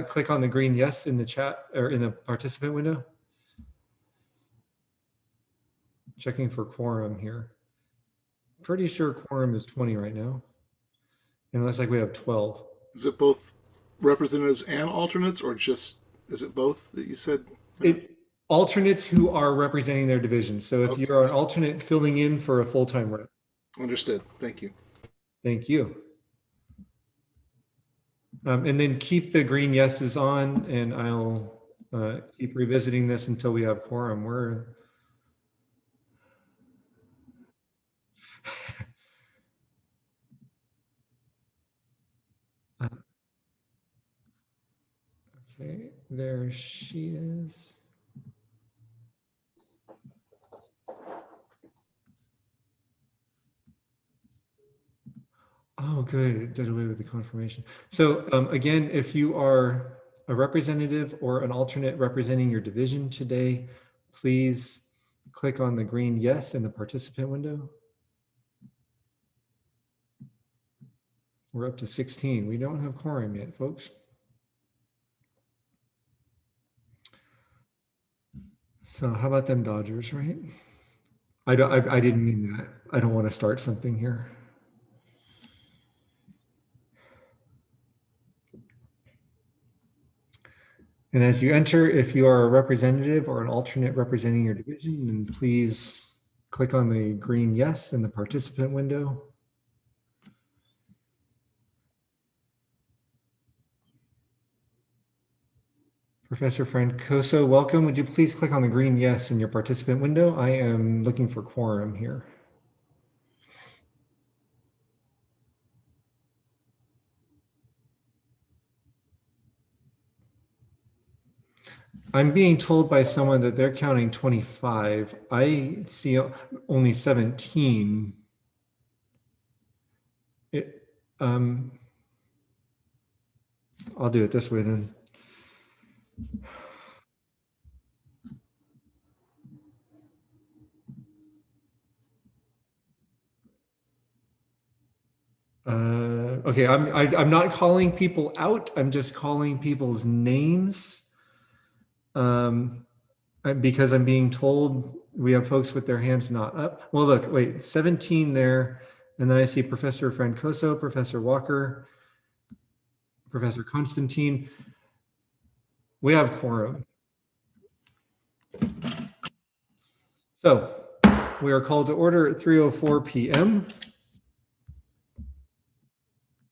Click on the green yes in the chat or in the participant window. Checking for quorum here. Pretty sure quorum is 20 right now. And it looks like we have 12. Is it both representatives and alternates, or just, is it both that you said? Alternates who are representing their division. So if you're an alternate filling in for a full-time rep. Understood. Thank you. Thank you. And then keep the green yeses on, and I'll keep revisiting this until we have quorum. Okay, there she is. Oh, good. It did away with the confirmation. So again, if you are a representative or an alternate representing your division today, please click on the green yes in the participant window. We're up to 16. We don't have quorum yet, folks. So how about them Dodgers, right? I didn't mean that. I don't want to start something here. And as you enter, if you are a representative or an alternate representing your division, then please click on the green yes in the participant window. Professor Francoso, welcome. Would you please click on the green yes in your participant window? I am looking for quorum here. I'm being told by someone that they're counting 25. I see only 17. I'll do it this way then. Okay, I'm not calling people out. I'm just calling people's names. Because I'm being told we have folks with their hands not up. Well, look, wait, 17 there. And then I see Professor Francoso, Professor Walker, Professor Constantine. We have quorum. So we are called to order at 3:04 p.m.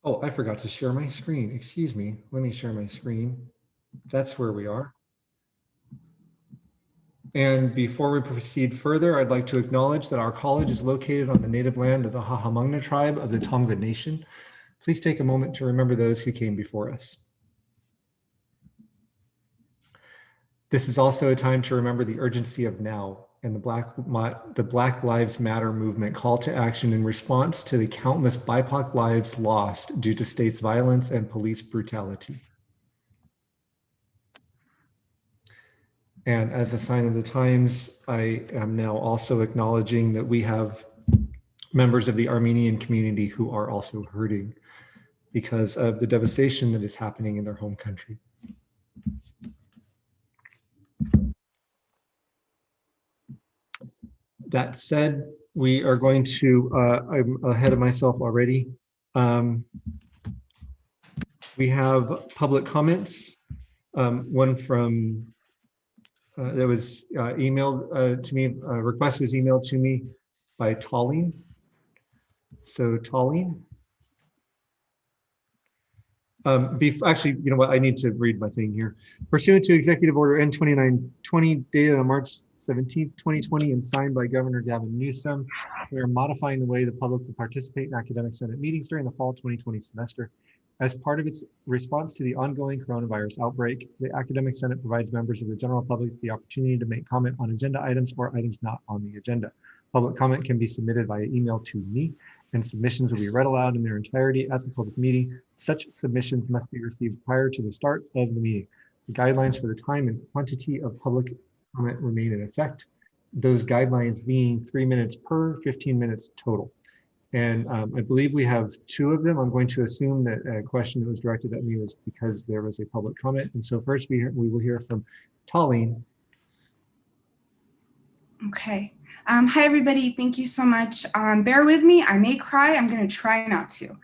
Oh, I forgot to share my screen. Excuse me. Let me share my screen. That's where we are. And before we proceed further, I'd like to acknowledge that our college is located on the native land of the Hahamongna tribe of the Tongva Nation. Please take a moment to remember those who came before us. This is also a time to remember the urgency of now and the Black Lives Matter movement call to action in response to the countless BIPOC lives lost due to states' violence and police brutality. And as a sign of the times, I am now also acknowledging that we have members of the Armenian community who are also hurting because of the devastation that is happening in their home country. That said, we are going to, I'm ahead of myself already. We have public comments, one from, that was emailed to me, a request was emailed to me by Tallene. So Tallene. Actually, you know what? I need to read my thing here. Pursuant to Executive Order N2920, dated on March 17th, 2020, and signed by Governor Gavin Newsom, we are modifying the way the public will participate in academic senate meetings during the fall 2020 semester. As part of its response to the ongoing coronavirus outbreak, the Academic Senate provides members of the general public the opportunity to make comment on agenda items or items not on the agenda. Public comment can be submitted via email to me, and submissions will be read aloud in their entirety at the public meeting. Such submissions must be received prior to the start of the meeting. The guidelines for the time and quantity of public comment remain in effect, those guidelines being 3 minutes per 15 minutes total. And I believe we have two of them. I'm going to assume that a question that was directed at me was because there was a public comment. And so first we will hear from Tallene. Okay. Hi, everybody. Thank you so much. Bear with me. I may cry. I'm going to try not to.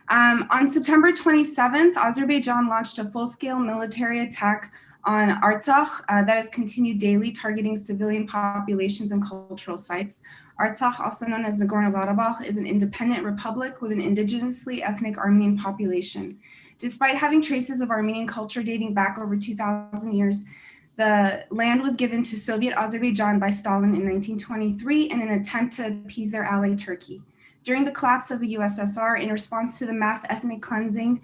On September 27th, Azerbaijan launched a full-scale military attack on Artsakh that has continued daily, targeting civilian populations and cultural sites. Artsakh, also known as Nagorno-Karabakh, is an independent republic with an indigenously ethnic Armenian population. Despite having traces of Armenian culture dating back over 2,000 years, the land was given to Soviet Azerbaijan by Stalin in 1923 in an attempt to appease their ally Turkey. During the collapse of the USSR, in response to the mass ethnic cleansing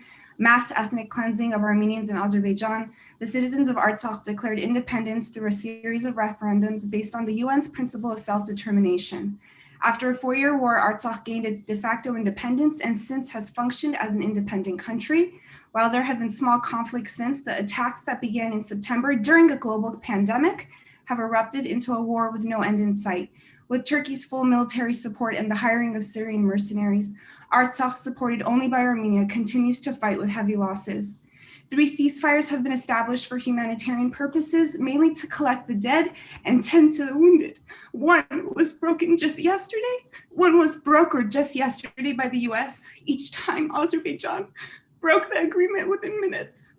of Armenians in Azerbaijan, the citizens of Artsakh declared independence through a series of referendums based on the UN's principle of self-determination. After a 4-year war, Artsakh gained its de facto independence and since has functioned as an independent country. While there have been small conflicts since, the attacks that began in September during a global pandemic have erupted into a war with no end in sight. With Turkey's full military support and the hiring of Syrian mercenaries, Artsakh, supported only by Armenia, continues to fight with heavy losses. 3 ceasefires have been established for humanitarian purposes, mainly to collect the dead and tend to the wounded. One was brokered just yesterday by the US. Each time Azerbaijan broke the agreement within minutes.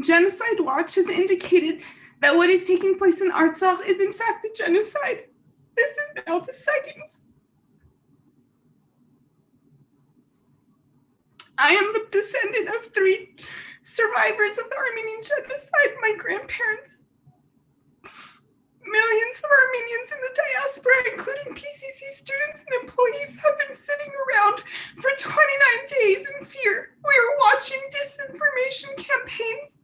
Genocide Watch has indicated that what is taking place in Artsakh is in fact a genocide. This is now the sightings. I am the descendant of 3 survivors of the Armenian Genocide, my grandparents. Millions of Armenians in the diaspora, including PCC students and employees, have been sitting around for 29 days in fear. We are watching disinformation campaigns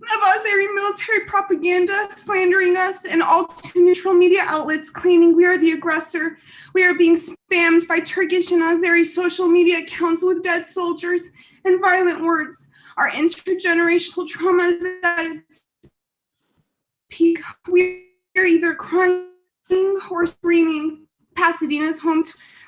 of Azeri military propaganda slandering us and all too neutral media outlets claiming we are the aggressor. We are being spammed by Turkish and Azeri social media accounts with dead soldiers and violent words. Our intergenerational trauma is at its peak. We are either crying or screaming. Pasadena's home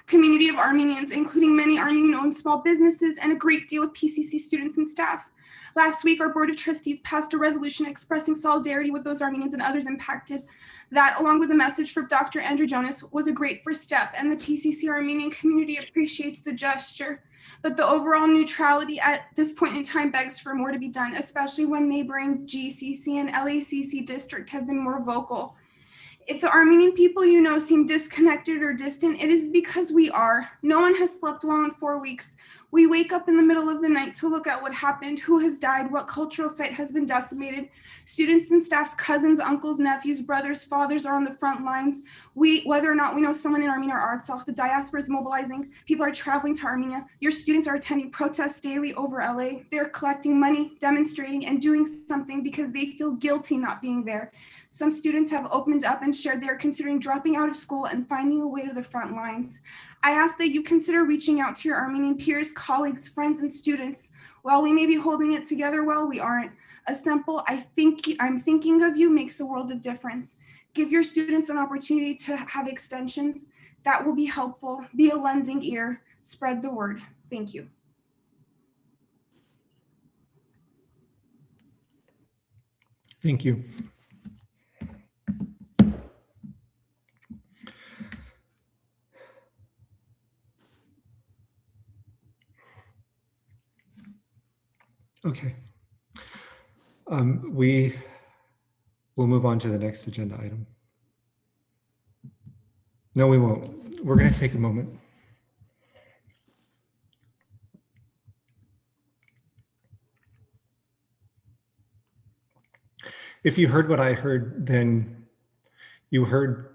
community of Armenians, including many Armenian-owned small businesses and a great deal of PCC students and staff. Last week, our Board of Trustees passed a resolution expressing solidarity with those Armenians and others impacted. That, along with a message from Dr. Andrew Jonas, was a great first step, and the PCC Armenian community appreciates the gesture. But the overall neutrality at this point in time begs for more to be done, especially when neighboring GCC and LACC district have been more vocal. If the Armenian people you know seem disconnected or distant, it is because we are. No one has slept well in 4 weeks. We wake up in the middle of the night to look at what happened, who has died, what cultural site has been decimated. Students and staff's cousins, uncles, nephews, brothers, fathers are on the front lines. Whether or not we know someone in Armenia or Artsakh, the diaspora is mobilizing. People are traveling to Armenia. Your students are attending protests daily over LA. They're collecting money, demonstrating, and doing something because they feel guilty not being there. Some students have opened up and shared they're considering dropping out of school and finding a way to the front lines. I ask that you consider reaching out to your Armenian peers, colleagues, friends, and students. While we may be holding it together well, we aren't. A simple, I'm thinking of you makes a world of difference. Give your students an opportunity to have extensions. That will be helpful. Be a lending ear. Spread the word. Thank you. Thank you. Okay. We will move on to the next agenda item. No, we won't. We're going to take a moment. If you heard what I heard, then you heard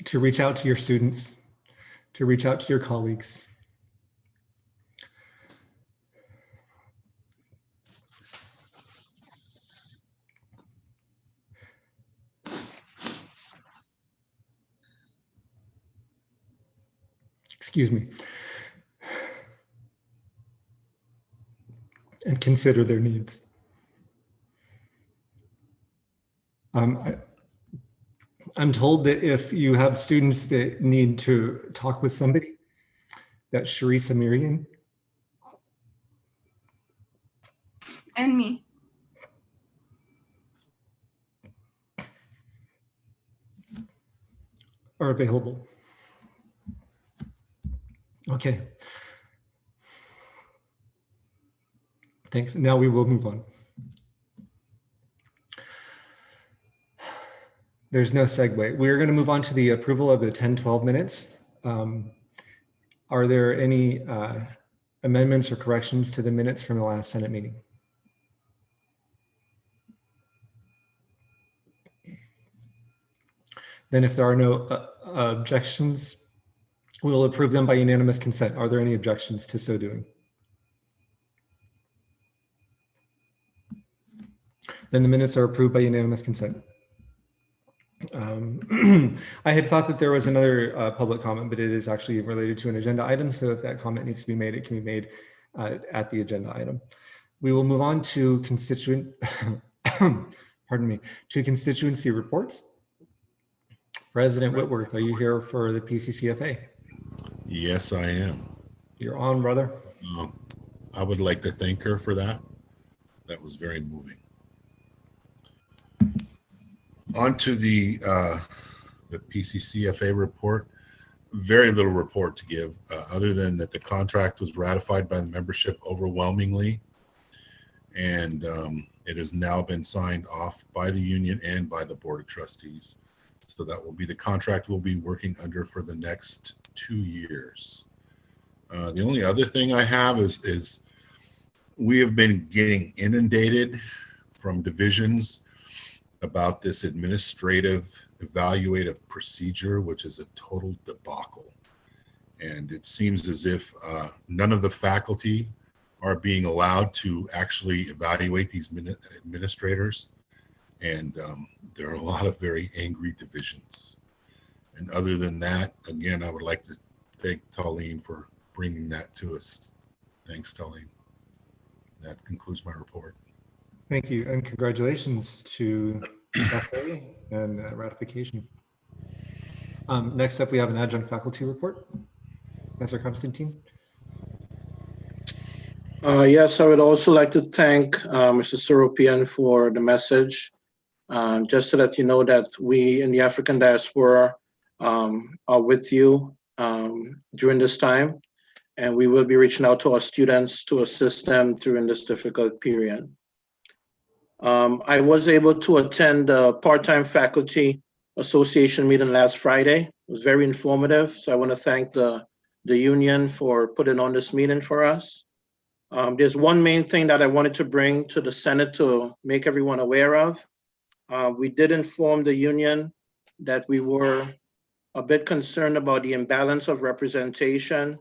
to reach out to your students, to reach out to your colleagues. Excuse me. And consider their needs. I'm told that if you have students that need to talk with somebody, that Sharisa Miriam And me. are available. Okay. Thanks. Now we will move on. There's no segue. We're going to move on to the approval of the 10-12 minutes. Are there any amendments or corrections to the minutes from the last Senate meeting? Then if there are no objections, we will approve them by unanimous consent. Are there any objections to so doing? Then the minutes are approved by unanimous consent. I had thought that there was another public comment, but it is actually related to an agenda item. So if that comment needs to be made, it can be made at the agenda item. We will move on to to constituency reports. President Whitworth, are you here for the PCCFA? Yes, I am. You're on, brother. I would like to thank her for that. That was very moving. On to the PCCFA report. Very little report to give, other than that the contract was ratified by the membership overwhelmingly, and it has now been signed off by the union and by the Board of Trustees. So that will be the contract we'll be working under for the next 2 years. The only other thing I have is we have been getting inundated from divisions about this administrative evaluative procedure, which is a total debacle. And it seems as if none of the faculty are being allowed to actually evaluate these administrators. And there are a lot of very angry divisions. And other than that, again, I would like to thank Tallene for bringing that to us. Thanks, Tallene. That concludes my report. Thank you, and congratulations to FA and ratification. Next up, we have an adjunct faculty report. Professor Constantine. Yes, I would also like to thank Mr. Seropian for the message. Just to let you know that we in the African diaspora are with you during this time, and we will be reaching out to our students to assist them during this difficult period. I was able to attend the Part-Time Faculty Association meeting last Friday. It was very informative, so I want to thank the union for putting on this meeting for us. There's one main thing that I wanted to bring to the Senate to make everyone aware of. We did inform the union that we were a bit concerned about the imbalance of representation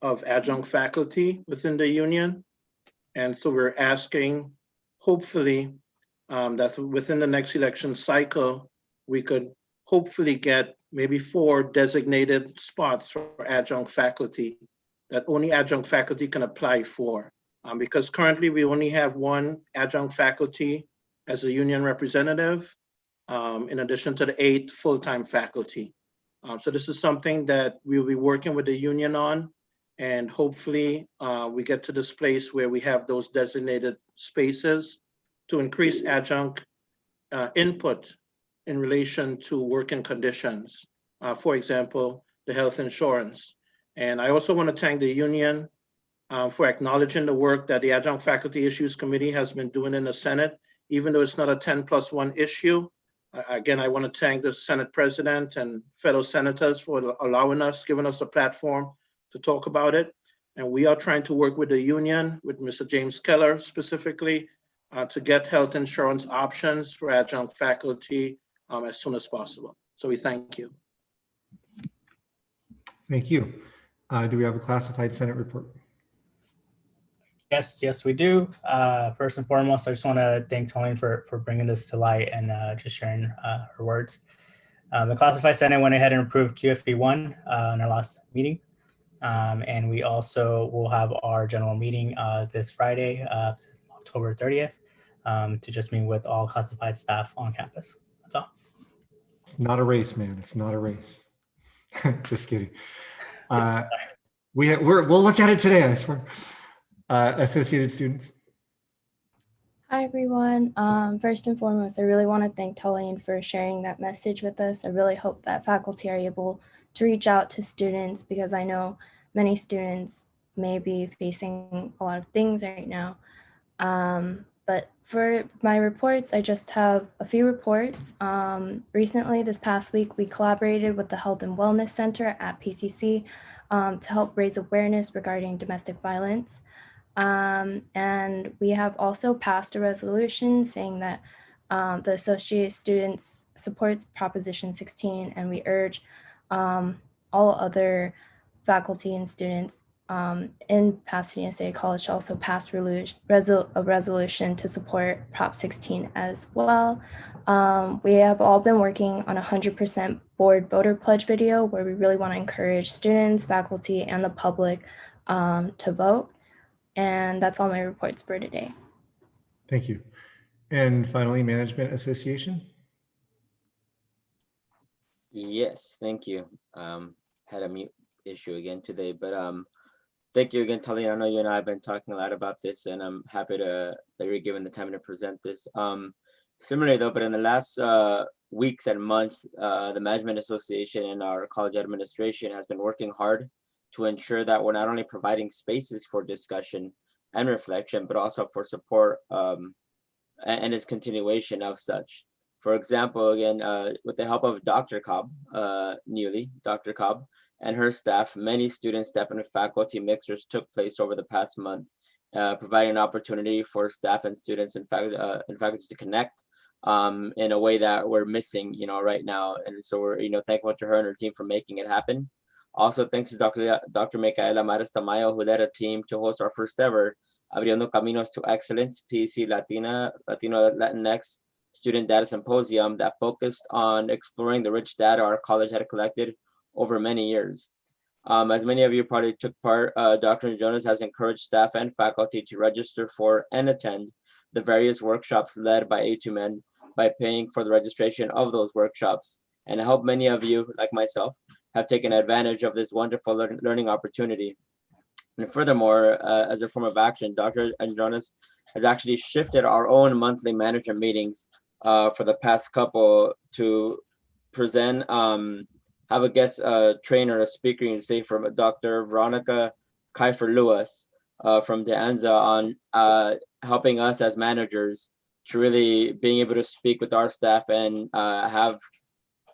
of adjunct faculty within the union. And so we're asking, hopefully, that within the next election cycle, we could hopefully get maybe 4 designated spots for adjunct faculty that only adjunct faculty can apply for. Because currently we only have 1 adjunct faculty as a union representative, in addition to the 8 full-time faculty. So this is something that we'll be working with the union on, and hopefully we get to this place where we have those designated spaces to increase adjunct input in relation to working conditions. For example, the health insurance. And I also want to thank the union for acknowledging the work that the Adjunct Faculty Issues Committee has been doing in the Senate, even though it's not a 10+1 issue. Again, I want to thank the Senate President and fellow senators for allowing us, giving us a platform to talk about it. And we are trying to work with the union, with Mr. James Keller specifically, to get health insurance options for adjunct faculty as soon as possible. So we thank you. Thank you. Do we have a classified Senate report? Yes, we do. First and foremost, I just want to thank Tallene for bringing this to light and just sharing her words. The classified Senate went ahead and approved QFB1 in our last meeting. And we also will have our general meeting this Friday, October 30th, to just meet with all classified staff on campus. That's all. It's not a race, man. It's not a race. Just kidding. We'll look at it today, I swear. Associated students. Hi, everyone. First and foremost, I really want to thank Tolene for sharing that message with us. I really hope that faculty are able to reach out to students because I know many students may be facing a lot of things right now. But for my reports, I just have a few reports. Recently, this past week, we collaborated with the Health and Wellness Center at PCC to help raise awareness regarding domestic violence. And we have also passed a resolution saying that the Associated Students supports Proposition 16, and we urge all other faculty and students in Pasadena State College to also pass a resolution to support Prop 16 as well. We have all been working on a 100% board voter pledge video where we really want to encourage students, faculty, and the public to vote. And that's all my reports for today. Thank you. And finally, Management Association. Yes, thank you. Had a mute issue again today, but thank you again, Tolene. I know you and I have been talking a lot about this, and I'm happy that you're given the time to present this. Similarly though, but in the last weeks and months, the Management Association and our college administration has been working hard to ensure that we're not only providing spaces for discussion and reflection, but also for support and its continuation of such. For example, again, with the help of Dr. Cobb, Dr. Cobb and her staff, many student, staff, and faculty mixers took place over the past month, providing an opportunity for staff and students and faculty to connect in a way that we're missing, right now. And so we're, thankful to her and her team for making it happen. Also, thanks to Dr. Micaela Maris Tamayo, who led a team to host our first ever Abriendo Caminos to Excellence, PCC Latino Latinx Student Data Symposium that focused on exploring the rich data our college had collected over many years. As many of you probably took part, Dr. Jonas has encouraged staff and faculty to register for and attend the various workshops led by A2Men by paying for the registration of those workshops. And I hope many of you, like myself, have taken advantage of this wonderful learning opportunity. And furthermore, as a form of action, Dr. Jonas has actually shifted our own monthly management meetings for the past couple to present, have a guest trainer, a speaker, you say, from Dr. Veronica Kiefer-Lewis from De Anza on helping us as managers to really being able to speak with our staff and have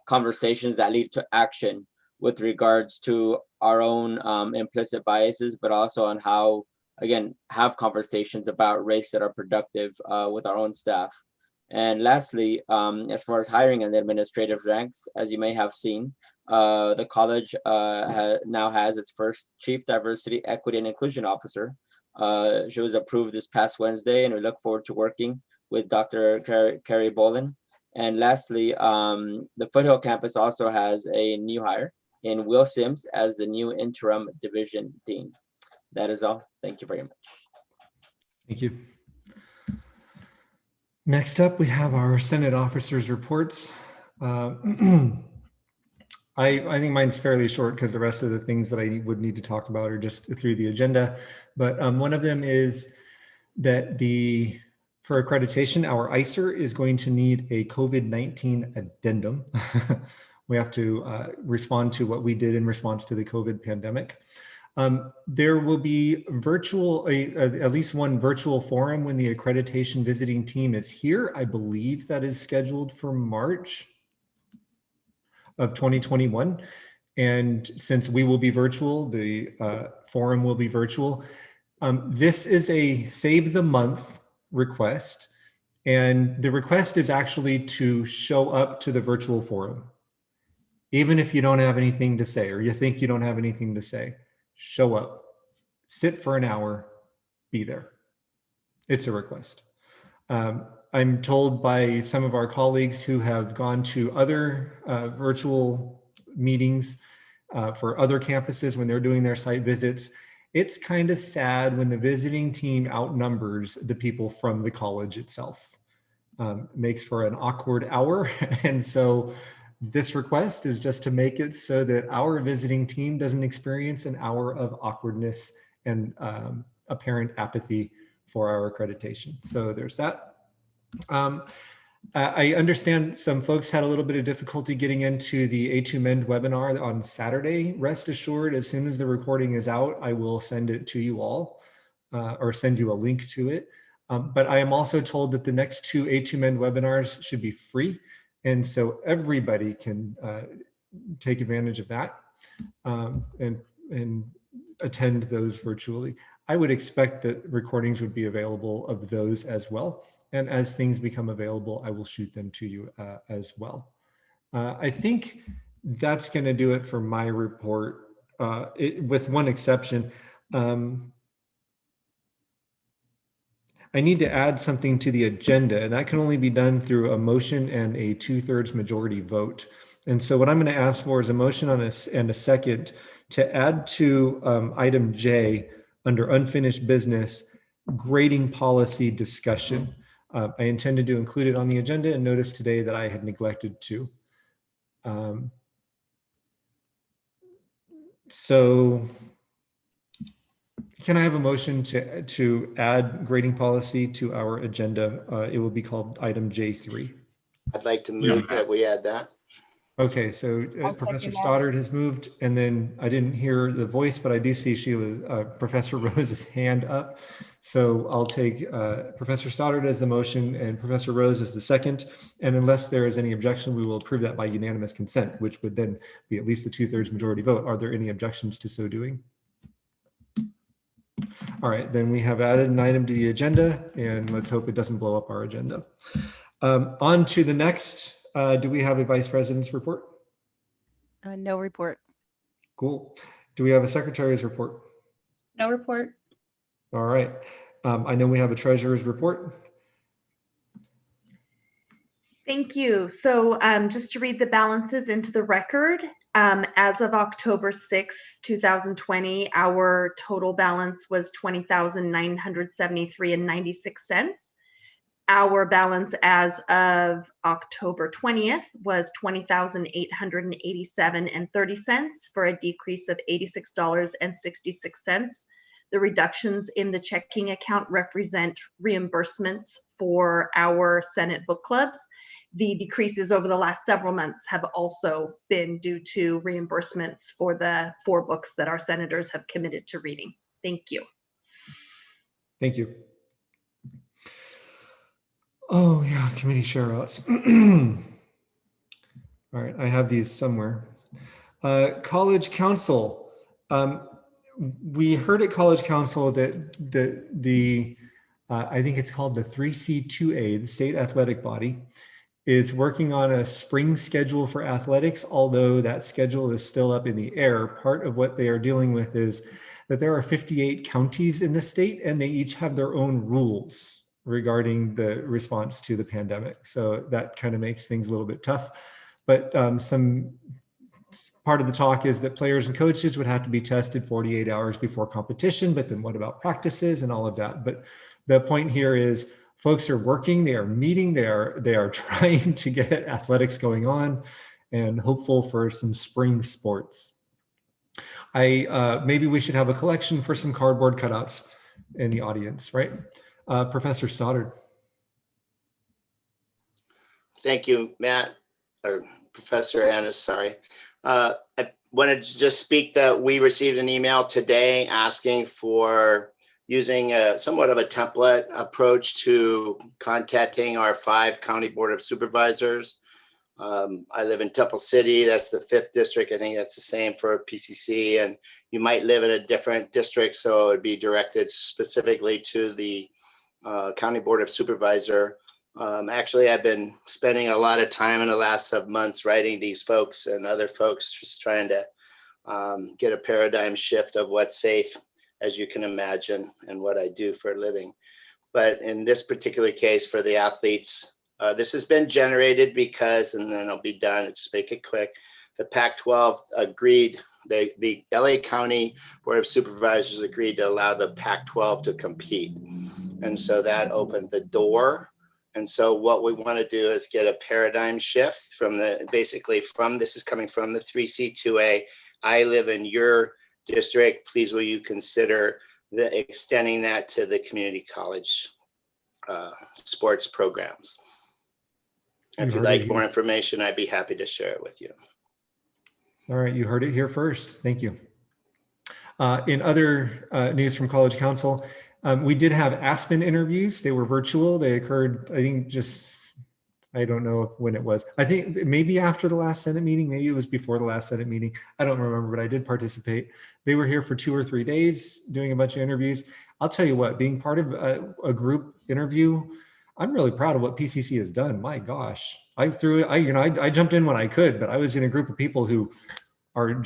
conversations that lead to action with regards to our own implicit biases, but also on how, again, have conversations about race that are productive with our own staff. And lastly, as far as hiring and the administrative ranks, as you may have seen, the college now has its first Chief Diversity, Equity, and Inclusion Officer. She was approved this past Wednesday, and we look forward to working with Dr. Carrie Bolin. And lastly, the Foothill campus also has a new hire in Will Sims as the new interim division dean. That is all. Thank you very much. Thank you. Next up, we have our Senate officers' reports. I think mine's fairly short because the rest of the things that I would need to talk about are just through the agenda. But one of them is that for accreditation, our ICER is going to need a COVID-19 addendum. We have to respond to what we did in response to the COVID pandemic. There will be at least one virtual forum when the accreditation visiting team is here. I believe that is scheduled for March of 2021. And since we will be virtual, the forum will be virtual. This is a save the month request. And the request is actually to show up to the virtual forum. Even if you don't have anything to say, or you think you don't have anything to say, show up, sit for an hour, be there. It's a request. I'm told by some of our colleagues who have gone to other virtual meetings for other campuses when they're doing their site visits, it's kind of sad when the visiting team outnumbers the people from the college itself. makes for an awkward hour. And so this request is just to make it so that our visiting team doesn't experience an hour of awkwardness and apparent apathy for our accreditation. So there's that. I understand some folks had a little bit of difficulty getting into the A2 Mend webinar on Saturday. Rest assured, as soon as the recording is out, I will send it to you all or send you a link to it. But I am also told that the next two A2 Mend webinars should be free. And so everybody can take advantage of that and attend those virtually. I would expect that recordings would be available of those as well. And as things become available, I will shoot them to you as well. I think that's going to do it for my report, with one exception. I need to add something to the agenda, and that can only be done through a motion and a 2/3 majority vote. And so what I'm going to ask for is a motion and a second to add to item J under unfinished business, grading policy discussion. I intended to include it on the agenda and noticed today that I had neglected to. So can I have a motion to add grading policy to our agenda? It will be called item J3. I'd like to move that we add that. Okay, so Professor Stoddard has moved, and then I didn't hear the voice, but I do see Professor Rose's hand up. So I'll take Professor Stoddard as the motion and Professor Rose as the second. And unless there is any objection, we will approve that by unanimous consent, which would then be at least a 2/3 majority vote. Are there any objections to so doing? All right, then we have added an item to the agenda, and let's hope it doesn't blow up our agenda. On to the next. Do we have a vice president's report? No report. Cool. Do we have a secretary's report? No report. All right. I know we have a treasurer's report. Thank you. So just to read the balances into the record, as of October 6, 2020, our total balance was $20,973.96. Our balance as of October 20th was $20,887.30 for a decrease of $86.66. The reductions in the checking account represent reimbursements for our Senate book clubs. The decreases over the last several months have also been due to reimbursements for the 4 books that our senators have committed to reading. Thank you. Thank you. Oh yeah, committee share outs. All right, I have these somewhere. College Council. We heard at College Council that the I think it's called the 3C2A, the state athletic body, is working on a spring schedule for athletics, although that schedule is still up in the air. Part of what they are dealing with is that there are 58 counties in the state, and they each have their own rules regarding the response to the pandemic. So that kind of makes things a little bit tough. But some part of the talk is that players and coaches would have to be tested 48 hours before competition, but then what about practices and all of that? But the point here is folks are working, they are meeting, they are trying to get athletics going on and hopeful for some spring sports. Maybe we should have a collection for some cardboard cutouts in the audience, right? Professor Stoddard. Thank you, Matt, or Professor Ennis, sorry. I wanted to just speak that we received an email today asking for using somewhat of a template approach to contacting our 5 county board of supervisors. I live in Temple City, that's the 5th district. I think that's the same for PCC, and you might live in a different district, so it would be directed specifically to the County Board of Supervisor. Actually, I've been spending a lot of time in the last several months writing these folks and other folks, just trying to get a paradigm shift of what's safe, as you can imagine, and what I do for a living. But in this particular case for the athletes, this has been generated because, and then I'll be done, just make it quick. The Pac-12 agreed, the LA County Board of Supervisors agreed to allow the Pac-12 to compete. And so that opened the door. And so what we want to do is get a paradigm shift from this is coming from the 3C2A. I live in your district. Please, will you consider extending that to the community college sports programs? If you'd like more information, I'd be happy to share it with you. All right, you heard it here first. Thank you. In other news from College Council, we did have Aspen interviews. They were virtual. They occurred, I think, I don't know when it was. I think maybe after the last Senate meeting, maybe it was before the last Senate meeting. I don't remember, but I did participate. They were here for 2 or 3 days doing a bunch of interviews. I'll tell you what, being part of a group interview, I'm really proud of what PCC has done. My gosh, I jumped in when I could, but I was in a group of people who are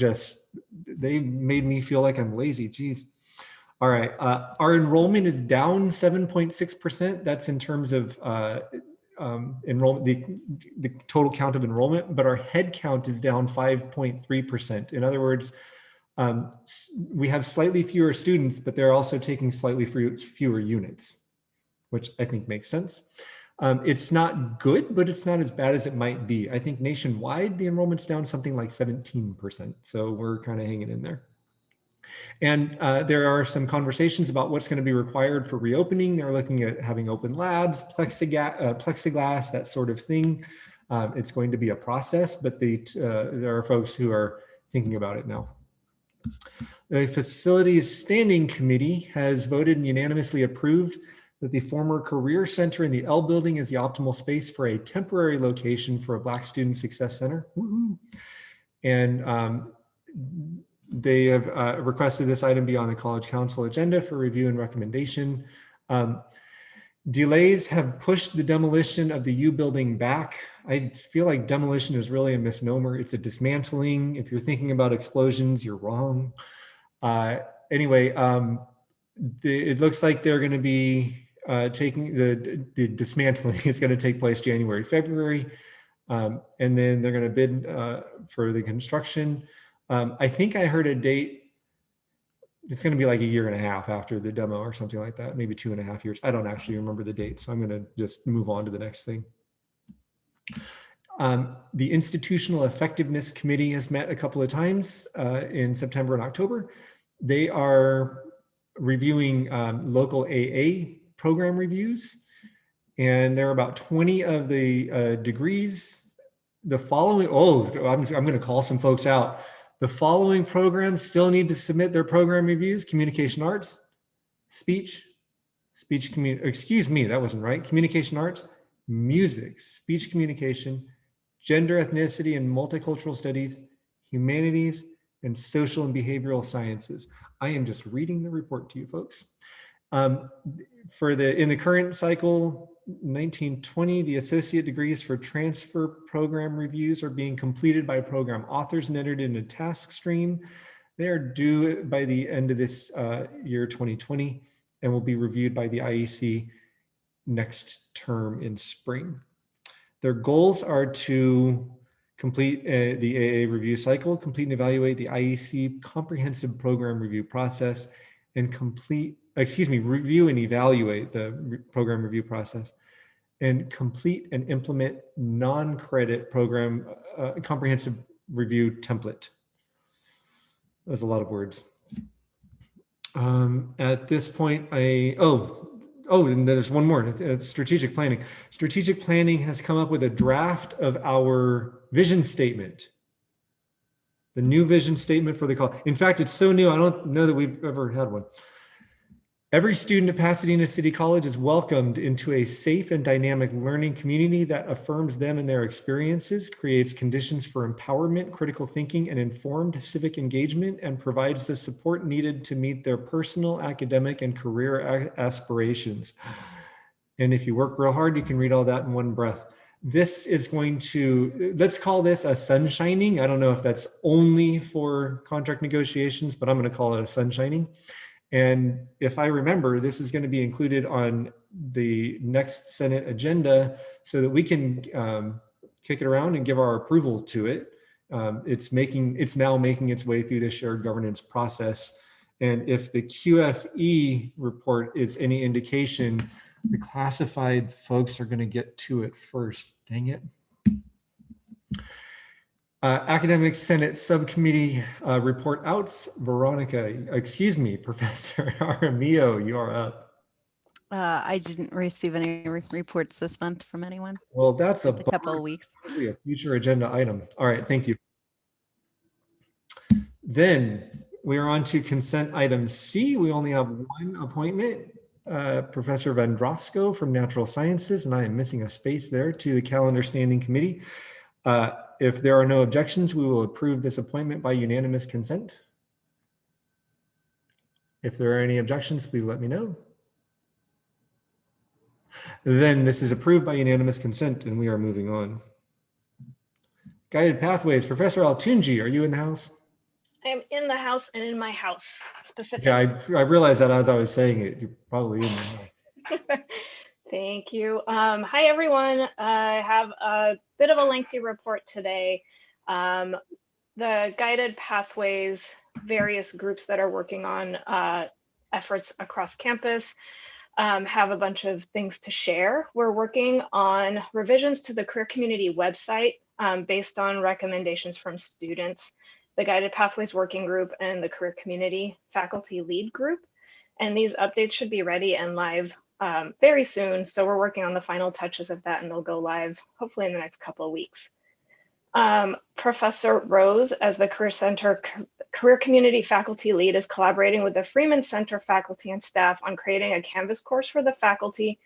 they made me feel like I'm lazy. Geez. All right, our enrollment is down 7.6%. That's in terms of enrollment, the total count of enrollment, but our head count is down 5.3%. In other words, we have slightly fewer students, but they're also taking slightly fewer units, which I think makes sense. It's not good, but it's not as bad as it might be. I think nationwide, the enrollment's down something like 17%. So we're kind of hanging in there. And there are some conversations about what's going to be required for reopening. They're looking at having open labs, plexiglass, that sort of thing. It's going to be a process, but there are folks who are thinking about it now. The Facilities Standing Committee has voted and unanimously approved that the former Career Center in the L Building is the optimal space for a temporary location for a Black Student Success Center. Woo-hoo. And they have requested this item be on the College Council agenda for review and recommendation. Delays have pushed the demolition of the U building back. I feel like demolition is really a misnomer. It's a dismantling. If you're thinking about explosions, you're wrong. Anyway, it looks like they're going to be taking the dismantling is going to take place January, February, and then they're going to bid for the construction. I think I heard a date. It's going to be like 1.5 years after the demo or something like that, maybe 2.5 years. I don't actually remember the date, so I'm going to just move on to the next thing. The Institutional Effectiveness Committee has met a couple of times in September and October. They are reviewing local AA program reviews, and there are about 20 of the degrees. The following, I'm going to call some folks out. The following programs still need to submit their program reviews: communication arts, communication arts, music, speech communication, gender, ethnicity, and multicultural studies, humanities, and social and behavioral sciences. I am just reading the report to you folks. In the current cycle, 1920, the associate degrees for transfer program reviews are being completed by program authors and entered in a task stream. They are due by the end of this year, 2020, and will be reviewed by the IEC next term in spring. Their goals are to complete the AA review cycle, complete and evaluate the IEC comprehensive program review process, and review and evaluate the program review process, and complete and implement non-credit program comprehensive review template. That's a lot of words. At this point, and there's one more, strategic planning. Strategic planning has come up with a draft of our vision statement. The new vision statement for the college. In fact, it's so new, I don't know that we've ever had one. Every student at Pasadena City College is welcomed into a safe and dynamic learning community that affirms them and their experiences, creates conditions for empowerment, critical thinking, and informed civic engagement, and provides the support needed to meet their personal, academic, and career aspirations. And if you work real hard, you can read all that in one breath. This is going to, let's call this a sunshining. I don't know if that's only for contract negotiations, but I'm going to call it a sunshining. And if I remember, this is going to be included on the next Senate agenda so that we can kick it around and give our approval to it. It's now making its way through the shared governance process. And if the QFE report is any indication, The classified folks are going to get to it first. Dang it. Academic Senate Subcommittee report outs. Veronica, excuse me, Professor Aramillo, you are up. I didn't receive any reports this month from anyone. Well, that's a Couple of weeks. Probably a future agenda item. All right, thank you. Then we are on to consent item C. We only have one appointment, Professor Vandrosco from Natural Sciences, and I am missing a space there, to the Calendar Standing Committee. If there are no objections, we will approve this appointment by unanimous consent. If there are any objections, please let me know. Then this is approved by unanimous consent, and we are moving on. Guided Pathways, Professor Altunji, are you in the house? I am in the house and in my house specifically. Yeah, I realized that as I was saying it. You're probably in the house. Thank you. Hi, everyone. I have a bit of a lengthy report today. The Guided Pathways, various groups that are working on efforts across campus, have a bunch of things to share. We're working on revisions to the Career Community website based on recommendations from students, the Guided Pathways Working Group, and the Career Community Faculty Lead Group. And these updates should be ready and live very soon. So we're working on the final touches of that, and they'll go live hopefully in the next couple of weeks. Professor Rose, as the Career Community Faculty Lead, is collaborating with the Freeman Center faculty and staff on creating a Canvas course for the faculty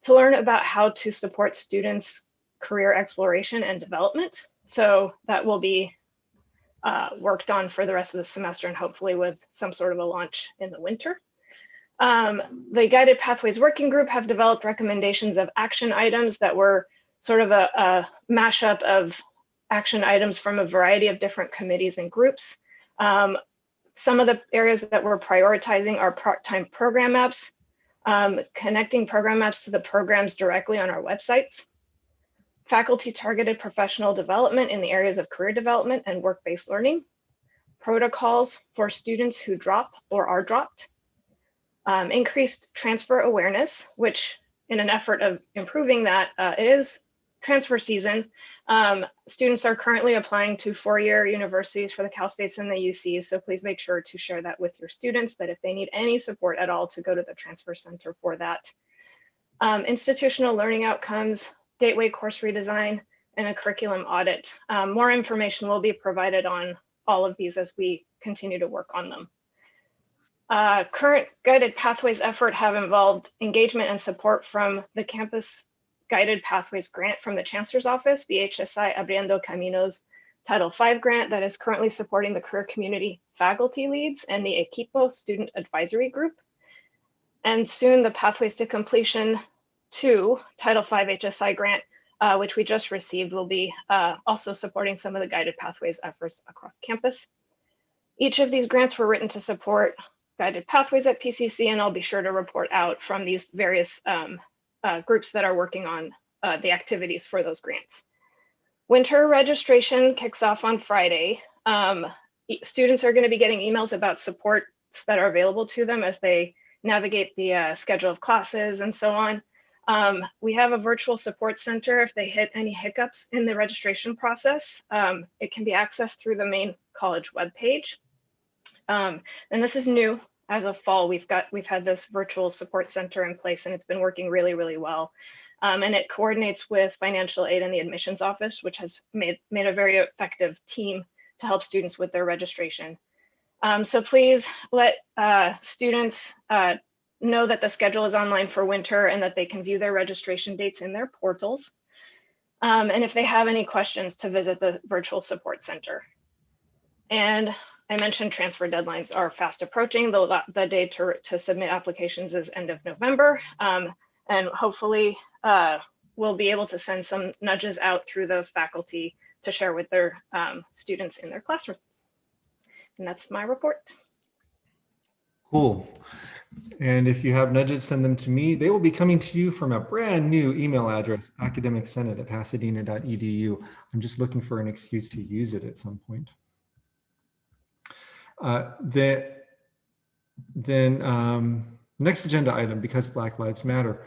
to learn about how to support students' career exploration and development. So that will be worked on for the rest of the semester, and hopefully with some sort of a launch in the winter. The Guided Pathways Working Group have developed recommendations of action items that were sort of a mashup of action items from a variety of different committees and groups. Some of the areas that we're prioritizing are part-time program maps, connecting program maps to the programs directly on our websites, faculty-targeted professional development in the areas of career development and work-based learning, protocols for students who drop or are dropped, increased transfer awareness, which in an effort of improving that, it is transfer season. Students are currently applying to four-year universities for the Cal States and the UCs, so please make sure to share that with your students, that if they need any support at all, to go to the Transfer Center for that. Institutional learning outcomes, gateway course redesign, and a curriculum audit. More information will be provided on all of these as we continue to work on them. Current Guided Pathways effort have involved engagement and support from the Campus Guided Pathways grant from the Chancellor's Office, the HSI Abriendo Caminos Title V grant that is currently supporting the Career Community Faculty Leads and the Equipo Student Advisory Group. And soon the Pathways to Completion 2 Title V HSI grant, which we just received, will be also supporting some of the Guided Pathways efforts across campus. Each of these grants were written to support Guided Pathways at PCC, and I'll be sure to report out from these various groups that are working on the activities for those grants. Winter registration kicks off on Friday. Students are going to be getting emails about supports that are available to them as they navigate the schedule of classes and so on. We have a virtual support center if they hit any hiccups in the registration process. It can be accessed through the main college webpage. And this is new. As of fall, we've had this virtual support center in place, and it's been working really, really well. And it coordinates with financial aid and the admissions office, which has made a very effective team to help students with their registration. So please let students know that the schedule is online for winter and that they can view their registration dates in their portals. And if they have any questions, to visit the virtual support center. And I mentioned transfer deadlines are fast approaching. The date to submit applications is end of November. And hopefully we'll be able to send some nudges out through the faculty to share with their students in their classrooms. And that's my report. Cool. And if you have nudges, send them to me. They will be coming to you from a brand new email address, academicsenate@pasadena.edu. I'm just looking for an excuse to use it at some point. Next agenda item, because Black Lives Matter.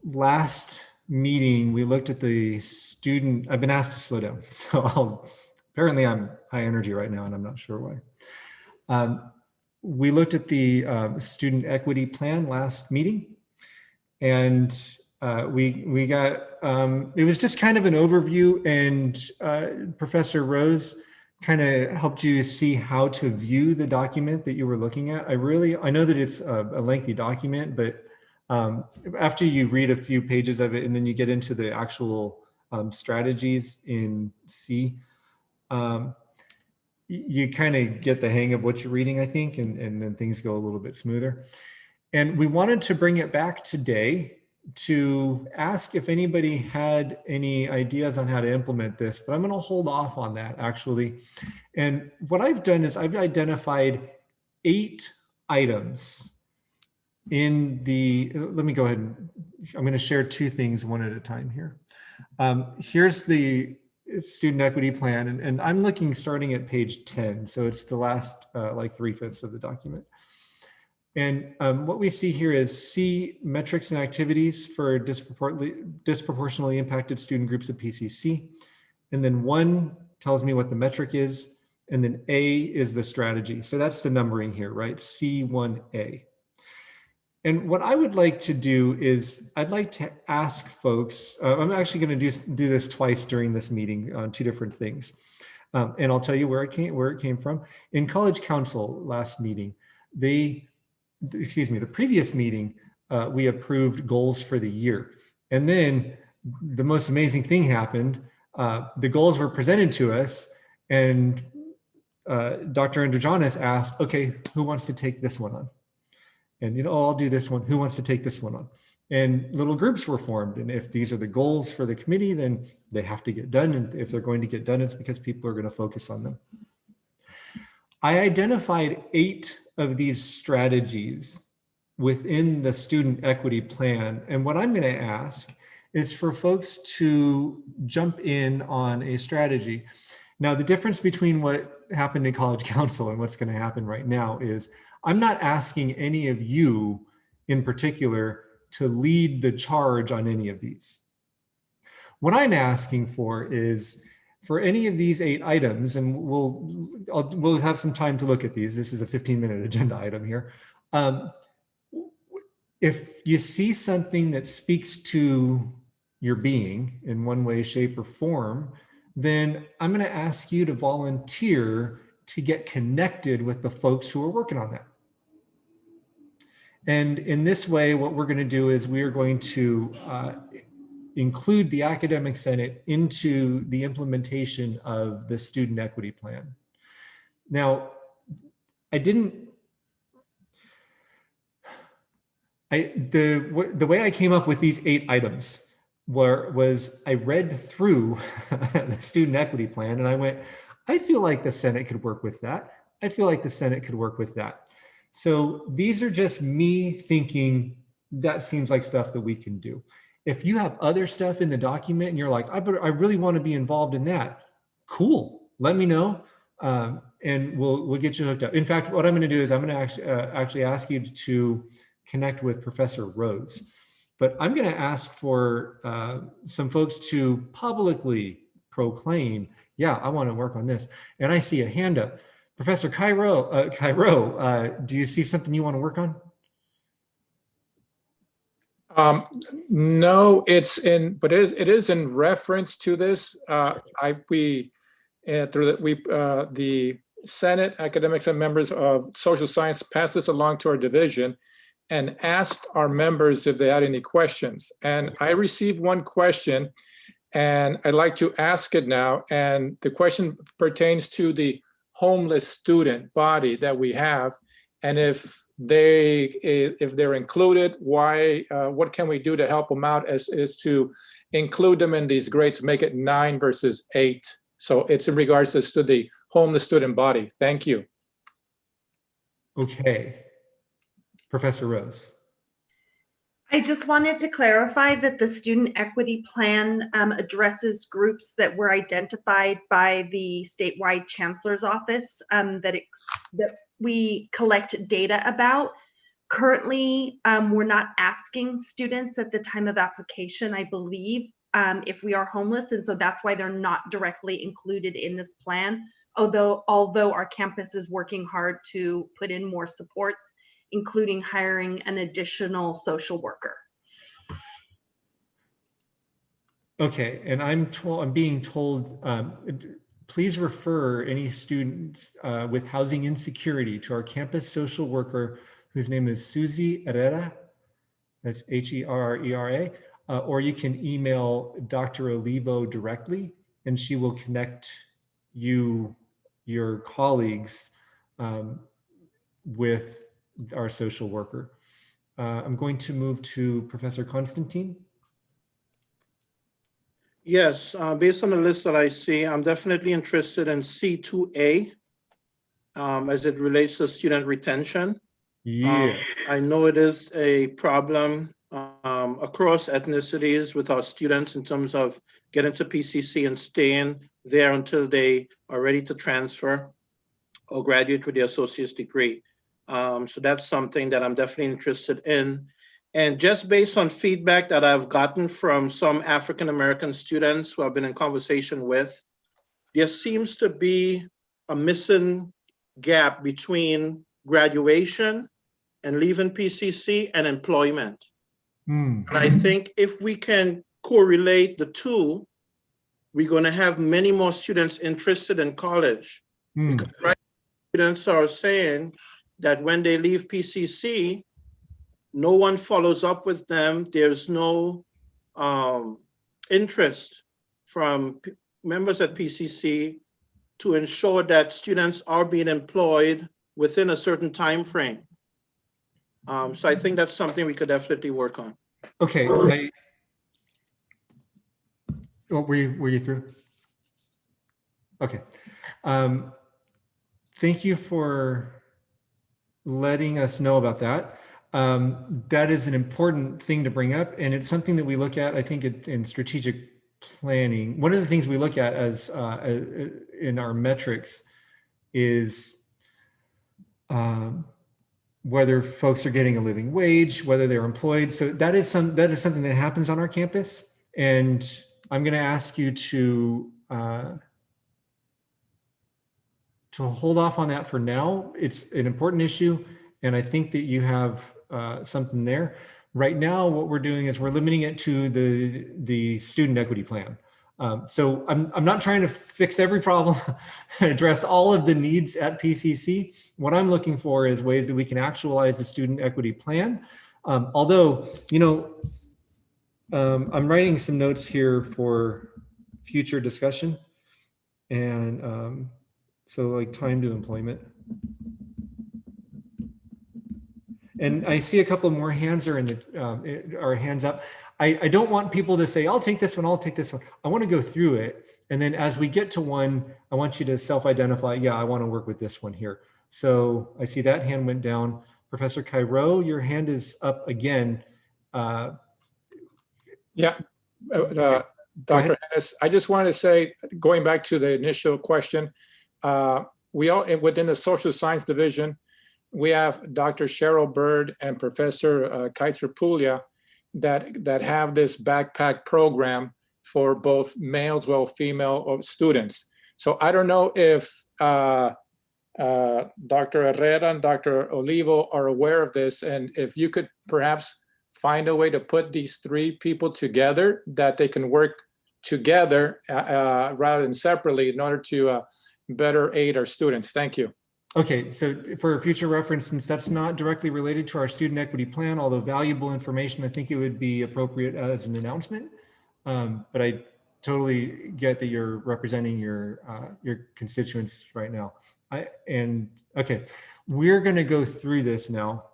last meeting, we looked at the student, I've been asked to slow down. So apparently I'm high energy right now and I'm not sure why. We looked at the student equity plan last meeting, and we got, it was just kind of an overview, and Professor Rose kind of helped you see how to view the document that you were looking at. I know that it's a lengthy document, but after you read a few pages of it and then you get into the actual strategies in C, you kind of get the hang of what you're reading, I think, and then things go a little bit smoother. And we wanted to bring it back today to ask if anybody had any ideas on how to implement this, but I'm going to hold off on that actually. And what I've done is I've identified 8 items in the, let me go ahead and I'm going to share 2 things one at a time here. Here's the student equity plan, and I'm looking starting at page 10. So it's the last like 3/5 of the document. And what we see here is C, metrics and activities for disproportionately impacted student groups of PCC. And then 1 tells me what the metric is. And then A is the strategy. So that's the numbering here, right? C1A. And what I would like to do is I'd like to ask folks, I'm actually going to do this twice during this meeting on 2 different things. And I'll tell you where it came from. In College Council last meeting, the previous meeting, we approved goals for the year. And then the most amazing thing happened. The goals were presented to us, and Dr. Androgenis asked, okay, who wants to take this one on? And, I'll do this one. Who wants to take this one on? And little groups were formed. And if these are the goals for the committee, then they have to get done. And if they're going to get done, it's because people are going to focus on them. I identified 8 of these strategies within the student equity plan. And what I'm going to ask is for folks to jump in on a strategy. Now, the difference between what happened in College Council and what's going to happen right now is I'm not asking any of you in particular to lead the charge on any of these. What I'm asking for is for any of these 8 items, and we'll have some time to look at these. This is a 15-minute agenda item here. If you see something that speaks to your being in one way, shape, or form, then I'm going to ask you to volunteer to get connected with the folks who are working on that. And in this way, what we're going to do is we are going to include the Academic Senate into the implementation of the student equity plan. Now, the way I came up with these 8 items was I read through the student equity plan and I went, I feel like the Senate could work with that. I feel like the Senate could work with that. So these are just me thinking that seems like stuff that we can do. If you have other stuff in the document and you're like, I really want to be involved in that, cool, let me know. And we'll get you hooked up. In fact, what I'm going to do is I'm going to actually ask you to connect with Professor Rose. But I'm going to ask for some folks to publicly proclaim, yeah, I want to work on this. And I see a hand up. Professor Cairo, do you see something you want to work on? No, but it is in reference to this. The Senate academics and members of social science passed this along to our division and asked our members if they had any questions. And I received one question, and I'd like to ask it now. And the question pertains to the homeless student body that we have, and if they're included, why? What can we do to help them out as to include them in these grades, make it 9 versus 8? So it's in regards to the homeless student body. Thank you. Okay, Professor Rose. I just wanted to clarify that the student equity plan addresses groups that were identified by the statewide chancellor's office that we collect data about. Currently, we're not asking students at the time of application, I believe, if we are homeless. And so that's why they're not directly included in this plan. Although our campus is working hard to put in more supports, including hiring an additional social worker. Okay, and I'm being told, please refer any students with housing insecurity to our campus social worker, whose name is Susie Herrera. That's Herrera, or you can email Dr. Olivo directly, and she will connect your colleagues with our social worker. I'm going to move to Professor Constantine. Yes, based on the list that I see, I'm definitely interested in C2A as it relates to student retention. Yeah. I know it is a problem across ethnicities with our students in terms of getting to PCC and staying there until they are ready to transfer or graduate with their associate's degree. So that's something that I'm definitely interested in. And just based on feedback that I've gotten from some African-American students who I've been in conversation with, there seems to be a missing gap between graduation and leaving PCC and employment. And I think if we can correlate the two, we're going to have many more students interested in college. Because right, students are saying that when they leave PCC, no one follows up with them. There's no interest from members at PCC to ensure that students are being employed within a certain time frame. So I think that's something we could definitely work on. Okay. Were you through? Okay. Thank you for letting us know about that. That is an important thing to bring up, and it's something that we look at, I think, in strategic planning. One of the things we look at as in our metrics is whether folks are getting a living wage, whether they're employed. So that is something that happens on our campus, and I'm going to ask you to hold off on that for now. It's an important issue, and I think that you have something there. Right now, what we're doing is we're limiting it to the student equity plan. So I'm not trying to fix every problem and address all of the needs at PCC. What I'm looking for is ways that we can actualize the student equity plan. Although, you know, I'm writing some notes here for future discussion, and so like time to employment. And I see a couple more hands are in the are hands up. I don't want people to say, I'll take this one, I'll take this one. I want to go through it. And then as we get to one, I want you to self-identify, yeah, I want to work with this one here. So I see that hand went down. Professor Cairo, your hand is up again. Yeah, Dr. Hennis, I just wanted to say, going back to the initial question, we all, within the social science division, we have Dr. Cheryl Bird and Professor Kaitzer Puglia that have this backpack program for both males, well, female students. So I don't know if Dr. Herrera and Dr. Olivo are aware of this, and if you could perhaps find a way to put these three people together, that they can work together rather than separately in order to better aid our students. Thank you. Okay, so for future reference, since that's not directly related to our student equity plan, although valuable information, I think it would be appropriate as an announcement. But I totally get that you're representing your constituents right now. Okay, we're going to go through this now.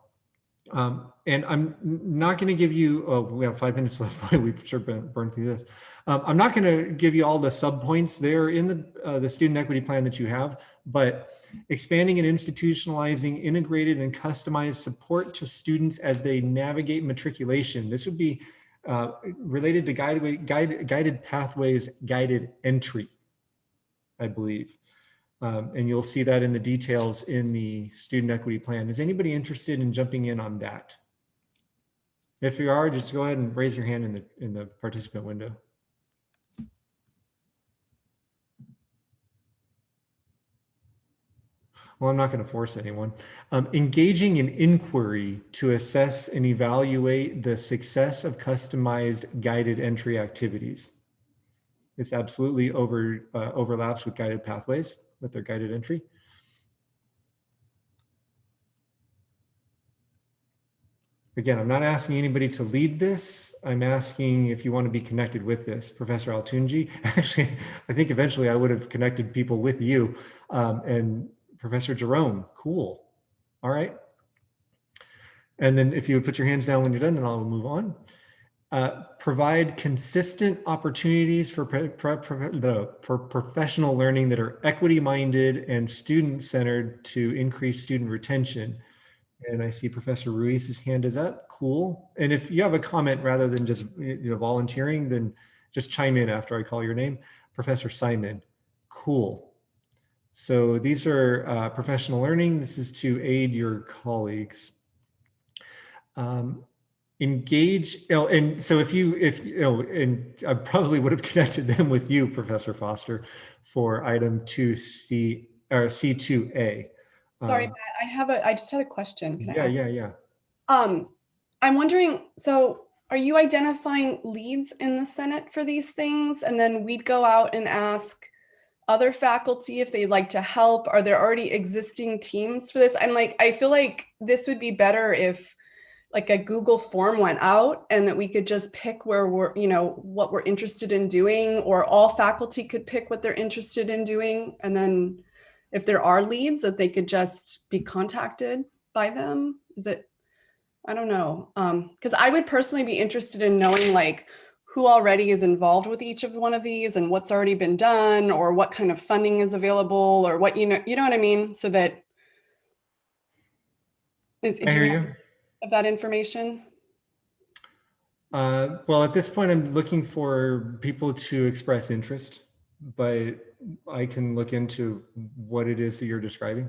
And I'm not going to give you, oh, we have 5 minutes left. We've sure burned through this. I'm not going to give you all the subpoints there in the student equity plan that you have, but expanding and institutionalizing integrated and customized support to students as they navigate matriculation. This would be related to guided pathways, guided entry, I believe. And you'll see that in the details in the student equity plan. Is anybody interested in jumping in on that? If you are, just go ahead and raise your hand in the participant window. Well, I'm not going to force anyone. Engaging in inquiry to assess and evaluate the success of customized guided entry activities. This absolutely overlaps with guided pathways, with their guided entry. Again, I'm not asking anybody to lead this. I'm asking if you want to be connected with this. Professor Altunji, actually, I think eventually I would have connected people with you. And Professor Jerome, cool. All right. And then if you would put your hands down when you're done, then I'll move on. Provide consistent opportunities for professional learning that are equity-minded and student-centered to increase student retention. And I see Professor Ruiz's hand is up. Cool. And if you have a comment rather than just volunteering, then just chime in after I call your name. Professor Simon. Cool. So these are professional learning. This is to aid your colleagues. Engage. Oh, and so if and I probably would have connected them with you, Professor Foster, for item 2C or C2A. Sorry, Matt, I just had a question. Can I ask? Yeah. I'm wondering, so are you identifying leads in the Senate for these things? And then we'd go out and ask other faculty if they'd like to help. Are there already existing teams for this? I feel like this would be better if like a Google form went out and that we could just pick where we're, what we're interested in doing, or all faculty could pick what they're interested in doing. And then if there are leads, that they could just be contacted by them. Is it, I don't know. Because I would personally be interested in knowing like who already is involved with each of one of these and what's already been done, or what kind of funding is available, or what, you know what I mean? So that I hear you. Of that information. Well, at this point, I'm looking for people to express interest, but I can look into what it is that you're describing.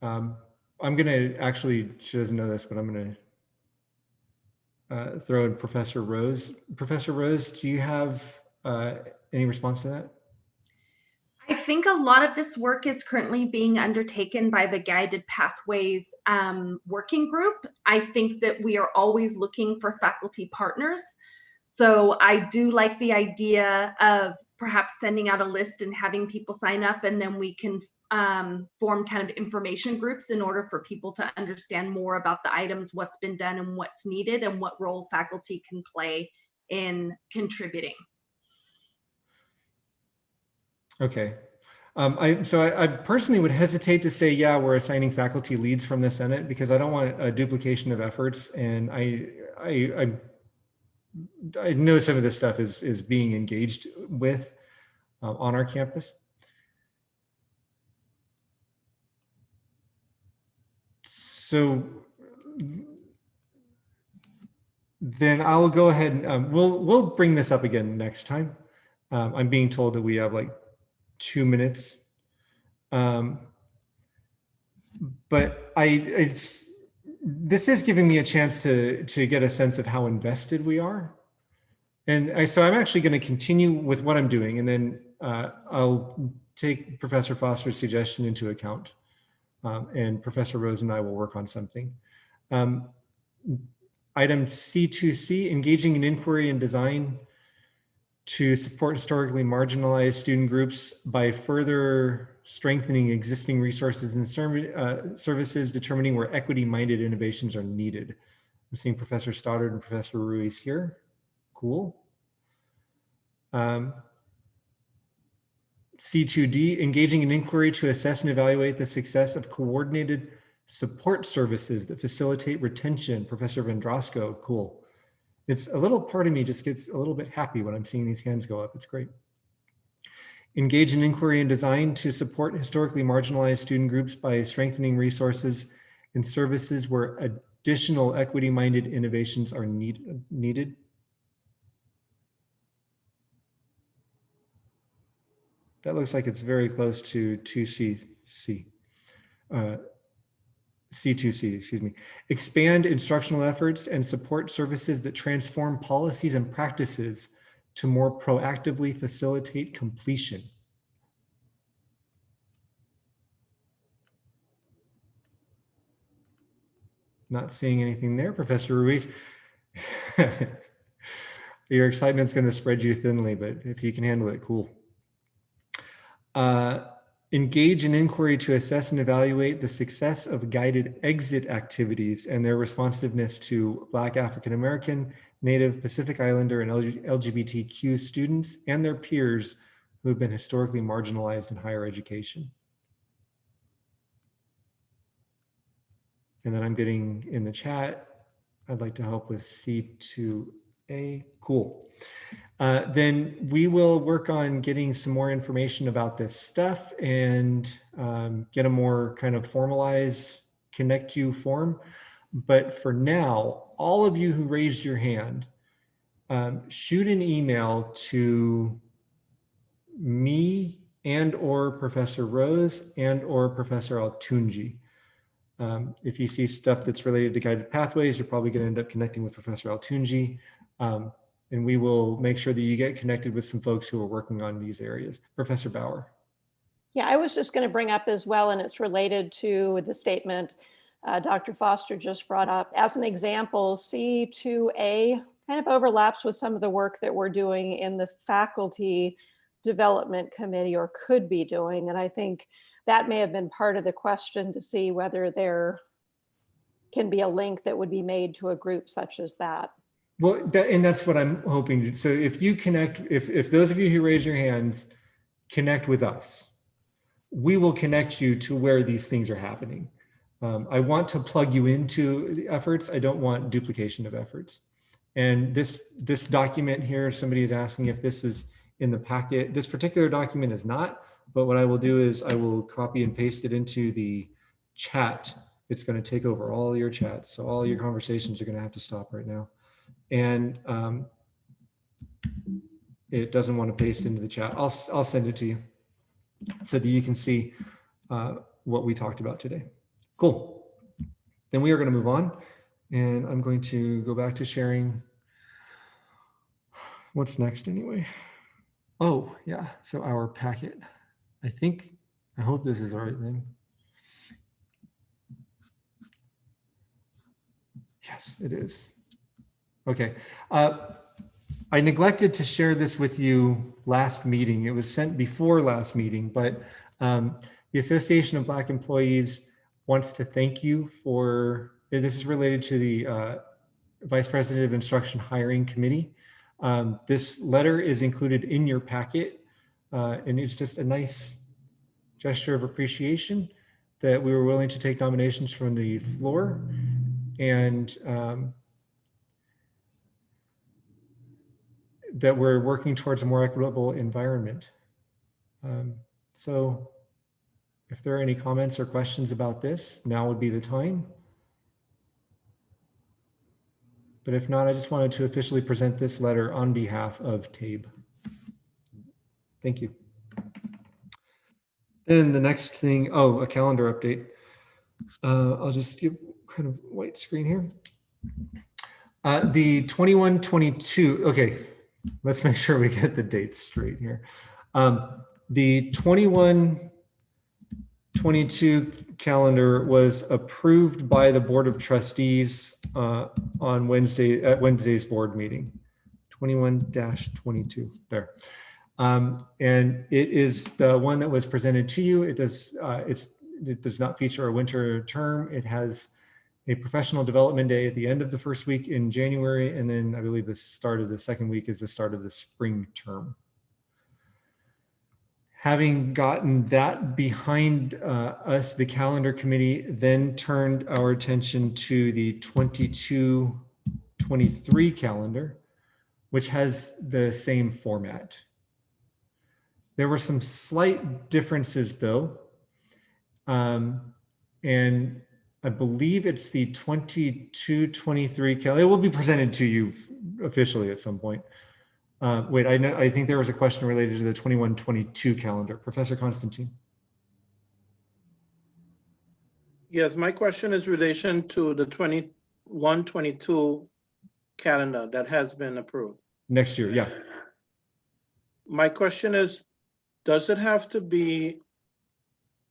I'm going to actually, she doesn't know this, but I'm going to throw in Professor Rose. Professor Rose, do you have any response to that? I think a lot of this work is currently being undertaken by the Guided Pathways working group. I think that we are always looking for faculty partners. So I do like the idea of perhaps sending out a list and having people sign up, and then we can form kind of information groups in order for people to understand more about the items, what's been done and what's needed, and what role faculty can play in contributing. Okay. I personally would hesitate to say, yeah, we're assigning faculty leads from the Senate, because I don't want a duplication of efforts. And I know some of this stuff is being engaged with on our campus. So then I'll go ahead and we'll bring this up again next time. I'm being told that we have like 2 minutes. But this is giving me a chance to get a sense of how invested we are. And so I'm actually going to continue with what I'm doing, and then I'll take Professor Foster's suggestion into account. And Professor Rose and I will work on something. Item C2C, engaging in inquiry and design to support historically marginalized student groups by further strengthening existing resources and services, determining where equity-minded innovations are needed. I'm seeing Professor Stoddard and Professor Ruiz here. Cool. C2D, engaging in inquiry to assess and evaluate the success of coordinated support services that facilitate retention. Professor Vendrosco, cool. It's a little part of me just gets a little bit happy when I'm seeing these hands go up. It's great. Engage in inquiry and design to support historically marginalized student groups by strengthening resources and services where additional equity-minded innovations are needed. that looks like it's very close to 2C. C2C, excuse me. Expand instructional efforts and support services that transform policies and practices to more proactively facilitate completion. Not seeing anything there, Professor Ruiz. Your excitement's going to spread you thinly, but if you can handle it, cool. Engage in inquiry to assess and evaluate the success of guided exit activities and their responsiveness to Black, African American, Native, Pacific Islander, and LGBTQ students and their peers who have been historically marginalized in higher education. And then I'm getting in the chat, I'd like to help with C2A, cool. Then we will work on getting some more information about this stuff and get a more kind of formalized Connect You form. But for now, all of you who raised your hand, shoot an email to me and or Professor Rose and or Professor Altunji. If you see stuff that's related to guided pathways, you're probably going to end up connecting with Professor Altunji. And we will make sure that you get connected with some folks who are working on these areas. Professor Bauer. Yeah, I was just going to bring up as well, and it's related to the statement Dr. Foster just brought up. As an example, C2A kind of overlaps with some of the work that we're doing in the faculty development committee, or could be doing. And I think that may have been part of the question, to see whether there can be a link that would be made to a group such as that. Well, and that's what I'm hoping to. So if you connect, if those of you who raise your hands connect with us, we will connect you to where these things are happening. I want to plug you into the efforts. I don't want duplication of efforts. And this document here, somebody is asking if this is in the packet. This particular document is not, but what I will do is I will copy and paste it into the chat. It's going to take over all your chats. So all your conversations are going to have to stop right now. And it doesn't want to paste into the chat. I'll send it to you so that you can see what we talked about today. Cool. Then we are going to move on, and I'm going to go back to sharing. What's next anyway? Oh yeah, so our packet. I hope this is the right thing. Yes, it is. Okay. I neglected to share this with you last meeting. It was sent before last meeting, but the Association of Black Employees wants to thank you for, this is related to the Vice President of Instruction Hiring Committee. This letter is included in your packet, and it's just a nice gesture of appreciation that we were willing to take nominations from the floor, and that we're working towards a more equitable environment. So if there are any comments or questions about this, now would be the time. But if not, I just wanted to officially present this letter on behalf of TABE. Thank you. Then the next thing, oh, a calendar update. I'll just give kind of white screen here. The 21-22, okay, let's make sure we get the dates straight here. The 21-22 calendar was approved by the Board of Trustees on Wednesday at Wednesday's board meeting. 21-22 there. And it is the one that was presented to you. It does not feature a winter term. It has a professional development day at the end of the first week in January, and then I believe the start of the second week is the start of the spring term. Having gotten that behind us, the calendar committee then turned our attention to the 22-23 calendar, which has the same format. There were some slight differences though, and I believe it's the 22-23 calendar. It will be presented to you officially at some point. Wait, I think there was a question related to the 21-22 calendar. Professor Constantine. Yes, my question is relation to the 21-22 calendar that has been approved. Next year, yeah. My question is, does it have to be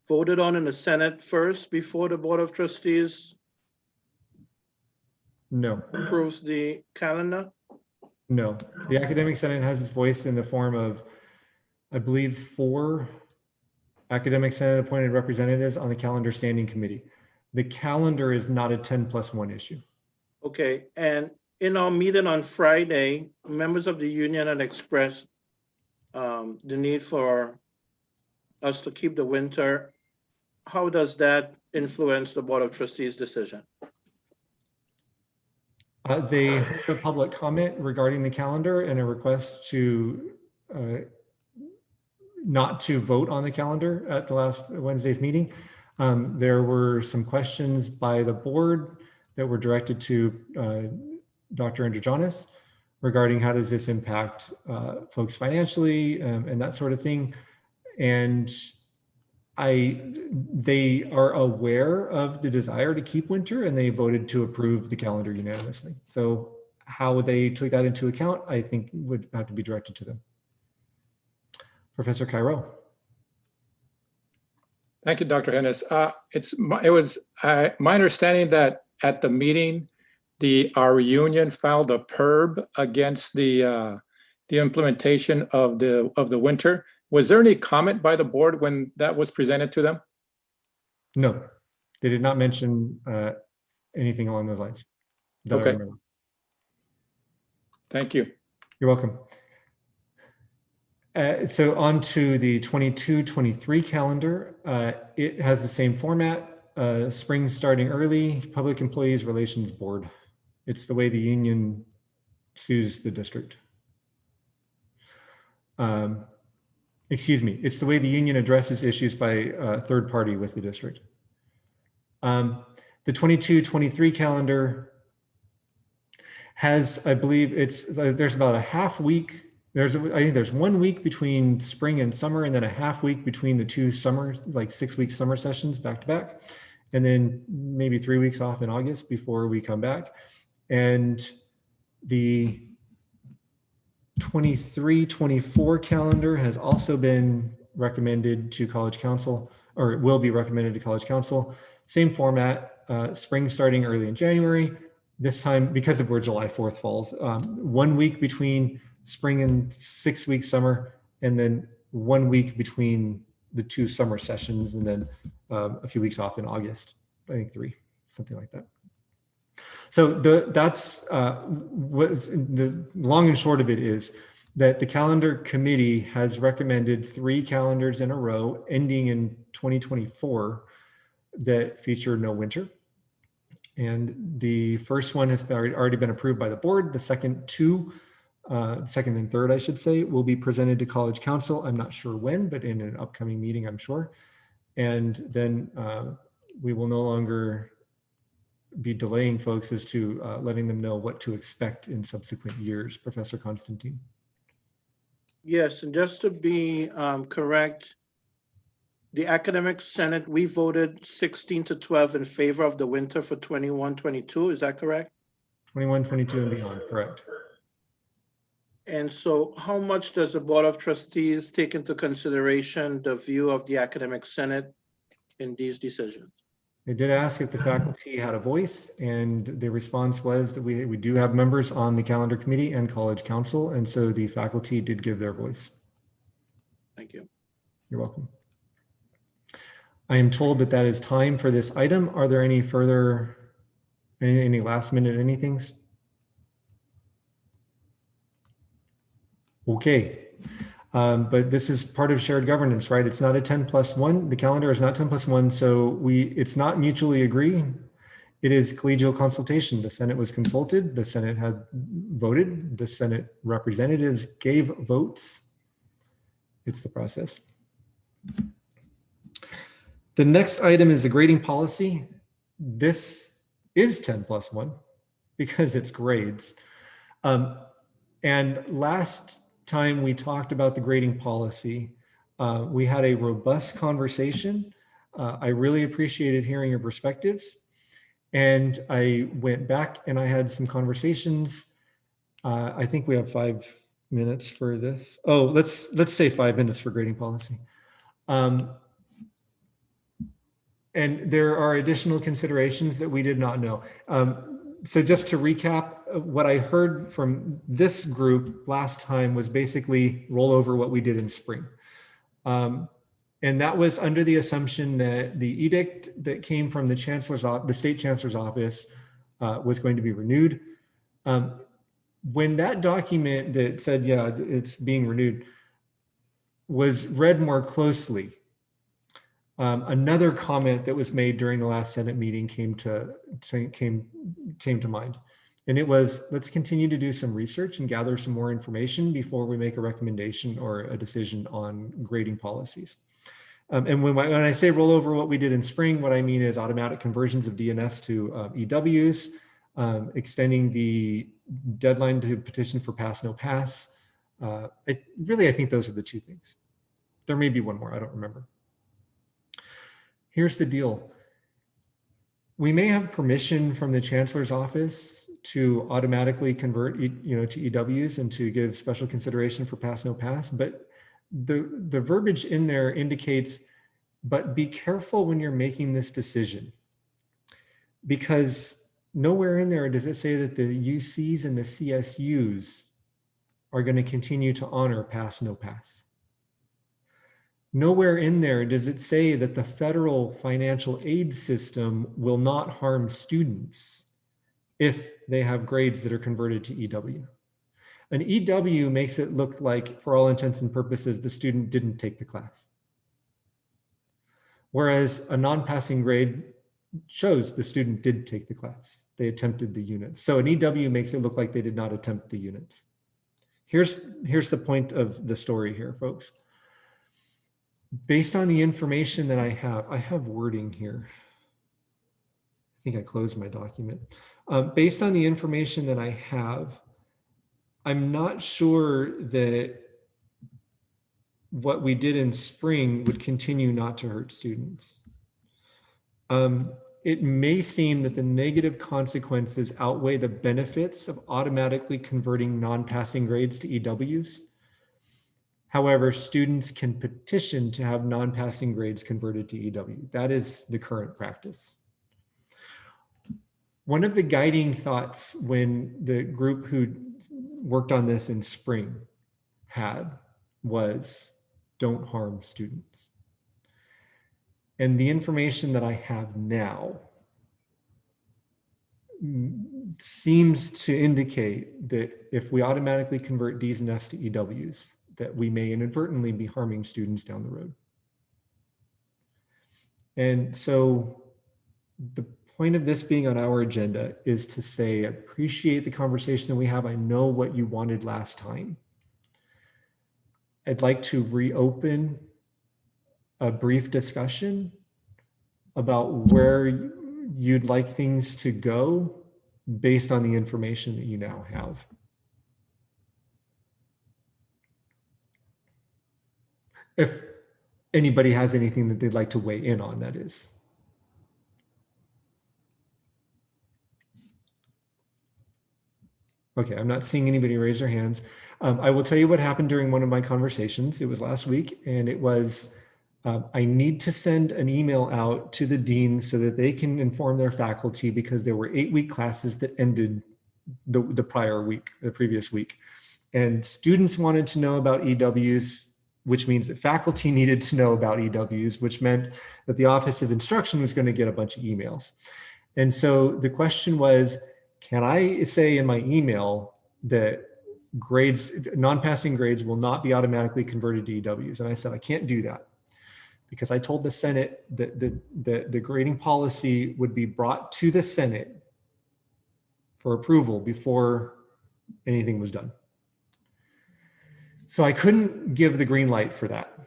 voted on in the Senate first before the Board of Trustees No, approves the calendar? no. The Academic Senate has its voice in the form of, I believe, 4 Academic Senate appointed representatives on the calendar standing committee. The calendar is not a 10+1 issue. Okay, and in our meeting on Friday, members of the union had expressed the need for us to keep the winter. How does that influence the Board of Trustees' decision? They heard the public comment regarding the calendar and a request to not to vote on the calendar at the last Wednesday's meeting. There were some questions by the board that were directed to Dr. Androgenis regarding how does this impact folks financially and that sort of thing. And they are aware of the desire to keep winter, and they voted to approve the calendar unanimously. So how they took that into account, I think would have to be directed to them. Professor Cairo. Thank you, Dr. Hennis. It was my understanding that at the meeting, our union filed a PERB against the implementation of the winter. Was there any comment by the board when that was presented to them? No, they did not mention anything along those lines. Okay. Thank you. You're welcome. So on to the 22-23 calendar. It has the same format, spring starting early, Public Employees Relations Board. It's the way the union sues the district. Excuse me, it's the way the union addresses issues by a third party with the district. The 22-23 calendar has, I believe there's about a half week. I think there's 1 week between spring and summer, and then a half week between the 2 summer, like 6-week summer sessions back to back. And then maybe 3 weeks off in August before we come back. And the 23-24 calendar has also been recommended to College Council, or it will be recommended to College Council. Same format, spring starting early in January. This time, because of where July 4th falls, 1 week between spring and 6-week summer, and then 1 week between the 2 summer sessions, and then a few weeks off in August. I think 3, something like that. So that's what the long and short of it is that the calendar committee has recommended 3 calendars in a row ending in 2024 that feature no winter. And the first one has already been approved by the board. The second 2, second and third, I should say, will be presented to College Council. I'm not sure when, but in an upcoming meeting, I'm sure. And then we will no longer be delaying folks as to letting them know what to expect in subsequent years. Professor Constantine. Yes, and just to be correct, the Academic Senate, we voted 16-12 in favor of the winter for 21-22, is that correct? 21-22 and beyond, correct. And so how much does the Board of Trustees take into consideration the view of the Academic Senate in these decisions? They did ask if the faculty had a voice, and the response was that we do have members on the calendar committee and College Council, and so the faculty did give their voice. Thank you. You're welcome. I am told that that is time for this item. Are there any further, any last minute anythings? Okay. But this is part of shared governance, right? It's not a 10+1. The calendar is not 10+1. So it's not mutually agreed. It is collegial consultation. The Senate was consulted. The Senate had voted. The Senate representatives gave votes. It's the process. The next item is the grading policy. This is 10+1 because it's grades. And last time we talked about the grading policy, we had a robust conversation. I really appreciated hearing your perspectives. And I went back and I had some conversations. I think we have 5 minutes for this. Oh, let's say 5 minutes for grading policy. And there are additional considerations that we did not know. So just to recap, what I heard from this group last time was basically roll over what we did in spring. And that was under the assumption that the edict that came from the state chancellor's office was going to be renewed. When that document that said, yeah, it's being renewed, was read more closely, another comment that was made during the last Senate meeting came to mind. And it was, let's continue to do some research and gather some more information before we make a recommendation or a decision on grading policies. And when I say roll over what we did in spring, what I mean is automatic conversions of DNFs to EWs, extending the deadline to petition for pass, no pass. I think those are the two things. There may be one more, I don't remember. Here's the deal. We may have permission from the chancellor's office to automatically convert to EWs and to give special consideration for pass, no pass, but the verbiage in there indicates, but be careful when you're making this decision, because nowhere in there does it say that the UCs and the CSUs are going to continue to honor pass, no pass. Nowhere in there does it say that the federal financial aid system will not harm students if they have grades that are converted to EW. An EW makes it look like, for all intents and purposes, the student didn't take the class. Whereas a non-passing grade shows the student did take the class. They attempted the unit. So an EW makes it look like they did not attempt the units. Here's the point of the story here, folks. Based on the information that I have wording here. I think I closed my document. Based on the information that I have, I'm not sure that what we did in spring would continue not to hurt students. It may seem that the negative consequences outweigh the benefits of automatically converting non-passing grades to EWs. However, students can petition to have non-passing grades converted to EW. That is the current practice. One of the guiding thoughts when the group who worked on this in spring had was, don't harm students. And the information that I have now seems to indicate that if we automatically convert Ds and Fs to EWs, that we may inadvertently be harming students down the road. And so the point of this being on our agenda is to say, appreciate the conversation that we have. I know what you wanted last time. I'd like to reopen a brief discussion about where you'd like things to go based on the information that you now have. If anybody has anything that they'd like to weigh in on, that is. Okay, I'm not seeing anybody raise their hands. I will tell you what happened during one of my conversations. It was last week, and it was, I need to send an email out to the deans so that they can inform their faculty, because there were 8-week classes that ended the prior week, the previous week. And students wanted to know about EWs, which means that faculty needed to know about EWs, which meant that the Office of Instruction was going to get a bunch of emails. And so the question was, can I say in my email that grades, non-passing grades will not be automatically converted to EWs? And I said, I can't do that, because I told the Senate that the grading policy would be brought to the Senate for approval before anything was done. So I couldn't give the green light for that.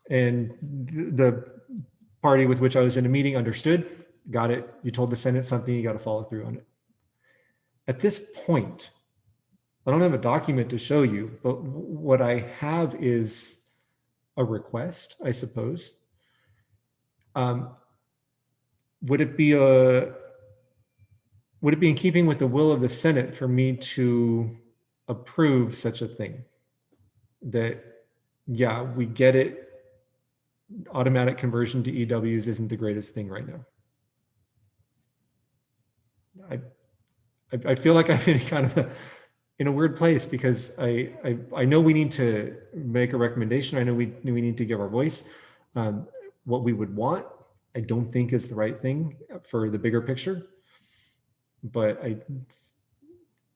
And the party with which I was in a meeting understood, got it. You told the Senate something, you got to follow through on it. At this point, I don't have a document to show you, but what I have is a request, I suppose. Would it be in keeping with the will of the Senate for me to approve such a thing? That, yeah, we get it. Automatic conversion to EWs isn't the greatest thing right now. I feel like I'm in kind of in a weird place, because I know we need to make a recommendation. I know we need to give our voice. What we would want, I don't think is the right thing for the bigger picture, but I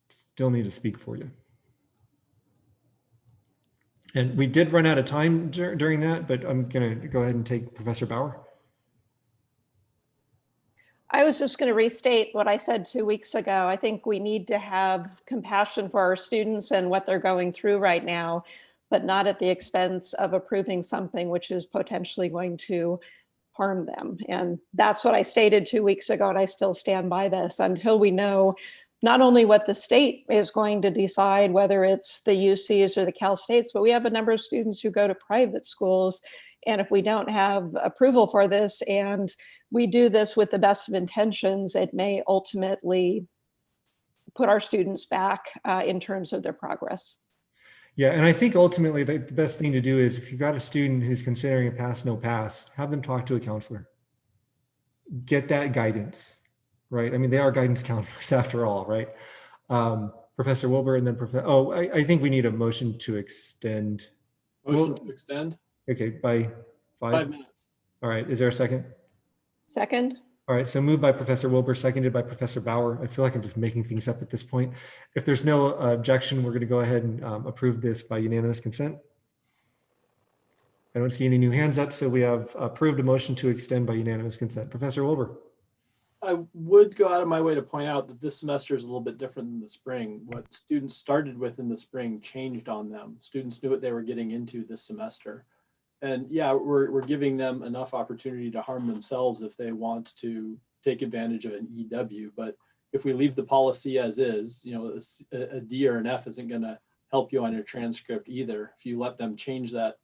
still need to speak for you. And we did run out of time during that, but I'm going to go ahead and take Professor Bauer. I was just going to restate what I said 2 weeks ago. I think we need to have compassion for our students and what they're going through right now, but not at the expense of approving something which is potentially going to harm them. And that's what I stated 2 weeks ago, and I still stand by this until we know not only what the state is going to decide, whether it's the UCs or the Cal States, but we have a number of students who go to private schools. And if we don't have approval for this and we do this with the best of intentions, it may ultimately put our students back in terms of their progress. Yeah, and I think ultimately the best thing to do is, if you've got a student who's considering a pass, no pass, have them talk to a counselor. Get that guidance, right? I mean, they are guidance counselors after all, right? Professor Wilbur, and then I think we need a motion to extend. Motion to extend. Okay, by 5 minutes. All right, is there a second? Second. All right, so moved by Professor Wilbur, seconded by Professor Bauer. I feel like I'm just making things up at this point. If there's no objection, we're going to go ahead and approve this by unanimous consent. I don't see any new hands up, so we have approved a motion to extend by unanimous consent. Professor Wilbur. I would go out of my way to point out that this semester is a little bit different than the spring. What students started with in the spring changed on them. Students knew what they were getting into this semester. And yeah, we're giving them enough opportunity to harm themselves if they want to take advantage of an EW. But if we leave the policy as is, you know, a D or an F isn't going to help you on your transcript either. If you let them change that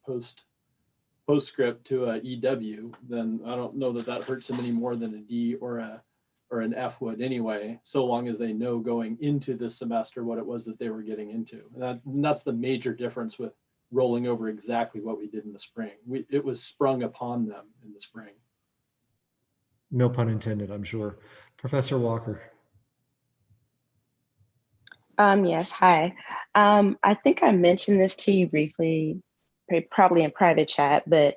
postscript to a EW, then I don't know that hurts them any more than a D or an F would anyway, so long as they know going into this semester what it was that they were getting into. And that's the major difference with rolling over exactly what we did in the spring. It was sprung upon them in the spring. No pun intended, I'm sure. Professor Walker. Yes, hi. I think I mentioned this to you briefly, probably in private chat, but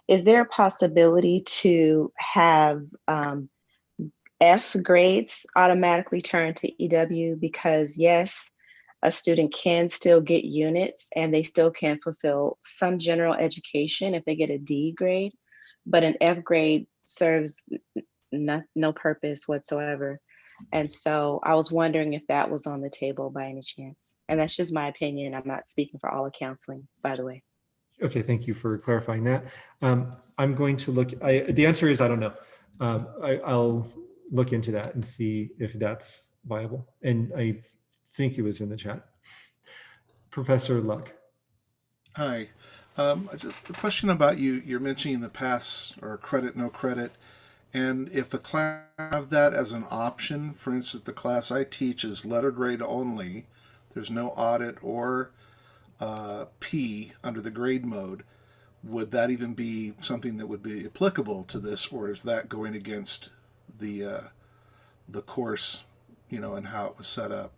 is there a possibility to have F grades automatically turn to EW? Because yes, a student can still get units and they still can fulfill some general education if they get a D grade, but an F grade serves no purpose whatsoever. And so I was wondering if that was on the table by any chance. And that's just my opinion. I'm not speaking for all of counseling, by the way. Okay, thank you for clarifying that. I'm going to look, the answer is I don't know. I'll look into that and see if that's viable. And I think it was in the chat. Professor Luck. Hi. Just a question about you're mentioning the pass or credit, no credit. And if a class have that as an option, for instance, the class I teach is letter grade only, there's no audit or P under the grade mode, would that even be something that would be applicable to this, or is that going against the course, you know, and how it was set up?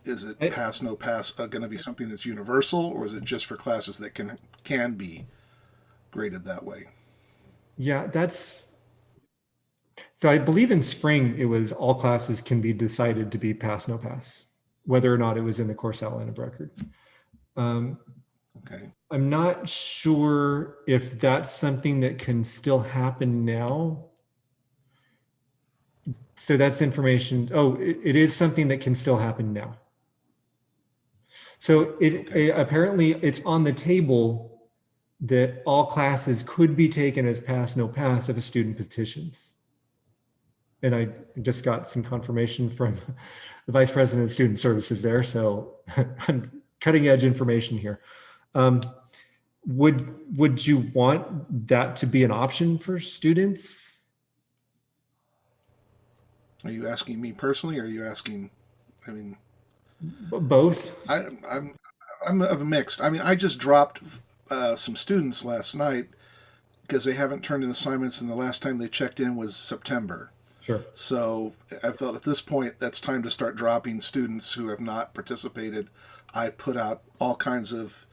Is it pass, no pass going to be something that's universal, or is it just for classes that can be graded that way? Yeah, so I believe in spring it was all classes can be decided to be pass, no pass, whether or not it was in the course outline of record. Okay. I'm not sure if that's something that can still happen now. So that's information. Oh, it is something that can still happen now. So apparently it's on the table that all classes could be taken as pass, no pass if a student petitions. and I just got some confirmation from the Vice President of Student Services there, so I'm cutting edge information here. Would you want that to be an option for students? Are you asking me personally, or are you asking, I mean, both? I'm of a mixed. I mean, I just dropped some students last night because they haven't turned in assignments, and the last time they checked in was September. Sure. So I felt at this point that's time to start dropping students who have not participated. I put out all kinds of,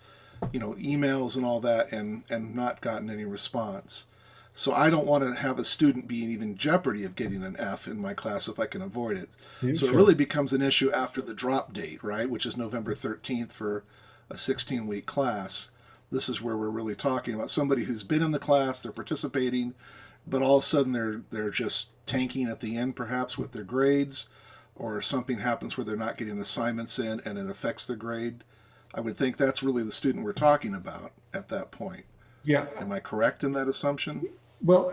emails and all that, and not gotten any response. So I don't want to have a student be in even jeopardy of getting an F in my class if I can avoid it. So Sure. it really becomes an issue after the drop date, right? Which is November 13th for a 16-week class. This is where we're really talking about somebody who's been in the class, they're participating, but all of a sudden they're just tanking at the end, perhaps with their grades, or something happens where they're not getting assignments in and it affects their grade. I would think that's really the student we're talking about at that point. Yeah. Am I correct in that assumption? Well,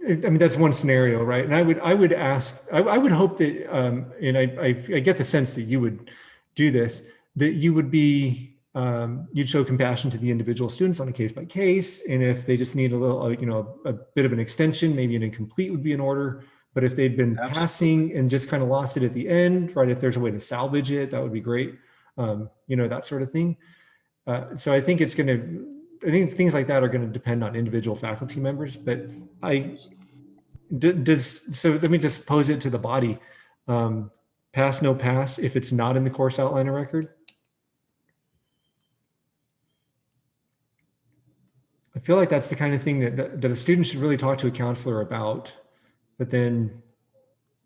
I mean, that's one scenario, right? And I would ask, I would hope that, and I get the sense that you would do this, that you would be, you'd show compassion to the individual students on a case by case. And if they just need a little, a bit of an extension, maybe an incomplete would be in order. But if they'd been passing and just kind of lost it at the end, right? If there's a way to salvage it, that would be great. That sort of thing. So I think I think things like that are going to depend on individual faculty members, but so let me just pose it to the body. Pass, no pass, if it's not in the course outline or record. I feel like that's the kind of thing that a student should really talk to a counselor about, but then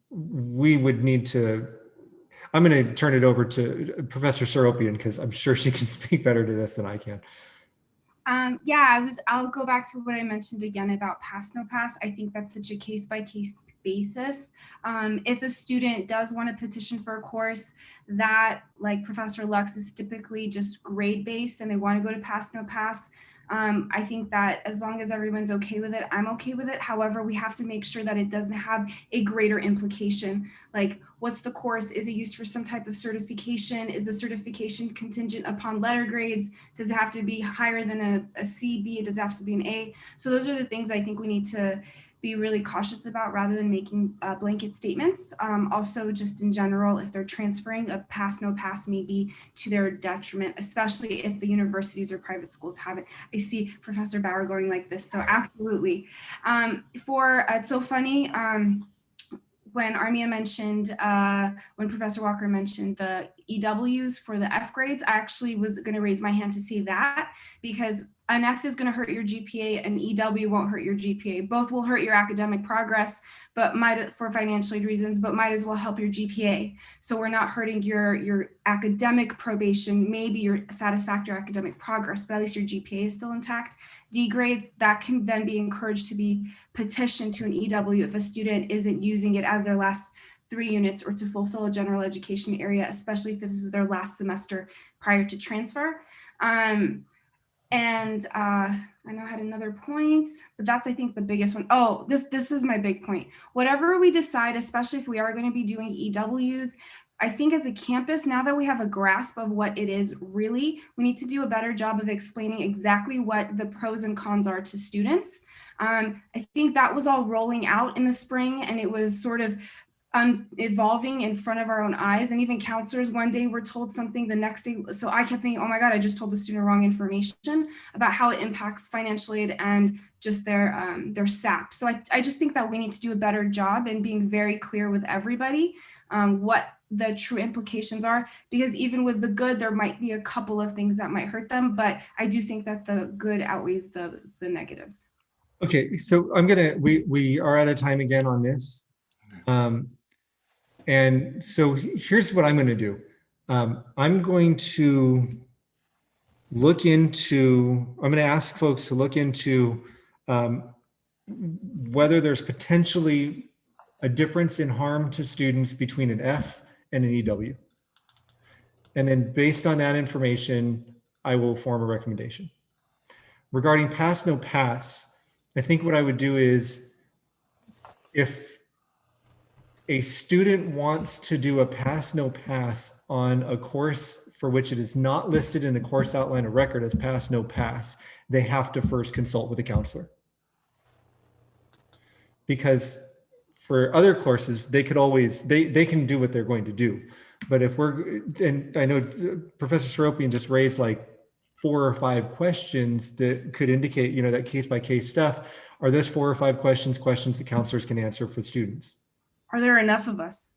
we would need to, I'm going to turn it over to Professor Seropian because I'm sure she can speak better to this than I can. I'll go back to what I mentioned again about pass, no pass. I think that's such a case by case basis. If a student does want to petition for a course that, like Professor Lux, is typically just grade based and they want to go to pass, no pass, I think that as long as everyone's okay with it, I'm okay with it. However, we have to make sure that it doesn't have a greater implication. Like, what's the course? Is it used for some type of certification? Is the certification contingent upon letter grades? Does it have to be higher than a C, B? Does it have to be an A? So those are the things I think we need to be really cautious about rather than making blanket statements. Also, just in general, if they're transferring, a pass, no pass may be to their detriment, especially if the universities or private schools have it. I see Professor Bauer going like this, so absolutely. It's so funny, when Armia mentioned, when Professor Walker mentioned the EWs for the F grades, I actually was going to raise my hand to say that because an F is going to hurt your GPA, an EW won't hurt your GPA. Both will hurt your academic progress, but for financial aid reasons, but might as well help your GPA. So we're not hurting your academic probation, maybe your satisfactory academic progress, but at least your GPA is still intact. D grades, that can then be encouraged to be petitioned to an EW if a student isn't using it as their last 3 units or to fulfill a general education area, especially if this is their last semester prior to transfer. I know I had another point, but that's, I think, the biggest one. Oh, this is my big point. Whatever we decide, especially if we are going to be doing EWs, I think as a campus, now that we have a grasp of what it is really, we need to do a better job of explaining exactly what the pros and cons are to students. I think that was all rolling out in the spring, and it was sort of evolving in front of our own eyes. And even counselors one day were told something, the next day. So I kept thinking, oh my God, I just told the student wrong information about how it impacts financial aid and just their SAP. So I just think that we need to do a better job in being very clear with everybody what the true implications are, because even with the good, there might be a couple of things that might hurt them, but I do think that the good outweighs the negatives. Okay, so we are out of time again on this. And so here's what I'm going to do. I'm going to ask folks to look into whether there's potentially a difference in harm to students between an F and an EW. And then based on that information, I will form a recommendation. Regarding pass, no pass, I think what I would do is if a student wants to do a pass, no pass on a course for which it is not listed in the course outline of record as pass, no pass, they have to first consult with a counselor. Because for other courses, they could always, they can do what they're going to do. But if and I know Professor Seropian just raised like 4 or 5 questions that could indicate, that case by case stuff. Are those 4 or 5 questions that counselors can answer for students? Are there enough of us?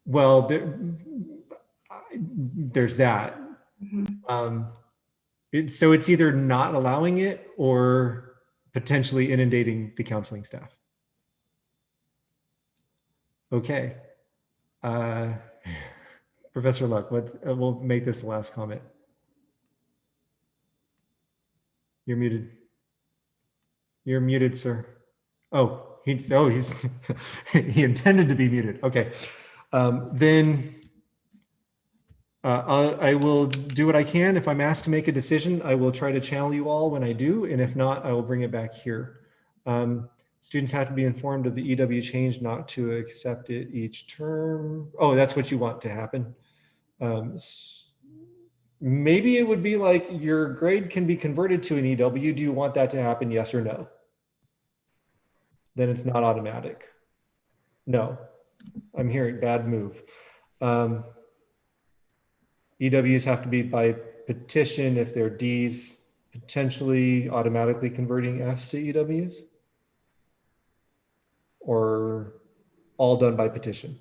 Well, there's that. So it's either not allowing it or potentially inundating the counseling staff. Okay. Professor Luck, we'll make this the last comment. You're muted. You're muted, sir. Oh, he's he intended to be muted. Okay. Then I will do what I can. If I'm asked to make a decision, I will try to channel you all when I do. And if not, I will bring it back here. Students have to be informed of the EW change, not to accept it each term. Oh, that's what you want to happen. Maybe it would be like your grade can be converted to an EW. Do you want that to happen? Yes or no? Then it's not automatic. No, I'm hearing bad move. EWs have to be by petition if they're Ds, potentially automatically converting Fs to EWs, or all done by petition.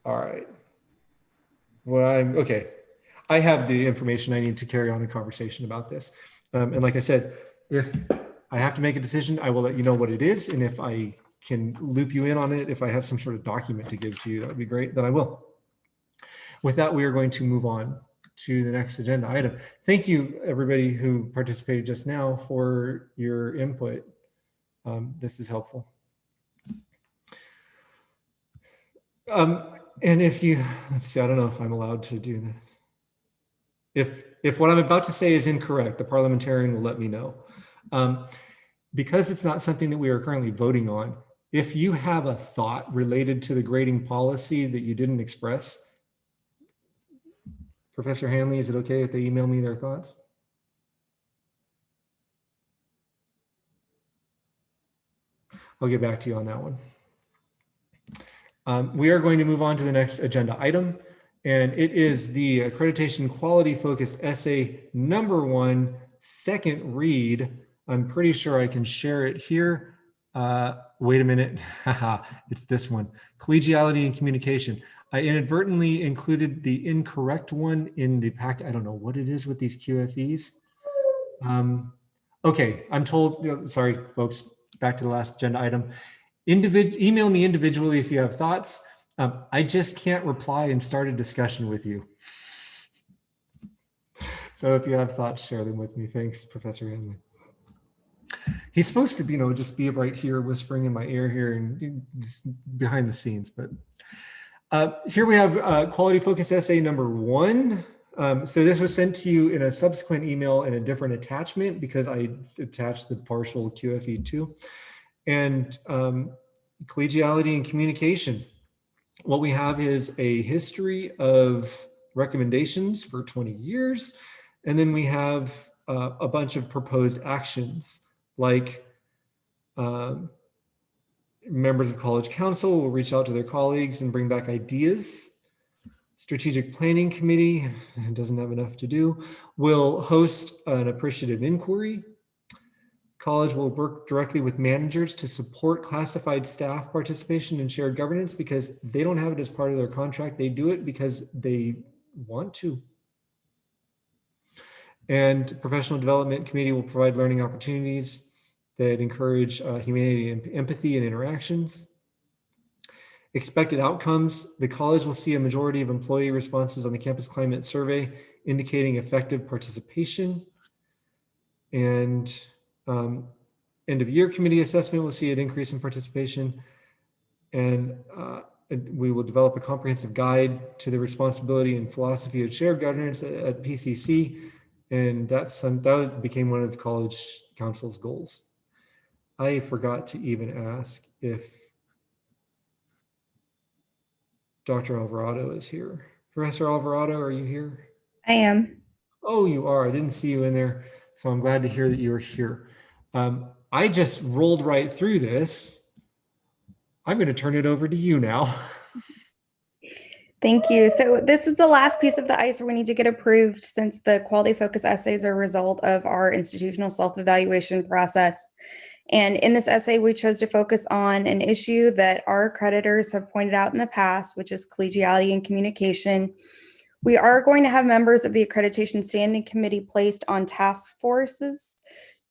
All right. Okay. I have the information I need to carry on a conversation about this. And like I said, if I have to make a decision, I will let you know what it is. And if I can loop you in on it, if I have some sort of document to give to you, that would be great, then I will. With that, we are going to move on to the next agenda item. Thank you, everybody who participated just now, for your input. This is helpful. And if you, let's see, I don't know if I'm allowed to do this. If what I'm about to say is incorrect, the parliamentarian will let me know. Because it's not something that we are currently voting on, if you have a thought related to the grading policy that you didn't express, Professor Hanley, is it okay if they email me their thoughts? I'll get back to you on that one. We are going to move on to the next agenda item, and it is the accreditation quality focused essay number 1, second read. I'm pretty sure I can share it here. Wait a minute, it's this one, collegiality and communication. I inadvertently included the incorrect one in the packet. I don't know what it is with these QFEs. Okay, I'm told, sorry folks, back to the last agenda item. Email me individually if you have thoughts. I just can't reply and start a discussion with you. So if you have thoughts, share them with me. Thanks, Professor Hanley. He's supposed to, just be right here whispering in my ear here and just behind the scenes. But here we have quality focus essay number 1. So this was sent to you in a subsequent email in a different attachment because I attached the partial QFE too. And collegiality and communication. What we have is a history of recommendations for 20 years. And then we have a bunch of proposed actions like members of college council will reach out to their colleagues and bring back ideas. Strategic planning committee doesn't have enough to do. Will host an appreciative inquiry. College will work directly with managers to support classified staff participation in shared governance because they don't have it as part of their contract. They do it because they want to. And professional development committee will provide learning opportunities that encourage humanity and empathy and interactions. Expected outcomes, the college will see a majority of employee responses on the campus climate survey indicating effective participation. And end of year committee assessment will see an increase in participation. And we will develop a comprehensive guide to the responsibility and philosophy of shared governance at PCC. And that became one of the college council's goals. I forgot to even ask if Dr. Alvarado is here. Professor Alvarado, are you here? I am. Oh, you are. I didn't see you in there, so I'm glad to hear that you are here. I just rolled right through this. I'm going to turn it over to you now. Thank you. So this is the last piece of the ICER we need to get approved since the quality focus essays are a result of our institutional self-evaluation process. And in this essay, we chose to focus on an issue that our accreditors have pointed out in the past, which is collegiality and communication. We are going to have members of the Accreditation Standing Committee placed on task forces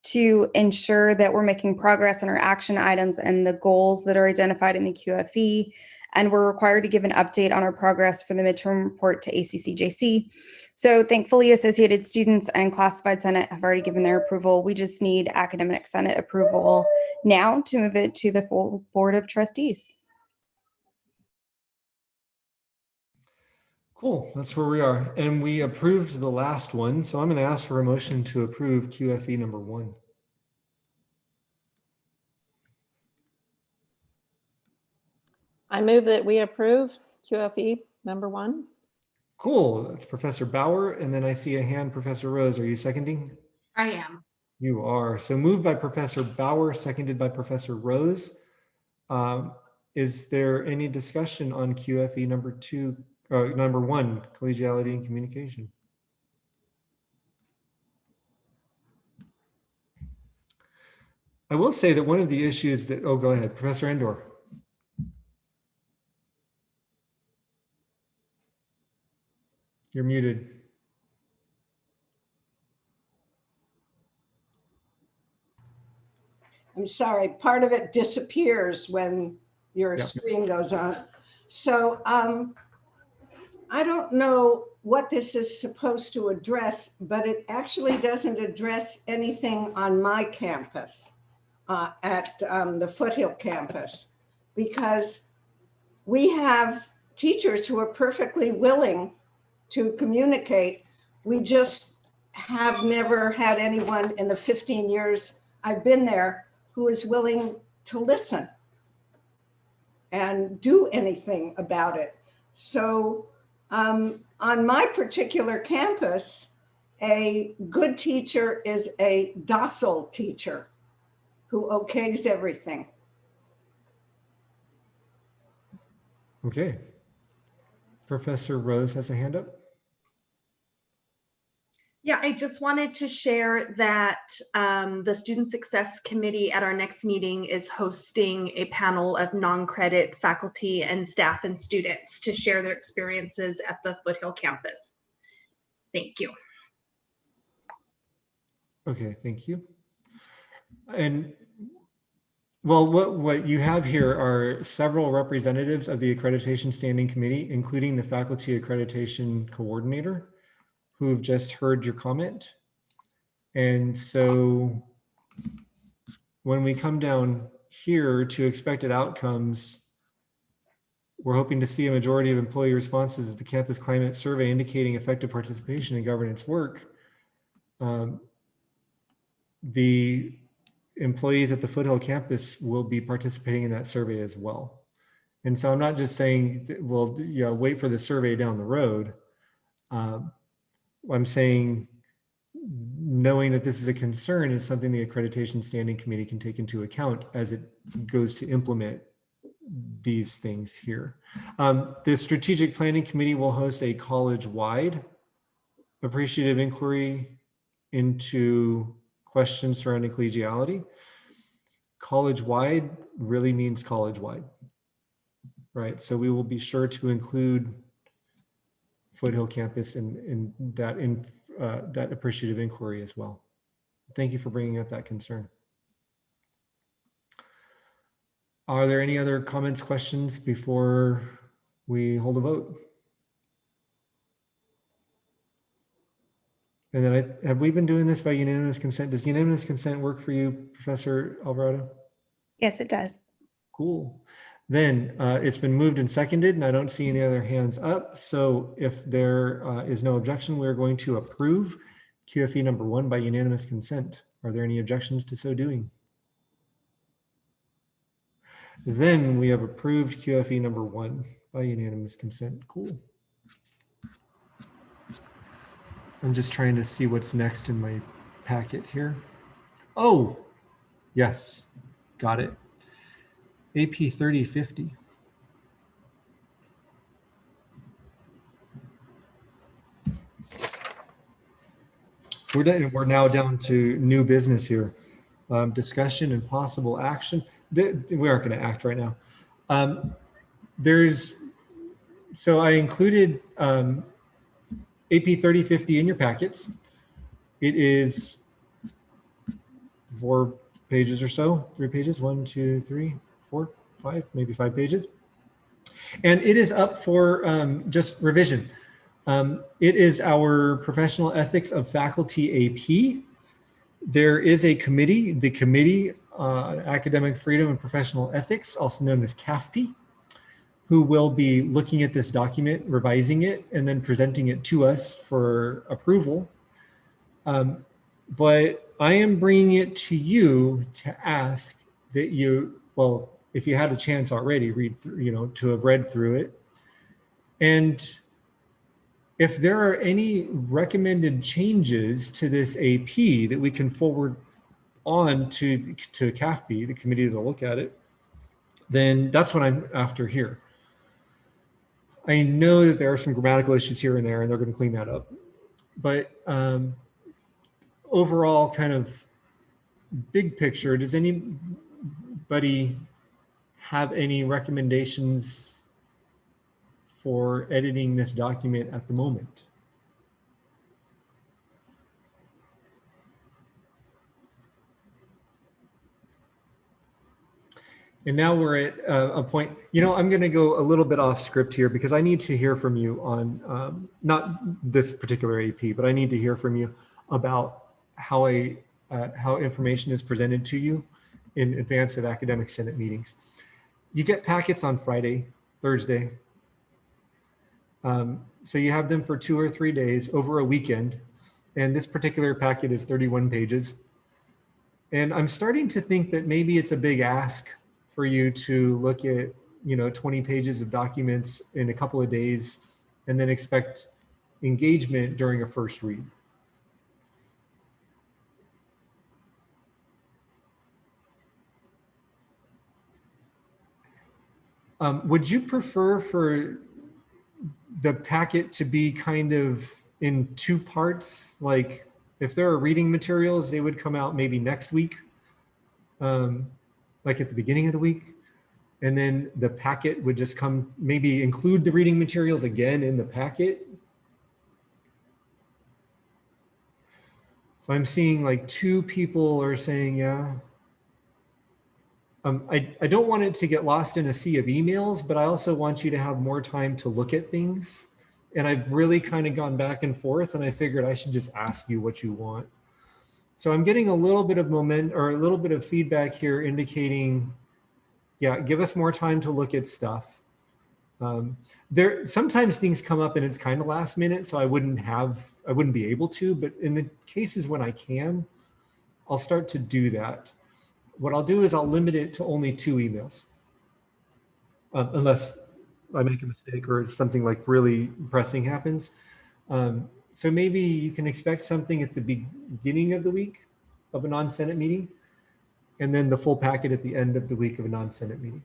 to ensure that we're making progress on our action items and the goals that are identified in the QFE. And we're required to give an update on our progress for the midterm report to ACCJC. So thankfully, Associated Students and Classified Senate have already given their approval. We just need Academic Senate approval now to move it to the full Board of Trustees. Cool, that's where we are. And we approved the last one. So I'm going to ask for a motion to approve QFE number 1. I move that we approve QFE number 1. Cool, that's Professor Bauer. And then I see a hand, Professor Rose. Are you seconding? I am. You are. So moved by Professor Bauer, seconded by Professor Rose. Is there any discussion on QFE number 1, collegiality and communication? I will say that one of the issues that, oh, go ahead, Professor Endor. You're muted. I'm sorry, part of it disappears when your screen goes on. So I don't know what this is supposed to address, but it actually doesn't address anything on my campus, at the Foothill campus, because we have teachers who are perfectly willing to communicate. We just have never had anyone in the 15 years I've been there who is willing to listen and do anything about it. So on my particular campus, a good teacher is a docile teacher who okays everything. Okay. Professor Rose has a hand up. Yeah, I just wanted to share that the Student Success Committee at our next meeting is hosting a panel of non-credit faculty and staff and students to share their experiences at the Foothill campus. Thank you. Okay, thank you. And well, what you have here are several representatives of the Accreditation Standing Committee, including the Faculty Accreditation Coordinator, who have just heard your comment. And so when we come down here to expected outcomes, we're hoping to see a majority of employee responses to the campus climate survey indicating effective participation in governance work. The employees at the Foothill campus will be participating in that survey as well. And so I'm not just saying that we'll wait for the survey down the road. I'm saying knowing that this is a concern is something the Accreditation Standing Committee can take into account as it goes to implement these things here. The Strategic Planning Committee will host a college-wide appreciative inquiry into questions surrounding collegiality. College-wide really means college-wide, right? So we will be sure to include Foothill campus in that appreciative inquiry as well. Thank you for bringing up that concern. Are there any other comments, questions before we hold a vote? And then have we been doing this by unanimous consent? Does unanimous consent work for you, Professor Alvarado? Yes, it does. Cool. Then it's been moved and seconded, and I don't see any other hands up. So if there is no objection, we're going to approve QFE number 1 by unanimous consent. Are there any objections to so doing? Then we have approved QFE number 1 by unanimous consent. Cool. I'm just trying to see what's next in my packet here. Oh, yes, got it. AP 3050. We're now down to new business here. Discussion and possible action. We aren't going to act right now. So I included AP 3050 in your packets. It is 4 pages or so, 3 pages, 1, 2, 3, 4, 5, maybe 5 pages. And it is up for just revision. It is our professional ethics of faculty AP. There is a committee, the Committee on Academic Freedom and Professional Ethics, also known as CAFP, who will be looking at this document, revising it, and then presenting it to us for approval. But I am bringing it to you to ask that you, well, if you had a chance already, read through, to have read through it. And if there are any recommended changes to this AP that we can forward on to CAFP, the committee that'll look at it, then that's what I'm after here. I know that there are some grammatical issues here and there, and they're going to clean that up. But overall, kind of big picture, does anybody have any recommendations for editing this document at the moment? And now we're at a point, I'm going to go a little bit off script here because I need to hear from you on, not this particular AP, but I need to hear from you about how information is presented to you in advance of academic senate meetings. You get packets on Friday, Thursday. So you have them for 2 or 3 days over a weekend. And this particular packet is 31 pages. And I'm starting to think that maybe it's a big ask for you to look at, 20 pages of documents in a couple of days and then expect engagement during a first read. Would you prefer for the packet to be kind of in 2 parts? Like if there are reading materials, they would come out maybe next week, like at the beginning of the week. And then the packet would just come, maybe include the reading materials again in the packet. So I'm seeing like 2 people are saying, yeah. I don't want it to get lost in a sea of emails, but I also want you to have more time to look at things. And I've really kind of gone back and forth, and I figured I should just ask you what you want. So I'm getting a little bit of moment or a little bit of feedback here indicating, yeah, give us more time to look at stuff. Sometimes things come up and it's kind of last minute, so I wouldn't be able to, but in the cases when I can, I'll start to do that. What I'll do is I'll limit it to only 2 emails, unless I make a mistake or something like really pressing happens. So maybe you can expect something at the beginning of the week of a non-Senate meeting, and then the full packet at the end of the week of a non-Senate meeting.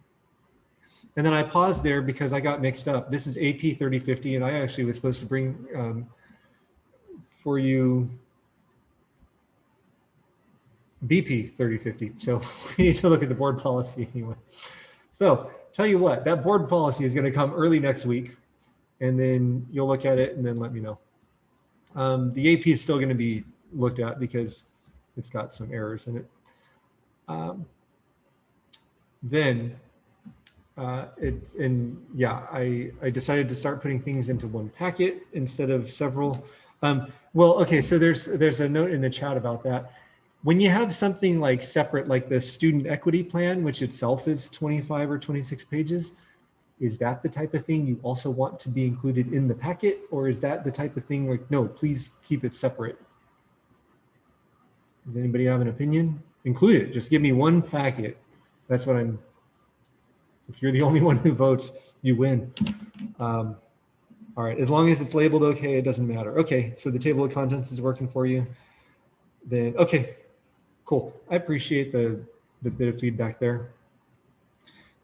And then I paused there because I got mixed up. This is AP 3050, and I actually was supposed to bring for you BP 3050. So we need to look at the board policy anyway. So tell you what, that board policy is going to come early next week, and then you'll look at it and then let me know. The AP is still going to be looked at because it's got some errors in it. I decided to start putting things into one packet instead of several. Okay, so there's a note in the chat about that. When you have something like separate, like the student equity plan, which itself is 25 or 26 pages, is that the type of thing you also want to be included in the packet? Or is that the type of thing like, no, please keep it separate? Does anybody have an opinion? Include it, just give me one packet. That's what I'm If you're the only one who votes, you win. All right, as long as it's labeled okay, it doesn't matter. Okay, so the table of contents is working for you. Then, okay, cool. I appreciate the bit of feedback there.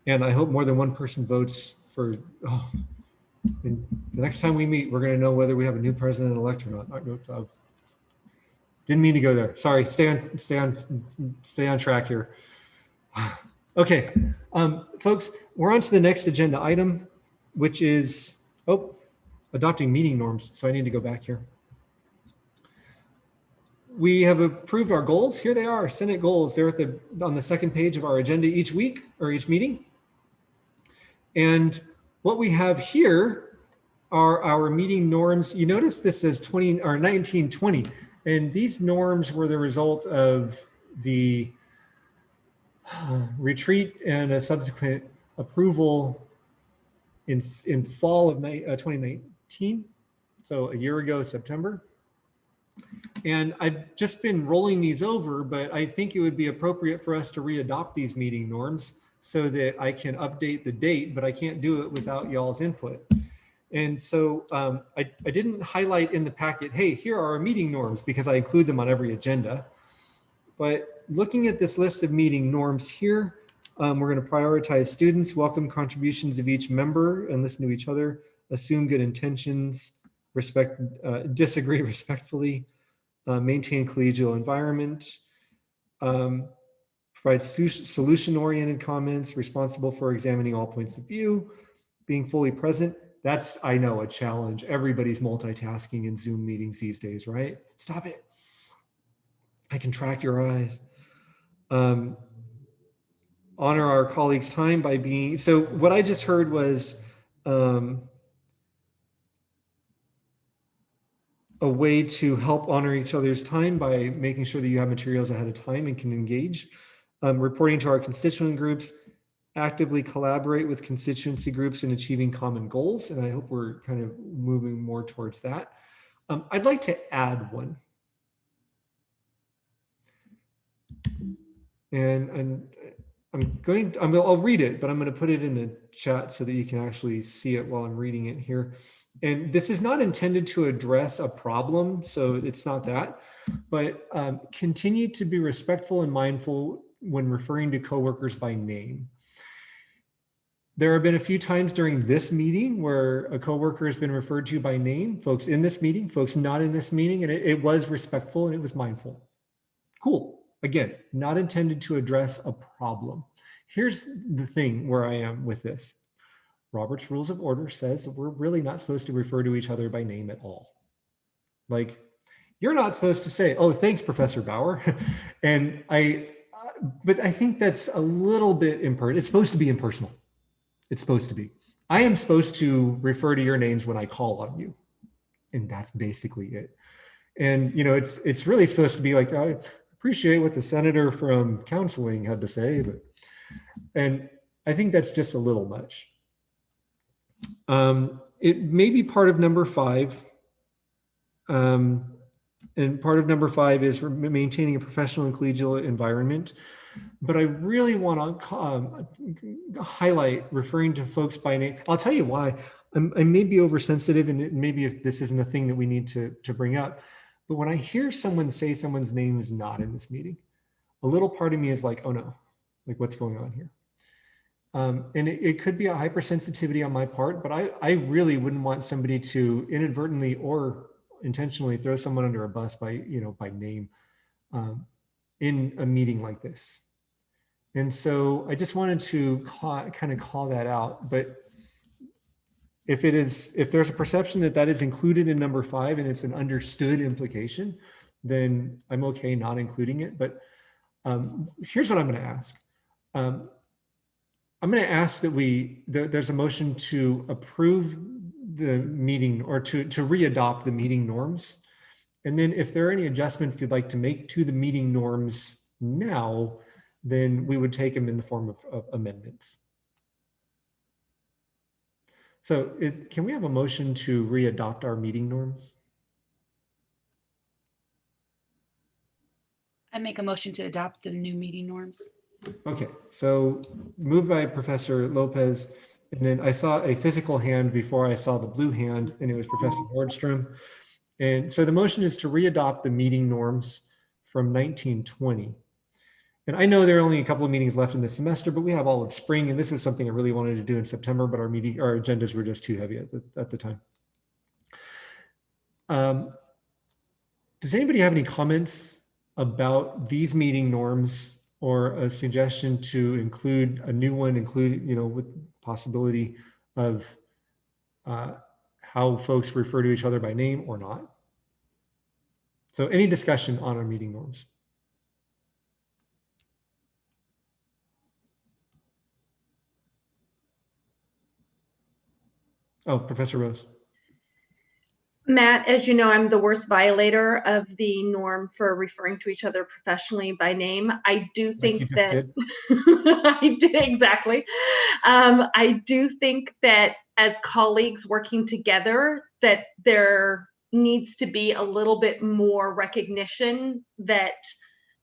And I hope more than one person votes for, oh, and the next time we meet, we're gonna know whether we have a new president-elect or not. Didn't mean to go there. Sorry, stay on track here. Okay, folks, we're on to the next agenda item, which is, adopting meeting norms. So I need to go back here. We have approved our goals. Here they are, Senate goals. They're on the second page of our agenda each week or each meeting. And what we have here are our meeting norms. You notice this says 1920, and these norms were the result of the retreat and a subsequent approval in fall of 2019, so a year ago, September. And I've just been rolling these over, but I think it would be appropriate for us to readopt these meeting norms so that I can update the date, but I can't do it without y'all's input. And so I didn't highlight in the packet, hey, here are our meeting norms, because I include them on every agenda. But looking at this list of meeting norms here, we're going to prioritize students, welcome contributions of each member and listen to each other, assume good intentions, disagree respectfully, maintain collegial environment, provide solution-oriented comments, responsible for examining all points of view, being fully present. That's, I know, a challenge. Everybody's multitasking in Zoom meetings these days, right? Stop it. I can track your eyes. Honor our colleagues' time by being, so what I just heard was a way to help honor each other's time by making sure that you have materials ahead of time and can engage. Reporting to our constituent groups, actively collaborate with constituency groups in achieving common goals. And I hope we're kind of moving more towards that. I'd like to add one. And I'll read it, but I'm going to put it in the chat so that you can actually see it while I'm reading it here. And this is not intended to address a problem, so it's not that, but continue to be respectful and mindful when referring to coworkers by name. There have been a few times during this meeting where a coworker has been referred to by name, folks in this meeting, folks not in this meeting, and it was respectful and it was mindful. Cool. Again, not intended to address a problem. Here's the thing where I am with this. Robert's Rules of Order says that we're really not supposed to refer to each other by name at all. Like, you're not supposed to say, oh, thanks, Professor Bauer. But I think that's a little bit impersonal. It's supposed to be impersonal. It's supposed to be. I am supposed to refer to your names when I call on you. And that's basically it. And, you know, it's really supposed to be like, I appreciate what the senator from counseling had to say, and I think that's just a little much. It may be part of number 5. And part of number 5 is maintaining a professional and collegial environment. But I really want to highlight referring to folks by name. I'll tell you why. I may be oversensitive, and maybe if this isn't a thing that we need to bring up. But when I hear someone say someone's name is not in this meeting, a little part of me is like, oh no, like what's going on here? And it could be a hypersensitivity on my part, but I really wouldn't want somebody to inadvertently or intentionally throw someone under a bus by name in a meeting like this. And so I just wanted to kind of call that out. But if there's a perception that is included in number 5 and it's an understood implication, then I'm okay not including it. But here's what I'm going to ask. I'm going to ask that there's a motion to approve the meeting or to readopt the meeting norms. And then if there are any adjustments you'd like to make to the meeting norms now, then we would take them in the form of amendments. So can we have a motion to readopt our meeting norms? I make a motion to adopt the new meeting norms. Okay, so moved by Professor Lopez, and then I saw a physical hand before I saw the blue hand, and it was Professor Nordstrom. And so the motion is to readopt the meeting norms from 1920. And I know there are only a couple of meetings left in the semester, but we have all of spring, and this was something I really wanted to do in September, but our agendas were just too heavy at the time. Does anybody have any comments about these meeting norms or a suggestion to include a new one, with possibility of how folks refer to each other by name or not? So any discussion on our meeting norms? Oh, Professor Rose. Matt, as you know, I'm the worst violator of the norm for referring to each other professionally by name. I do think like you just that did. I did exactly. I do think that as colleagues working together, that there needs to be a little bit more recognition that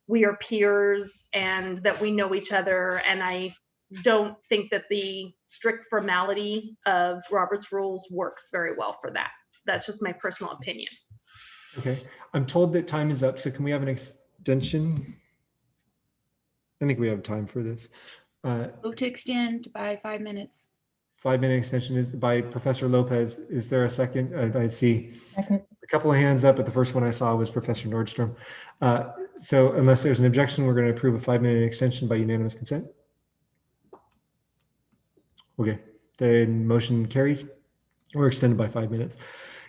we are peers and that we know each other. And I don't think that the strict formality of Robert's rules works very well for that. That's just my personal opinion. Okay, I'm told that time is up, so can we have an extension? I think we have time for this. Move to extend by 5 minutes. 5-minute extension is by Professor Lopez. Is there a second? I see a couple of hands up, but the first one I saw was Professor Nordstrom. So unless there's an objection, we're going to approve a 5-minute extension by unanimous consent. Okay, the motion carries. We're extended by 5 minutes.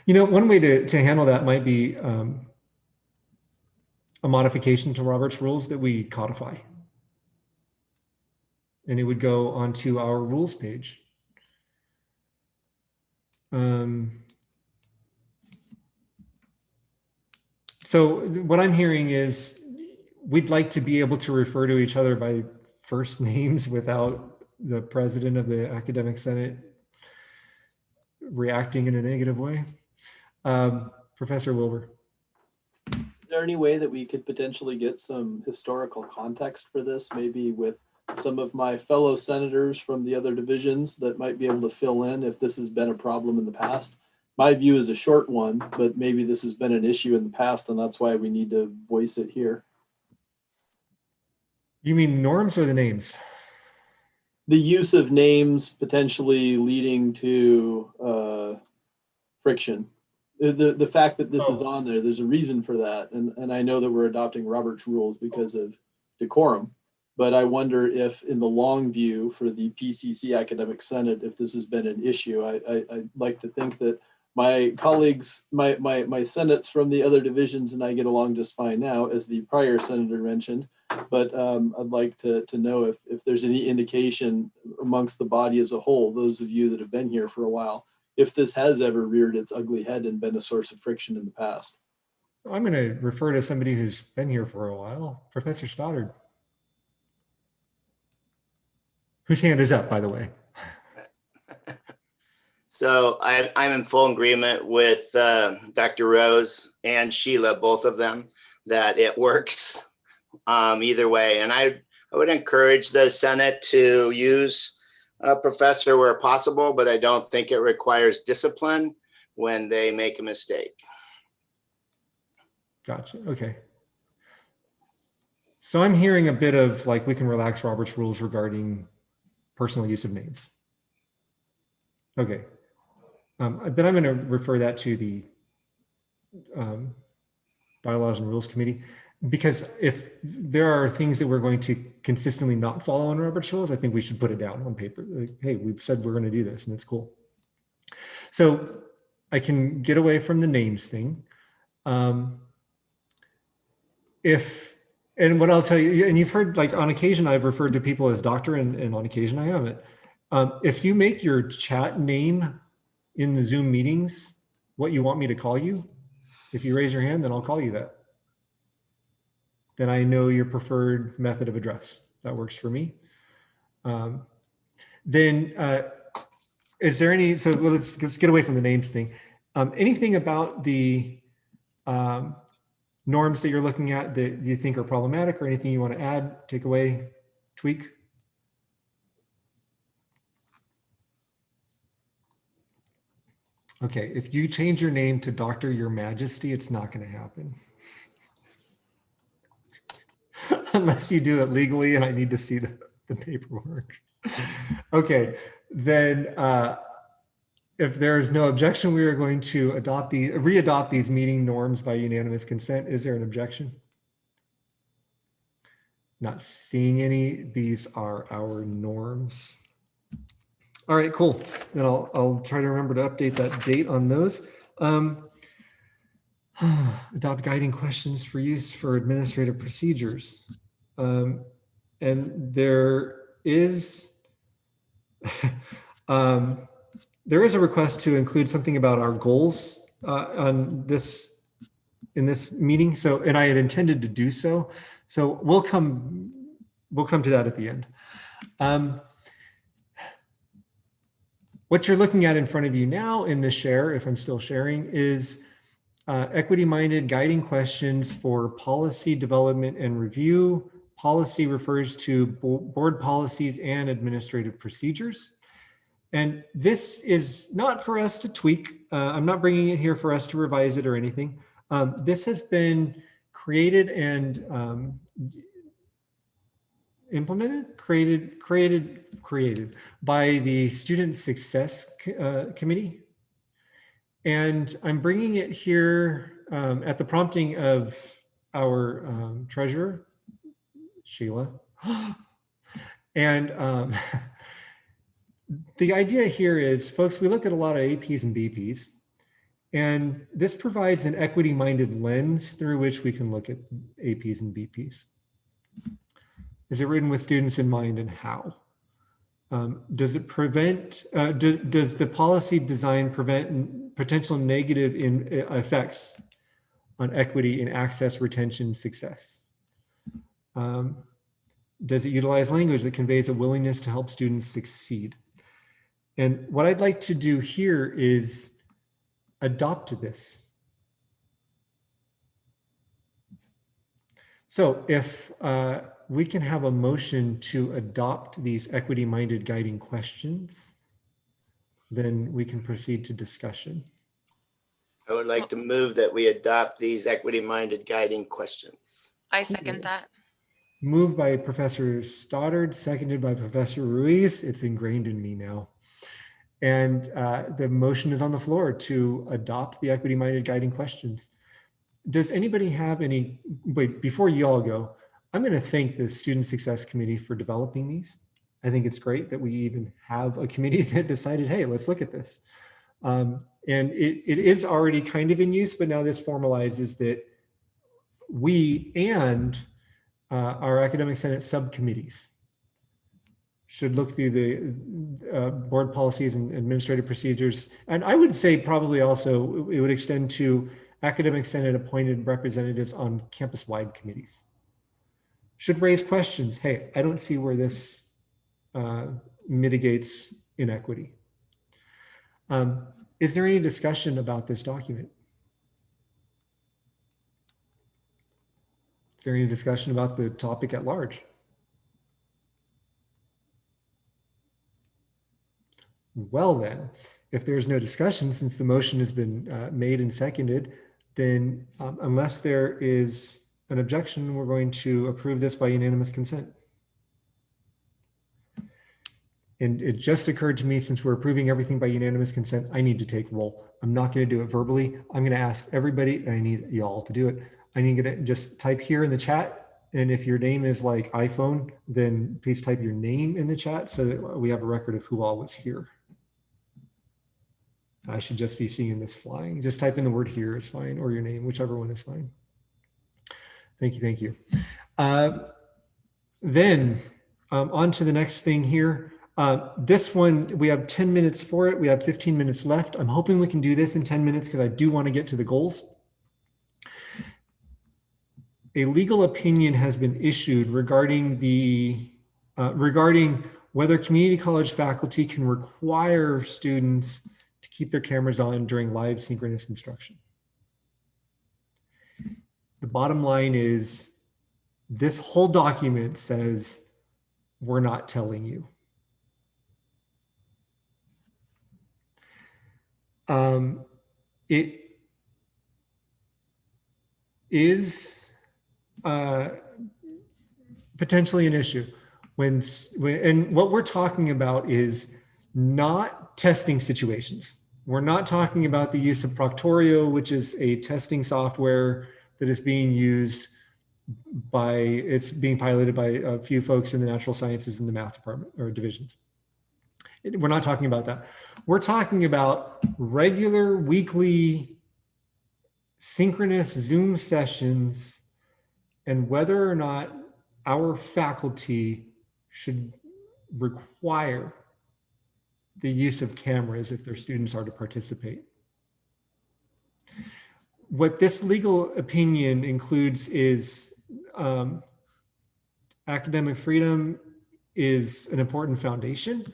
One way to handle that might be a modification to Robert's rules that we codify. And it would go onto our rules page. So what I'm hearing is we'd like to be able to refer to each other by first names without the president of the academic senate reacting in a negative way. Professor Wilbur. Is there any way that we could potentially get some historical context for this, maybe with some of my fellow senators from the other divisions that might be able to fill in if this has been a problem in the past? My view is a short one, but maybe this has been an issue in the past, and that's why we need to voice it here. You mean norms or the names? The use of names potentially leading to friction. The fact that this is on there, there's a reason for that. And I know that we're adopting Robert's rules because of decorum, but I wonder if in the long view for the PCC Academic Senate, if this has been an issue. I'd like to think that my colleagues, my senates from the other divisions and I get along just fine now, as the prior senator mentioned, but I'd like to know if there's any indication amongst the body as a whole, those of you that have been here for a while, if this has ever reared its ugly head and been a source of friction in the past. I'm going to refer to somebody who's been here for a while, Professor Stoddard. Whose hand is up, by the way? So I'm in full agreement with Dr. Rose and Sheila, both of them, that it works either way. And I would encourage the Senate to use a professor where possible, but I don't think it requires discipline when they make a mistake. Gotcha. Okay. So I'm hearing a bit of like we can relax Robert's rules regarding personal use of names. Okay. Then I'm going to refer that to the Bylaws and Rules Committee, because if there are things that we're going to consistently not follow on Robert's rules, I think we should put it down on paper. Like, hey, we've said we're going to do this and it's cool. So I can get away from the names thing. And what I'll tell you, and you've heard, like on occasion, I've referred to people as doctor and on occasion I haven't. If you make your chat name in the Zoom meetings what you want me to call you, if you raise your hand, then I'll call you that. Then I know your preferred method of address. That works for me. Is there any, so let's get away from the names thing. Anything about the norms that you're looking at that you think are problematic, or anything you want to add, take away, tweak? Okay, if you change your name to Dr. Your Majesty, it's not going to happen. Unless you do it legally and I need to see the paperwork. Okay, then if there is no objection, we are going to re-adopt these meeting norms by unanimous consent. Is there an objection? Not seeing any. These are our norms. All right, cool. Then I'll try to remember to update that date on those. Adopt guiding questions for use for administrative procedures. And there is there is a request to include something about our goals in this meeting. So, and I had intended to do so. So we'll come to that at the end. What you're looking at in front of you now in the share, if I'm still sharing, is equity-minded guiding questions for policy development and review. Policy refers to board policies and administrative procedures. And this is not for us to tweak. I'm not bringing it here for us to revise it or anything. This has been created and implemented, created by the Student Success Committee. And I'm bringing it here at the prompting of our treasurer, Sheila. And the idea here is, folks, we look at a lot of APs and BPs, and this provides an equity-minded lens through which we can look at APs and BPs. Is it written with students in mind, and how? Does it prevent, does the policy design prevent potential negative effects on equity in access, retention, success? Does it utilize language that conveys a willingness to help students succeed? And what I'd like to do here is adopt this. So if we can have a motion to adopt these equity-minded guiding questions, then we can proceed to discussion. I would like to move that we adopt these equity-minded guiding questions. I second that. Moved by Professor Stoddard, seconded by Professor Ruiz. It's ingrained in me now. And the motion is on the floor to adopt the equity-minded guiding questions. Does anybody have any, wait, before you all go, I'm going to thank the Student Success Committee for developing these. I think it's great that we even have a committee that decided, hey, let's look at this. And it is already kind of in use, but now this formalizes that we and our Academic Senate subcommittees should look through the board policies and administrative procedures. And I would say probably also it would extend to Academic Senate appointed representatives on campus-wide committees. Should raise questions. Hey, I don't see where this mitigates inequity. Is there any discussion about this document? Is there any discussion about the topic at large? Well then, if there's no discussion, since the motion has been made and seconded, then unless there is an objection, we're going to approve this by unanimous consent. And it just occurred to me, since we're approving everything by unanimous consent, I need to take roll. I'm not going to do it verbally. I'm going to ask everybody, and I need y'all to do it. I need to just type here in the chat. And if your name is like iPhone, then please type your name in the chat so that we have a record of who all was here. I should just be seeing this flying. Just type in the word here is fine, or your name, whichever one is fine. Thank you, thank you. Then on to the next thing here. This one, we have 10 minutes for it. We have 15 minutes left. I'm hoping we can do this in 10 minutes because I do want to get to the goals. A legal opinion has been issued regarding regarding whether community college faculty can require students to keep their cameras on during live synchronous instruction. The bottom line is this whole document says we're not telling you. It is potentially an issue when, and what we're talking about is not testing situations. We're not talking about the use of Proctorio, which is a testing software that is being used by, it's being piloted by a few folks in the natural sciences and the math department or divisions. We're not talking about that. We're talking about regular weekly synchronous Zoom sessions and whether or not our faculty should require the use of cameras if their students are to participate. What this legal opinion includes is academic freedom is an important foundation,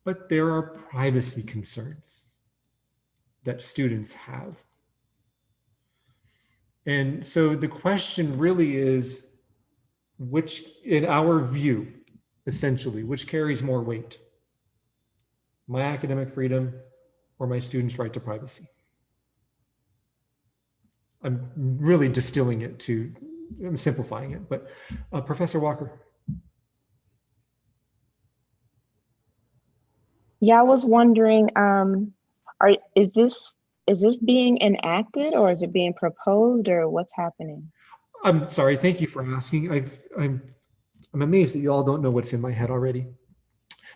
but there are privacy concerns that students have. And so the question really is, which, in our view, essentially, which carries more weight? My academic freedom or my students' right to privacy? I'm really distilling it to, I'm simplifying it, but Professor Walker. Yeah, I was wondering, is this being enacted or is it being proposed or what's happening? I'm sorry, thank you for asking. I'm amazed that you all don't know what's in my head already.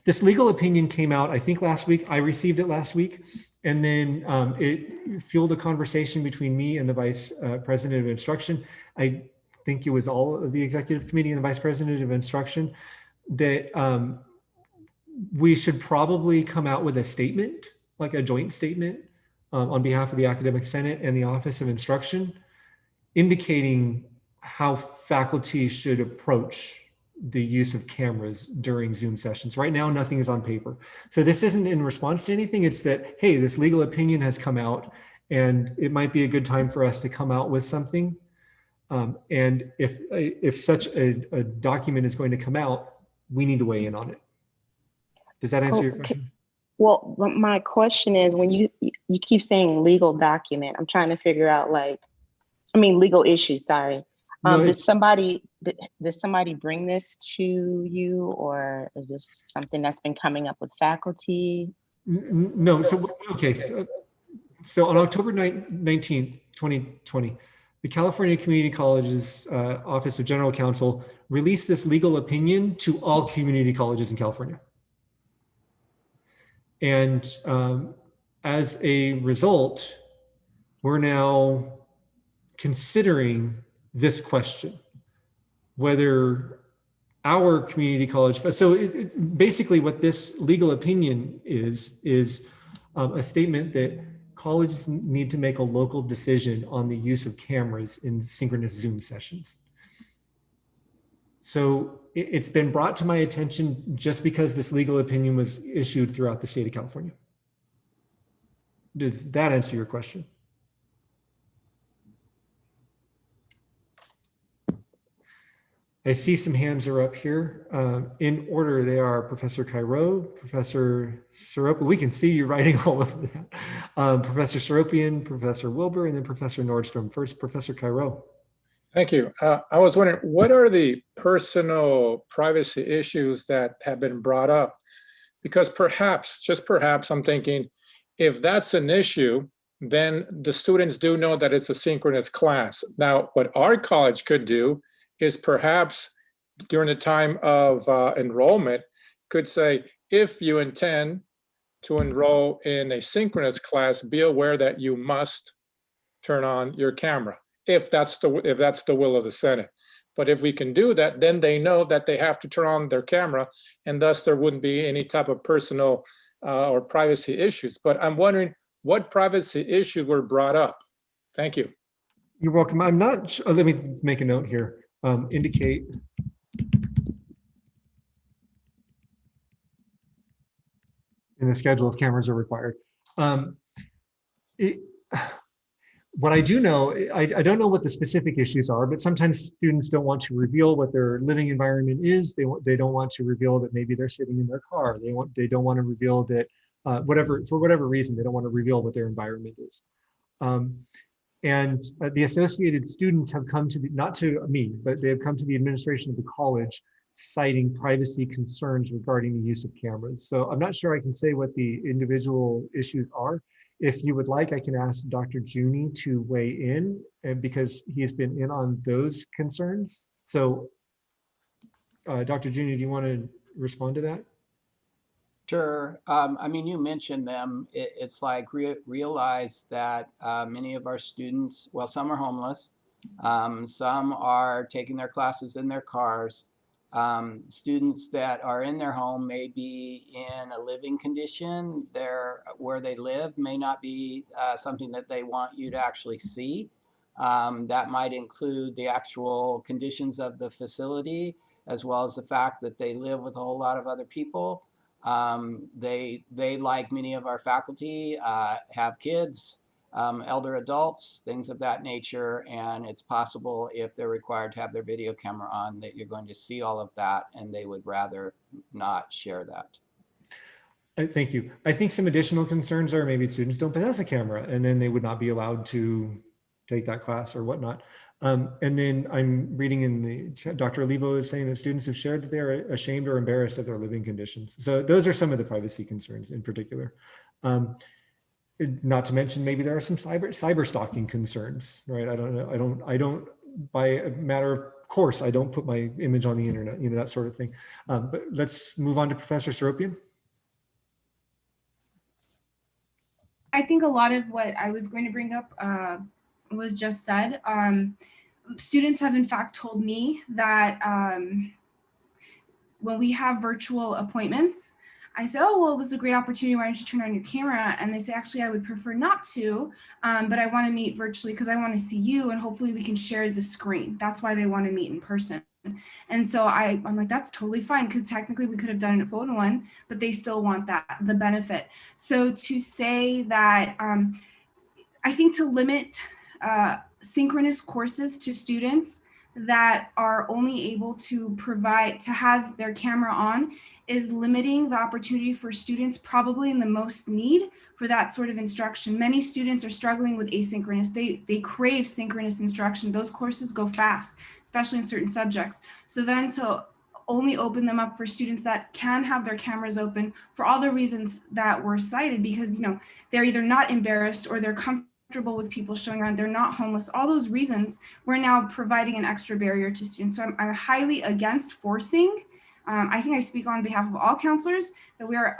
This legal opinion came out, I think last week. I received it last week. And then it fueled a conversation between me and the Vice President of Instruction. I think it was all of the Executive Committee and the Vice President of Instruction that we should probably come out with a statement, like a joint statement on behalf of the Academic Senate and the Office of Instruction, indicating how faculty should approach the use of cameras during Zoom sessions. Right now, nothing is on paper. So this isn't in response to anything. It's that, hey, this legal opinion has come out and it might be a good time for us to come out with something. And if such a document is going to come out, we need to weigh in on it. Does that answer your question? Well, my question is, when you keep saying legal document, I'm trying to figure out legal issue, sorry. Did somebody bring this to you, or is this something that's been coming up with faculty? No, so, okay. So on October 19th, 2020, the California Community College's Office of General Counsel released this legal opinion to all community colleges in California. And as a result, we're now considering this question, whether our community college, so basically what this legal opinion is a statement that colleges need to make a local decision on the use of cameras in synchronous Zoom sessions. So it's been brought to my attention just because this legal opinion was issued throughout the state of California. Does that answer your question? I see some hands are up here. In order, they are Professor Cairo, Professor Seropian. We can see you writing all over that. Professor Seropian, Professor Wilbur, and then Professor Nordstrom. First, Professor Cairo. Thank you. I was wondering, what are the personal privacy issues that have been brought up? Because perhaps, just perhaps, I'm thinking, if that's an issue, then the students do know that it's a synchronous class. Now, what our college could do is perhaps during the time of enrollment could say, if you intend to enroll in a synchronous class, be aware that you must turn on your camera, if that's the will of the Senate. But if we can do that, then they know that they have to turn on their camera, and thus there wouldn't be any type of personal or privacy issues. But I'm wondering what privacy issues were brought up. Thank you. You're welcome. I'm not sure. Let me make a note here. Indicate in the schedule if cameras are required. what I do know, I don't know what the specific issues are, but sometimes students don't want to reveal what their living environment is. They don't want to reveal that maybe they're sitting in their car. They don't want to reveal that for whatever reason, they don't want to reveal what their environment is. And the associated students have come to not to me, but they have come to the administration of the college citing privacy concerns regarding the use of cameras. So I'm not sure I can say what the individual issues are. If you would like, I can ask Dr. Juni to weigh in, and because he has been in on those concerns. So Dr. Juni, do you want to respond to that? Sure. I mean, you mentioned them. It's like realize that many of our students, well, some are homeless. Some are taking their classes in their cars. Students that are in their home may be in a living condition. Where they live may not be something that they want you to actually see. That might include the actual conditions of the facility, as well as the fact that they live with a whole lot of other people. They, like many of our faculty, have kids, elder adults, things of that nature, and it's possible if they're required to have their video camera on that you're going to see all of that, and they would rather not share that. Thank you. I think some additional concerns are maybe students don't possess a camera, and then they would not be allowed to take that class or whatnot. And then I'm reading in the chat, Dr. Olivo is saying that students have shared that they are ashamed or embarrassed of their living conditions. So those are some of the privacy concerns in particular. Not to mention, maybe there are some cyber stalking concerns, right? I don't know. I don't, by a matter of course, I don't put my image on the internet, you know, that sort of thing. But let's move on to Professor Seropian. I think a lot of what I was going to bring up was just said. Students have in fact told me that when we have virtual appointments, I say, oh, well, this is a great opportunity. Why don't you turn on your camera? And they say, actually, I would prefer not to, but I want to meet virtually because I want to see you and hopefully we can share the screen. That's why they want to meet in person. And so I'm like, that's totally fine, because technically we could have done it at photo one, but they still want that, the benefit. So to say that, I think to limit synchronous courses to students that are only able to have their camera on is limiting the opportunity for students probably in the most need for that sort of instruction. Many students are struggling with asynchronous. They crave synchronous instruction. Those courses go fast, especially in certain subjects. So then to only open them up for students that can have their cameras open for all the reasons that were cited, because, you know, they're either not embarrassed or they're comfortable with people showing around, they're not homeless, all those reasons, we're now providing an extra barrier to students. So I'm highly against forcing. I think I speak on behalf of all counselors that we are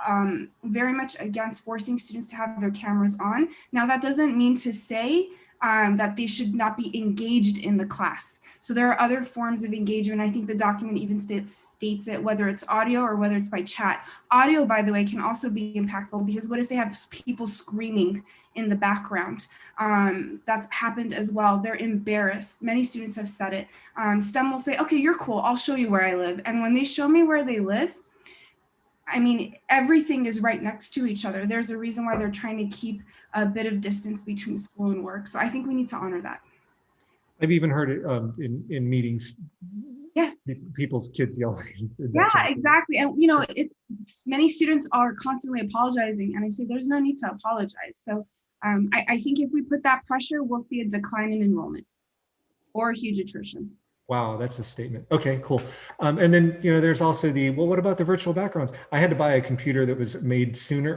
very much against forcing students to have their cameras on. Now, that doesn't mean to say that they should not be engaged in the class. So there are other forms of engagement. I think the document even states it, whether it's audio or whether it's by chat. Audio, by the way, can also be impactful, because what if they have people screaming in the background? That's happened as well. They're embarrassed. Many students have said it. STEM will say, okay, you're cool, I'll show you where I live. And when they show me where they live, I mean, everything is right next to each other. There's a reason why they're trying to keep a bit of distance between school and work. So I think we need to honor that. I've even heard it in meetings. Yes. People's kids yelling. Yeah, exactly. And you know, many students are constantly apologizing, and I say there's no need to apologize. So I think if we put that pressure, we'll see a decline in enrollment or a huge attrition. Wow, that's a statement. Okay, cool. And then, you know, there's also well, what about the virtual backgrounds? I had to buy a computer that was made sooner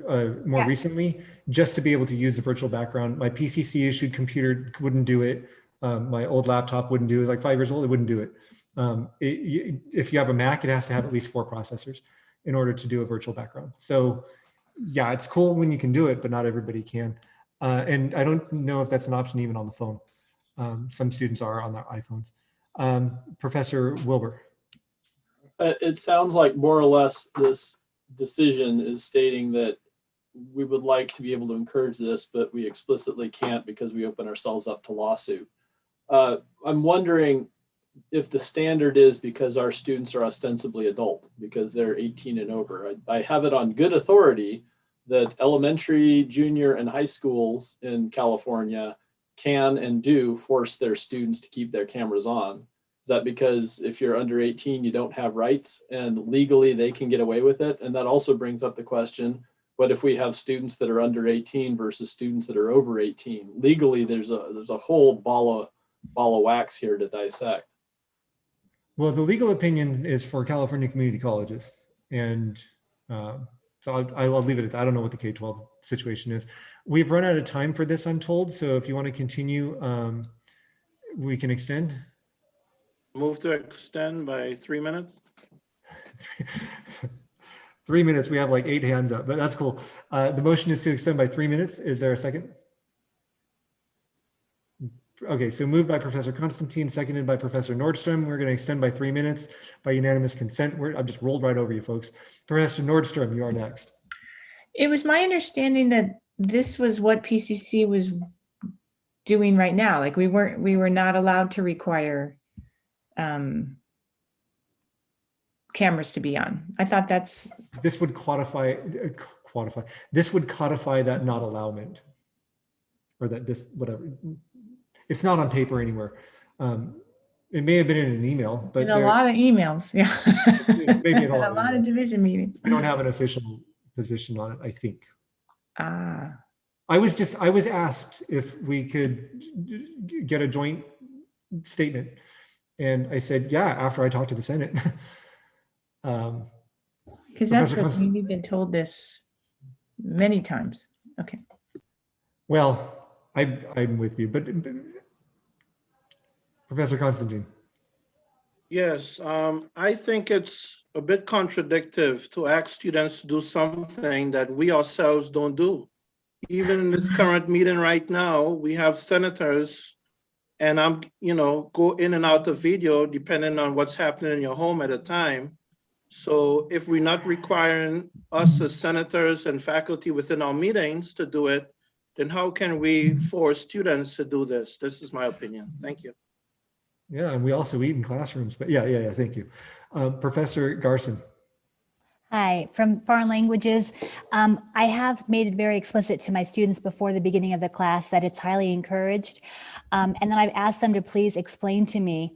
or more recently just to be able to use the virtual background. My PCC issued computer wouldn't do it. My old laptop wouldn't do it. It was like 5 years old, it wouldn't do it. If you have a Mac, it has to have at least 4 processors in order to do a virtual background. So yeah, it's cool when you can do it, but not everybody can. And I don't know if that's an option even on the phone. Some students are on their iPhones. Professor Wilbur. It sounds like more or less this decision is stating that we would like to be able to encourage this, but we explicitly can't because we open ourselves up to lawsuit. I'm wondering if the standard is because our students are ostensibly adult, because they're 18 and over. I have it on good authority that elementary, junior, and high schools in California can and do force their students to keep their cameras on? Is that because if you're under 18, you don't have rights and legally they can get away with it? And that also brings up the question, what if we have students that are under 18 versus students that are over 18? Legally, there's a whole ball of wax here to dissect. Well, the legal opinion is for California community colleges. And so I'll leave it at that. I don't know what the K-12 situation is. We've run out of time for this, I'm told. So if you want to continue, we can extend. Move to extend by 3 minutes. 3 minutes. We have like 8 hands up, but that's cool. The motion is to extend by 3 minutes. Is there a second? Okay, so moved by Professor Constantine, seconded by Professor Nordstrom. We're going to extend by 3 minutes by unanimous consent. I've just rolled right over you folks. Professor Nordstrom, you are next. It was my understanding that this was what PCC was doing right now. Like we were not allowed to require cameras to be on. I thought this would this would codify that not allowment, or that whatever. It's not on paper anywhere. It may have been in an email, but in a lot of emails, yeah. Maybe in a lot of division meetings. We don't have an official position on it, I think. Ah. I was asked if we could get a joint statement, and I said, yeah, after I talked to the Senate. Because that's what we've been told this many times. Okay. Well, I'm with you, but Professor Constantine. Yes, I think it's a bit contradictory to ask students to do something that we ourselves don't do. Even in this current meeting right now, we have senators, and I'm, go in and out of video depending on what's happening in your home at a time. So if we're not requiring us as senators and faculty within our meetings to do it, then how can we force students to do this? This is my opinion. Thank you. Yeah, and we also eat in classrooms, but yeah, thank you. Professor Garson. Hi, from foreign languages. I have made it very explicit to my students before the beginning of the class that it's highly encouraged. And then I've asked them to please explain to me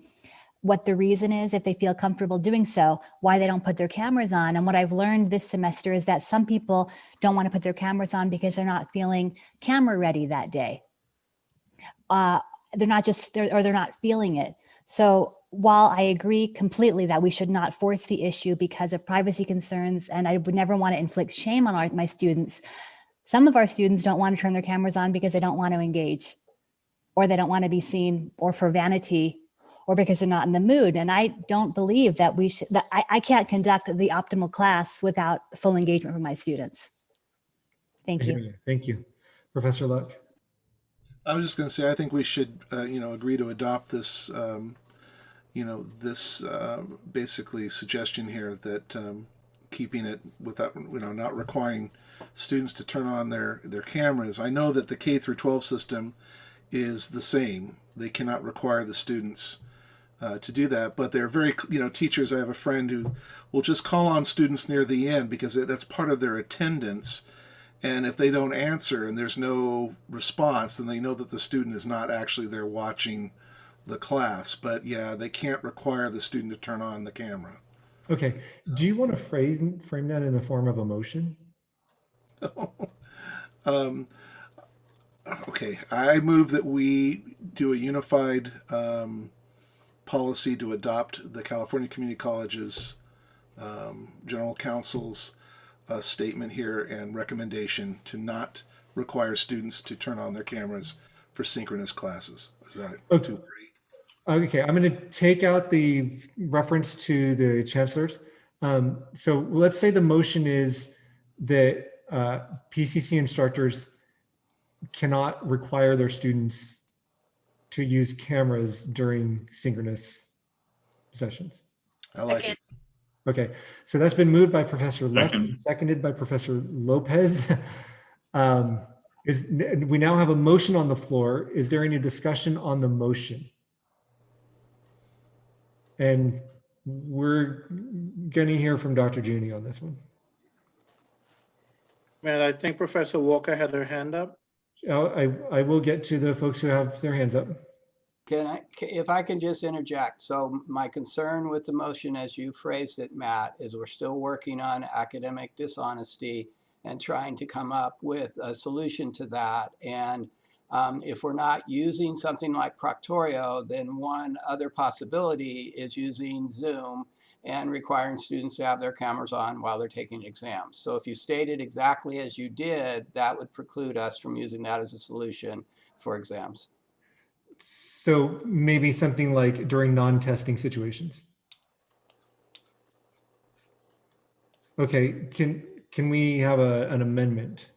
what the reason is, if they feel comfortable doing so, why they don't put their cameras on. And what I've learned this semester is that some people don't want to put their cameras on because they're not feeling camera ready that day. They're not feeling it. So while I agree completely that we should not force the issue because of privacy concerns, and I would never want to inflict shame on my students, some of our students don't want to turn their cameras on because they don't want to engage, or they don't want to be seen, or for vanity, or because they're not in the mood. And I don't believe that I can't conduct the optimal class without full engagement from my students. Thank you. Thank you. Professor Luck. I was just going to say, I think we should, agree to adopt this, basically suggestion here that keeping it without, not requiring students to turn on their cameras. I know that the K through 12 system is the same. They cannot require the students to do that, but they're very, teachers. I have a friend who will just call on students near the end because that's part of their attendance. And if they don't answer and there's no response, then they know that the student is not actually there watching the class. But yeah, they can't require the student to turn on the camera. Okay. Do you want to frame that in the form of a motion? Okay. I move that we do a unified policy to adopt the California Community College's General Counsel's statement here and recommendation to not require students to turn on their cameras for synchronous classes. Is that too pretty? Okay, I'm going to take out the reference to the chancellors. So let's say the motion is that PCC instructors cannot require their students to use cameras during synchronous sessions. I like it. Okay, so that's been moved by Professor Luck, seconded by Professor Lopez. We now have a motion on the floor. Is there any discussion on the motion? And we're going to hear from Dr. Juni on this one. Man, I think Professor Walker had her hand up. I will get to the folks who have their hands up. If I can just interject. So my concern with the motion, as you phrased it, Matt, is we're still working on academic dishonesty and trying to come up with a solution to that. And if we're not using something like Proctorio, then one other possibility is using Zoom and requiring students to have their cameras on while they're taking exams. So if you stated exactly as you did, that would preclude us from using that as a solution for exams. So maybe something like during non-testing situations. Okay, can we have an amendment?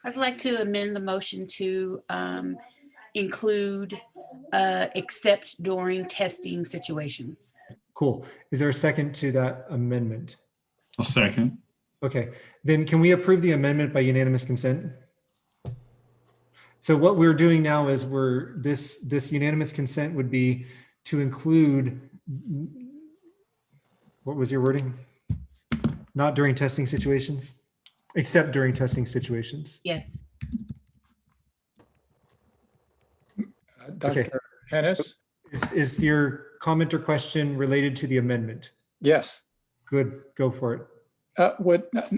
I'd like to amend the motion to include except during testing situations. Cool. Is there a second to that amendment? A second. Okay, then can we approve the amendment by unanimous consent? So what we're doing now is this unanimous consent would be to include, what was your wording? Not during testing situations, except during testing situations. Yes. Dr. Okay. Hennis? So is your comment or question related to the amendment? Yes. Good, go for it.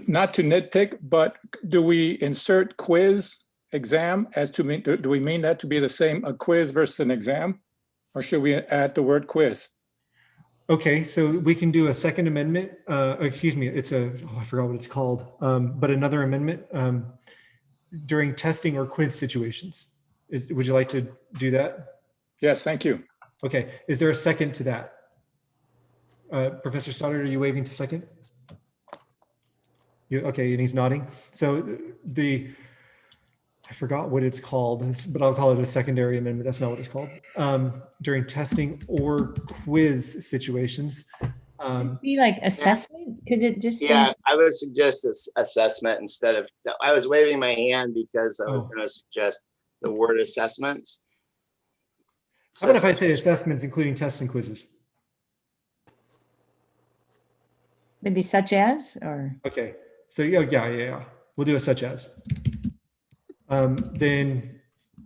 Not to nitpick, but do we insert quiz exam as to mean, do we mean that to be the same, a quiz versus an exam? Or should we add the word quiz? Okay, so we can do a second amendment. Excuse me, I forgot what it's called, but another amendment during testing or quiz situations. Would you like to do that? Yes, thank you. Okay, is there a second to that? Professor Stoddard, are you waving to second? Okay, and he's nodding. So I forgot what it's called, but I'll call it a secondary amendment. That's not what it's called. During testing or quiz situations. Be like assessment? Could it just? Yeah, I would suggest this assessment instead of, I was waving my hand because I was going to suggest the word assessments. How about if I say assessments, including tests and quizzes? Maybe such as, or? Okay, so yeah. We'll do a such as. Then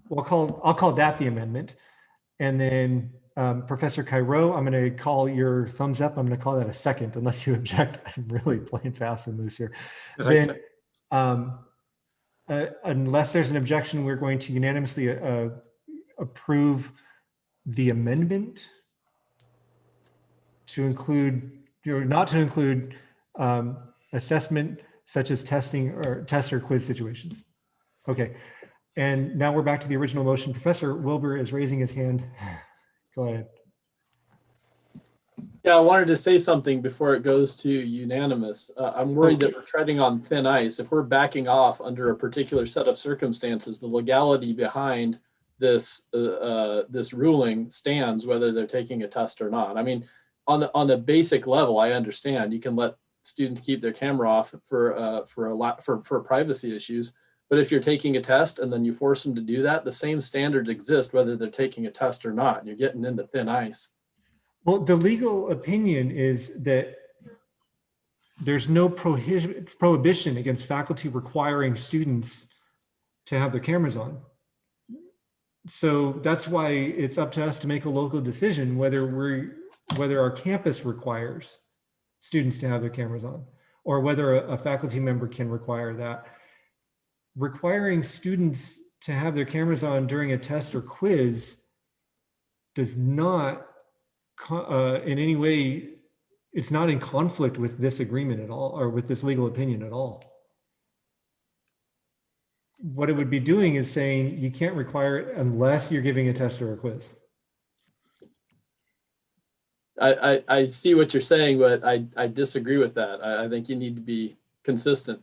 I'll call that the amendment. And then Professor Cairo, I'm going to call your thumbs up. I'm going to call that a second, unless you object. I'm really playing fast and loose here. Then, unless there's an objection, we're going to unanimously approve the amendment to include, not to include assessment such as testing or test or quiz situations. Okay, and now we're back to the original motion. Professor Wilbur is raising his hand. Go ahead. Yeah, I wanted to say something before it goes to unanimous. I'm worried that we're treading on thin ice. If we're backing off under a particular set of circumstances, the legality behind this this ruling stands, whether they're taking a test or not. I mean, on the basic level, I understand you can let students keep their camera off for privacy issues. But if you're taking a test and then you force them to do that, the same standards exist whether they're taking a test or not. You're getting into thin ice. Well, the legal opinion is that there's no prohibition against faculty requiring students to have their cameras on. So that's why it's up to us to make a local decision whether our campus requires students to have their cameras on, or whether a faculty member can require that. Requiring students to have their cameras on during a test or quiz does not in any way, it's not in conflict with this agreement at all, or with this legal opinion at all. What it would be doing is saying you can't require it unless you're giving a test or a quiz. I see what you're saying, but I disagree with that. I think you need to be consistent.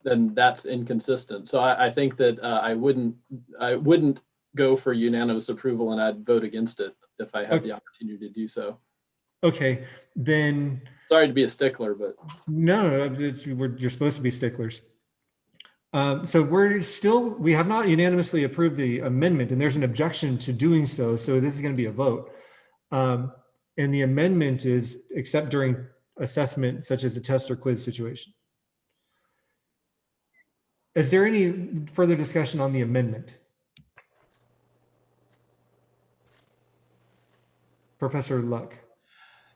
Then that's inconsistent. So I think that I wouldn't go for unanimous approval, and I'd vote against it if I had the opportunity to do so. Okay, then. Sorry to be a stickler, but. No, you're supposed to be sticklers. So we have not unanimously approved the amendment, and there's an objection to doing so. So this is going to be a vote. And the amendment is except during assessment, such as a test or quiz situation. Is there any further discussion on the amendment? Professor Luck.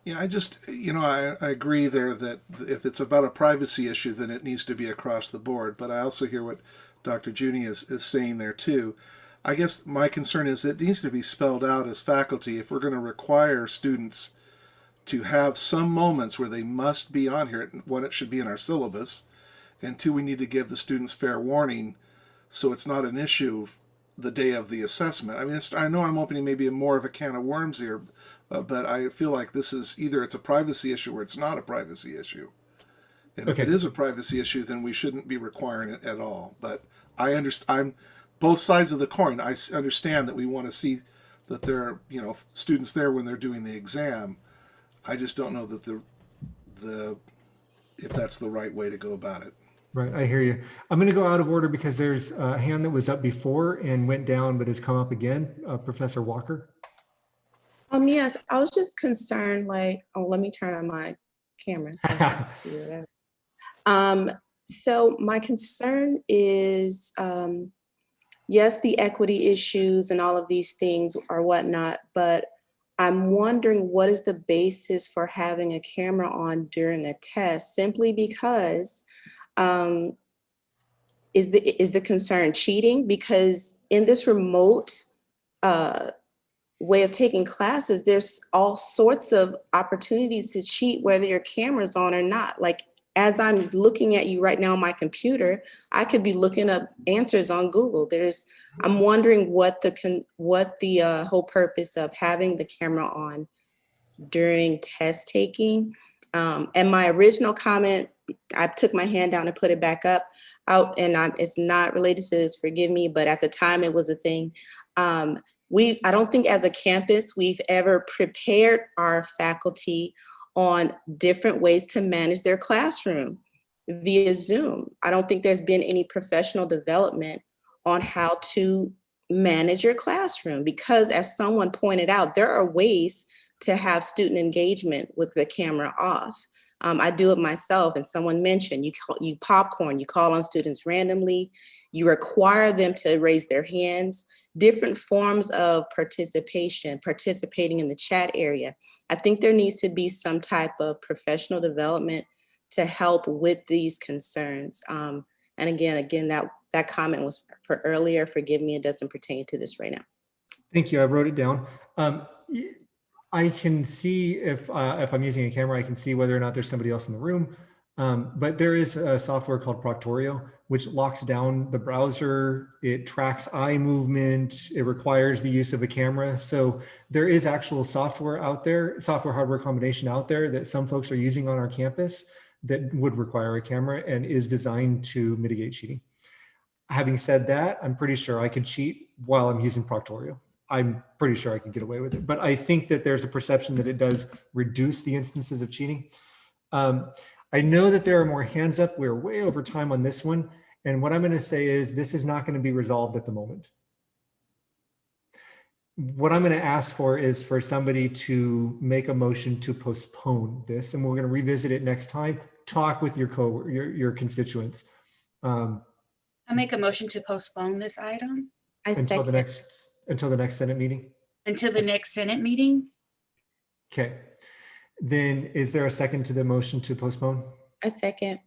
Yeah, I just, I agree there that if it's about a privacy issue, then it needs to be across the board. But I also hear what Dr. Junie is saying there too. I guess my concern is it needs to be spelled out as faculty if we're going to require students to have some moments where they must be on here. One, it should be in our syllabus. And two, we need to give the students fair warning so it's not an issue the day of the assessment. I mean, I know I'm opening maybe more of a can of worms here, but I feel like this is either it's a privacy issue or it's not a privacy issue. And if it is a privacy issue, then we shouldn't be requiring it at all. But I understand, I'm both sides of the coin. I understand that we want to see that there are, students there when they're doing the exam. I just don't know that if that's the right way to go about it. Right, I hear you. I'm going to go out of order because there's a hand that was up before and went down, but has come up again. Professor Walker. Yes, I was just concerned, let me turn on my camera. So, I can see that. So my concern is, yes, the equity issues and all of these things or whatnot, but I'm wondering what is the basis for having a camera on during a test, simply because is the concern cheating? Because in this remote way of taking classes, there's all sorts of opportunities to cheat, whether your camera's on or not. Like, as I'm looking at you right now on my computer, I could be looking up answers on Google. I'm wondering what the whole purpose of having the camera on during test taking. And my original comment, I took my hand down and put it back up out, and it's not related to this, forgive me, but at the time it was a thing. I don't think as a campus we've ever prepared our faculty on different ways to manage their classroom via Zoom. I don't think there's been any professional development on how to manage your classroom, because as someone pointed out, there are ways to have student engagement with the camera off. I do it myself, and someone mentioned you popcorn, you call on students randomly, you require them to raise their hands, different forms of participating in the chat area. I think there needs to be some type of professional development to help with these concerns. And again, that comment was for earlier. Forgive me, it doesn't pertain to this right now. Thank you. I wrote it down. I can see if I'm using a camera, I can see whether or not there's somebody else in the room. But there is a software called Proctorio, which locks down the browser. It tracks eye movement. It requires the use of a camera. So there is actual software out there, software hardware combination out there that some folks are using on our campus that would require a camera and is designed to mitigate cheating. Having said that, I'm pretty sure I could cheat while I'm using Proctorio. I'm pretty sure I can get away with it. But I think that there's a perception that it does reduce the instances of cheating. I know that there are more hands up. We're way over time on this one. And what I'm going to say is this is not going to be resolved at the moment. What I'm going to ask for is for somebody to make a motion to postpone this, and we're going to revisit it next time. Talk with your constituents. I make a motion to postpone this item. Until the next Senate meeting. Until the next Senate meeting. Okay. Then is there a second to the motion to postpone? I second.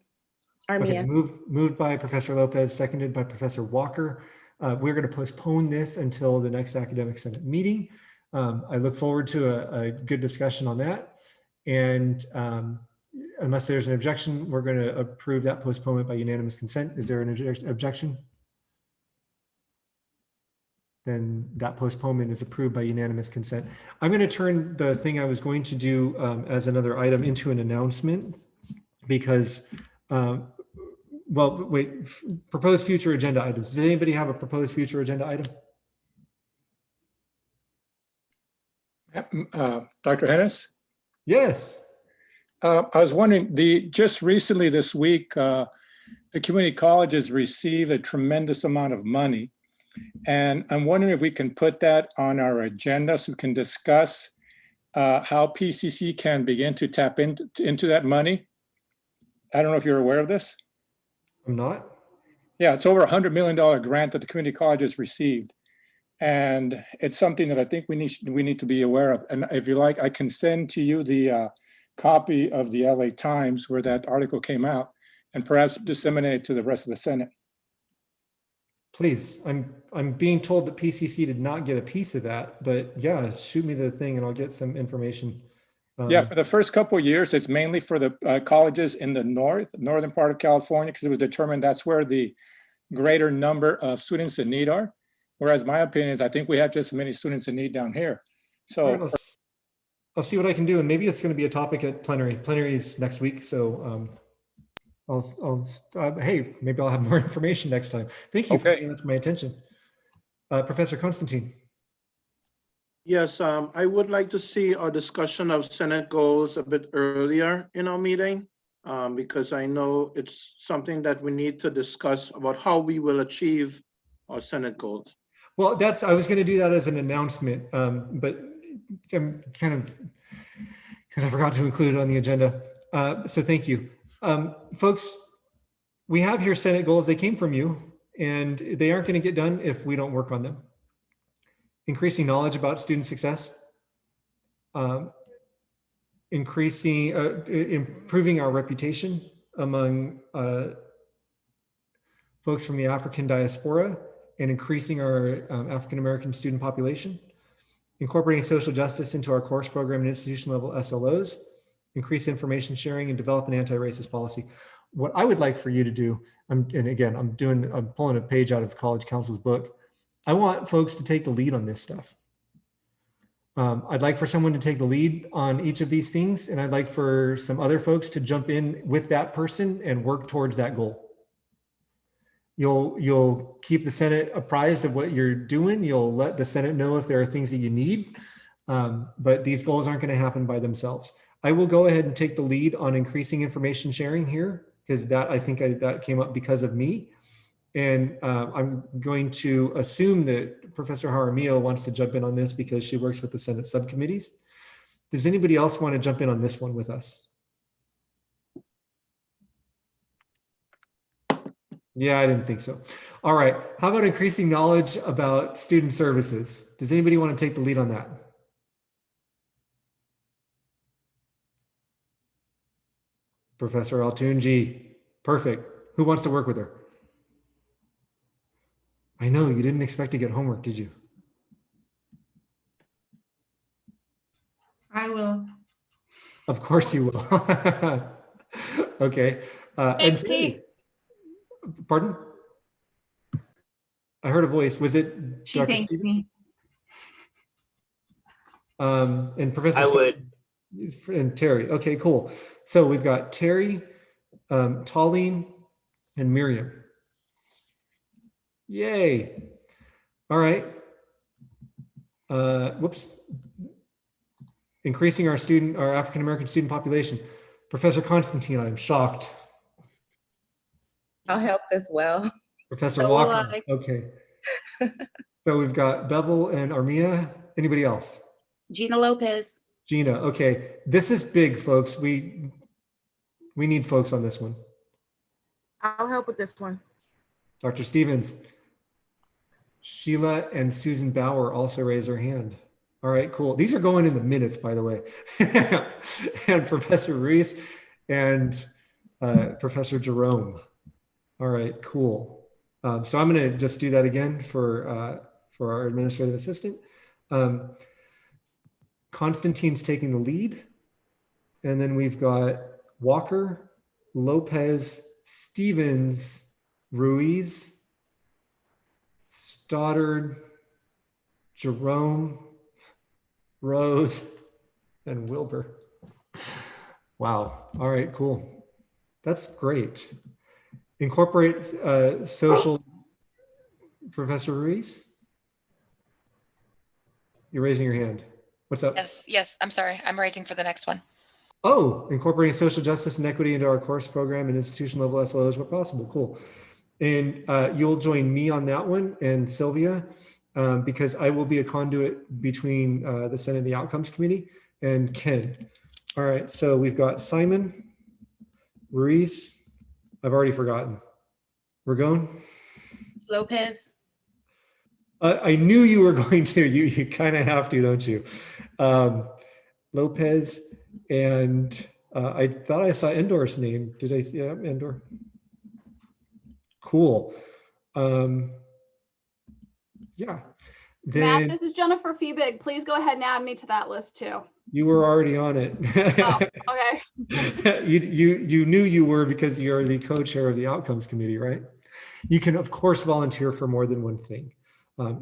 Armia. Okay, moved by Professor Lopez, seconded by Professor Walker. We're going to postpone this until the next Academic Senate meeting. I look forward to a good discussion on that. And unless there's an objection, we're going to approve that postponement by unanimous consent. Is there an objection? Then that postponement is approved by unanimous consent. I'm going to turn the thing I was going to do as another item into an announcement because, well, wait, proposed future agenda items. Does anybody have a proposed future agenda item? Dr. Hennis? Yes. I was wondering, just recently this week, the community colleges received a tremendous amount of money. And I'm wondering if we can put that on our agenda so we can discuss how PCC can begin to tap into that money. I don't know if you're aware of this. I'm not. Yeah, it's over $100 million grant that the community colleges received. And it's something that I think we need to be aware of. And if you like, I can send to you the copy of the LA Times where that article came out, and perhaps disseminate it to the rest of the Senate. Please, I'm being told that PCC did not get a piece of that, but yeah, shoot me the thing and I'll get some information. Yeah, for the first couple of years, it's mainly for the colleges in the northern part of California, because it was determined that's where the greater number of students in need are. Whereas my opinion is I think we have just as many students in need down here. So right, I'll see what I can do. And maybe it's going to be a topic at plenary. Plenary is next week. So hey, maybe I'll have more information next time. Thank you for bringing that to my attention. Professor Constantine. Yes, I would like to see a discussion of Senate goals a bit earlier in our meeting, because I know it's something that we need to discuss about how we will achieve our Senate goals. Well, I was going to do that as an announcement, but I'm kind of, because I forgot to include it on the agenda. So thank you. Folks, we have here Senate goals. They came from you, and they aren't going to get done if we don't work on them. Increasing knowledge about student success, improving our reputation among folks from the African diaspora, and increasing our African-American student population, incorporating social justice into our course program and institution level SLOs, increase information sharing, and develop an anti-racist policy. What I would like for you to do, and again, I'm pulling a page out of College Council's book. I want folks to take the lead on this stuff. I'd like for someone to take the lead on each of these things, and I'd like for some other folks to jump in with that person and work towards that goal. You'll keep the Senate apprised of what you're doing. You'll let the Senate know if there are things that you need, but these goals aren't going to happen by themselves. I will go ahead and take the lead on increasing information sharing here, because I think that came up because of me. And I'm going to assume that Professor Jaramillo wants to jump in on this because she works with the Senate subcommittees. Does anybody else want to jump in on this one with us? Yeah, I didn't think so. All right, how about increasing knowledge about student services? Does anybody want to take the lead on that? Professor Altunji, perfect. Who wants to work with her? I know, you didn't expect to get homework, did you? I will. Of course you will. Okay. And Terry, pardon? I heard a voice. Was it She Dr. thanked Stevens? me. And Professor I would. And Terry. Okay, cool. So we've got Terry, Tallene, and Miriam. Yay. All right. Whoops. Increasing our African-American student population. Professor Constantine, I'm shocked. I'll help as well. Professor So will Walker. I. Okay. So we've got Bevel and Armia. Anybody else? Gina Lopez. Gina. Okay. This is big, folks. We need folks on this one. I'll help with this one. Dr. Stevens. Sheila and Susan Bauer also raise their hand. All right, cool. These are going in the minutes, by the way. And Professor Ruiz and Professor Jerome. All right, cool. So I'm going to just do that again for our administrative assistant. Constantine's taking the lead. And then we've got Walker, Lopez, Stevens, Ruiz, Stoddard, Jerome, Rose, and Wilbur. Wow. All right, cool. That's great. Incorporate social. Professor Ruiz? You're raising your hand. What's up? Yes, I'm sorry. I'm raising for the next one. Oh, incorporating social justice and equity into our course program and institution level SLOs where possible. Cool. And you'll join me on that one and Sylvia, because I will be a conduit between the Senate and the Outcomes Committee and Ken. All right, so we've got Simon, Ruiz, I've already forgotten. Ragone? Lopez, I knew you were going to. You kind of have to, don't you? Lopez, and I thought I saw Endor's name. Did I see Endor? Cool. Yeah. Matt, this is Jennifer Feebig. Please go ahead and add me to that list too. You were already on it. Oh, okay. you knew you were because you're the co-chair of the outcomes committee, right? You can of course volunteer for more than one thing.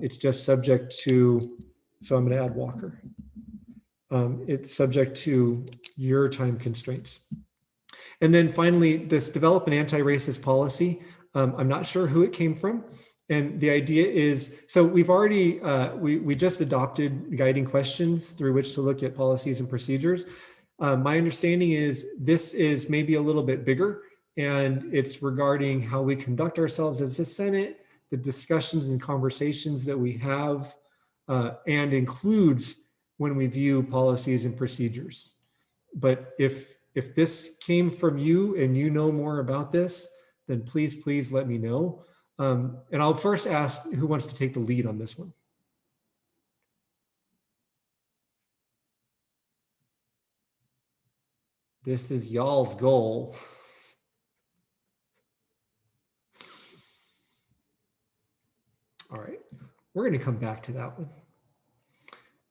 It's just subject to, so I'm going to add Walker. It's subject to your time constraints. And then finally, this develop an anti-racist policy. I'm not sure who it came from. And the idea is, so we've already, we just adopted guiding questions through which to look at policies and procedures. My understanding is this is maybe a little bit bigger, and it's regarding how we conduct ourselves as the Senate, the discussions and conversations that we have, and includes when we view policies and procedures. But if this came from you and you know more about this, then please let me know. And I'll first ask who wants to take the lead on this one. This is y'all's goal. All right, we're going to come back to that one.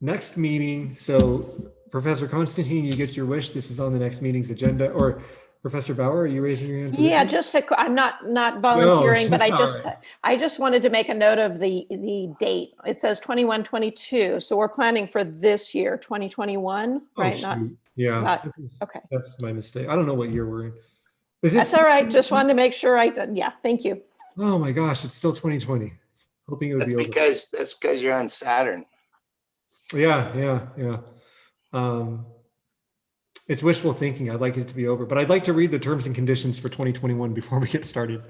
Next meeting, so Professor Constantine, you get your wish. This is on the next meeting's agenda. Or Professor Bauer, are you raising your hand? Yeah, just to, I'm not volunteering, but right. I just wanted to make a note of the date. It says 21-22, so we're planning for this year, 2021, right? Shoot. Yeah, okay. That's my mistake. I don't know what year we're in. That's all right. Just wanted to make sure yeah, thank you. Oh my gosh, it's still 2020. Hoping it would be over. That's because you're on Saturn. Yeah. It's wishful thinking. I'd like it to be over, but I'd like to read the terms and conditions for 2021 before we get started.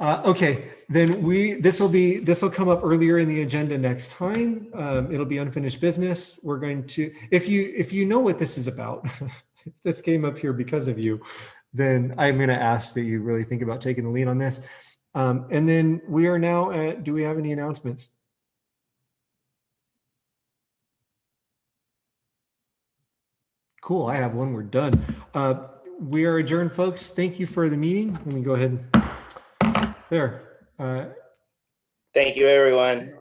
Okay, then this will come up earlier in the agenda next time. It'll be unfinished business. We're going to, if you know what this is about, if this came up here because of you, then I'm going to ask that you really think about taking the lead on this. And then we are now at, do we have any announcements? Cool, I have one, we're done. We are adjourned, folks. Thank you for the meeting. Let me go ahead and, there. Thank you, everyone.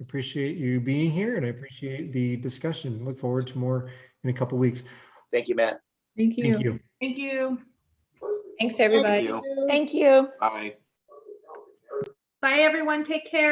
Appreciate you being here, and I appreciate the discussion. Look forward to more in a couple weeks. Thank you, Matt. Thank you. Thank you. Thank you. Thanks, everybody. Thank you. Bye, everyone. Take care.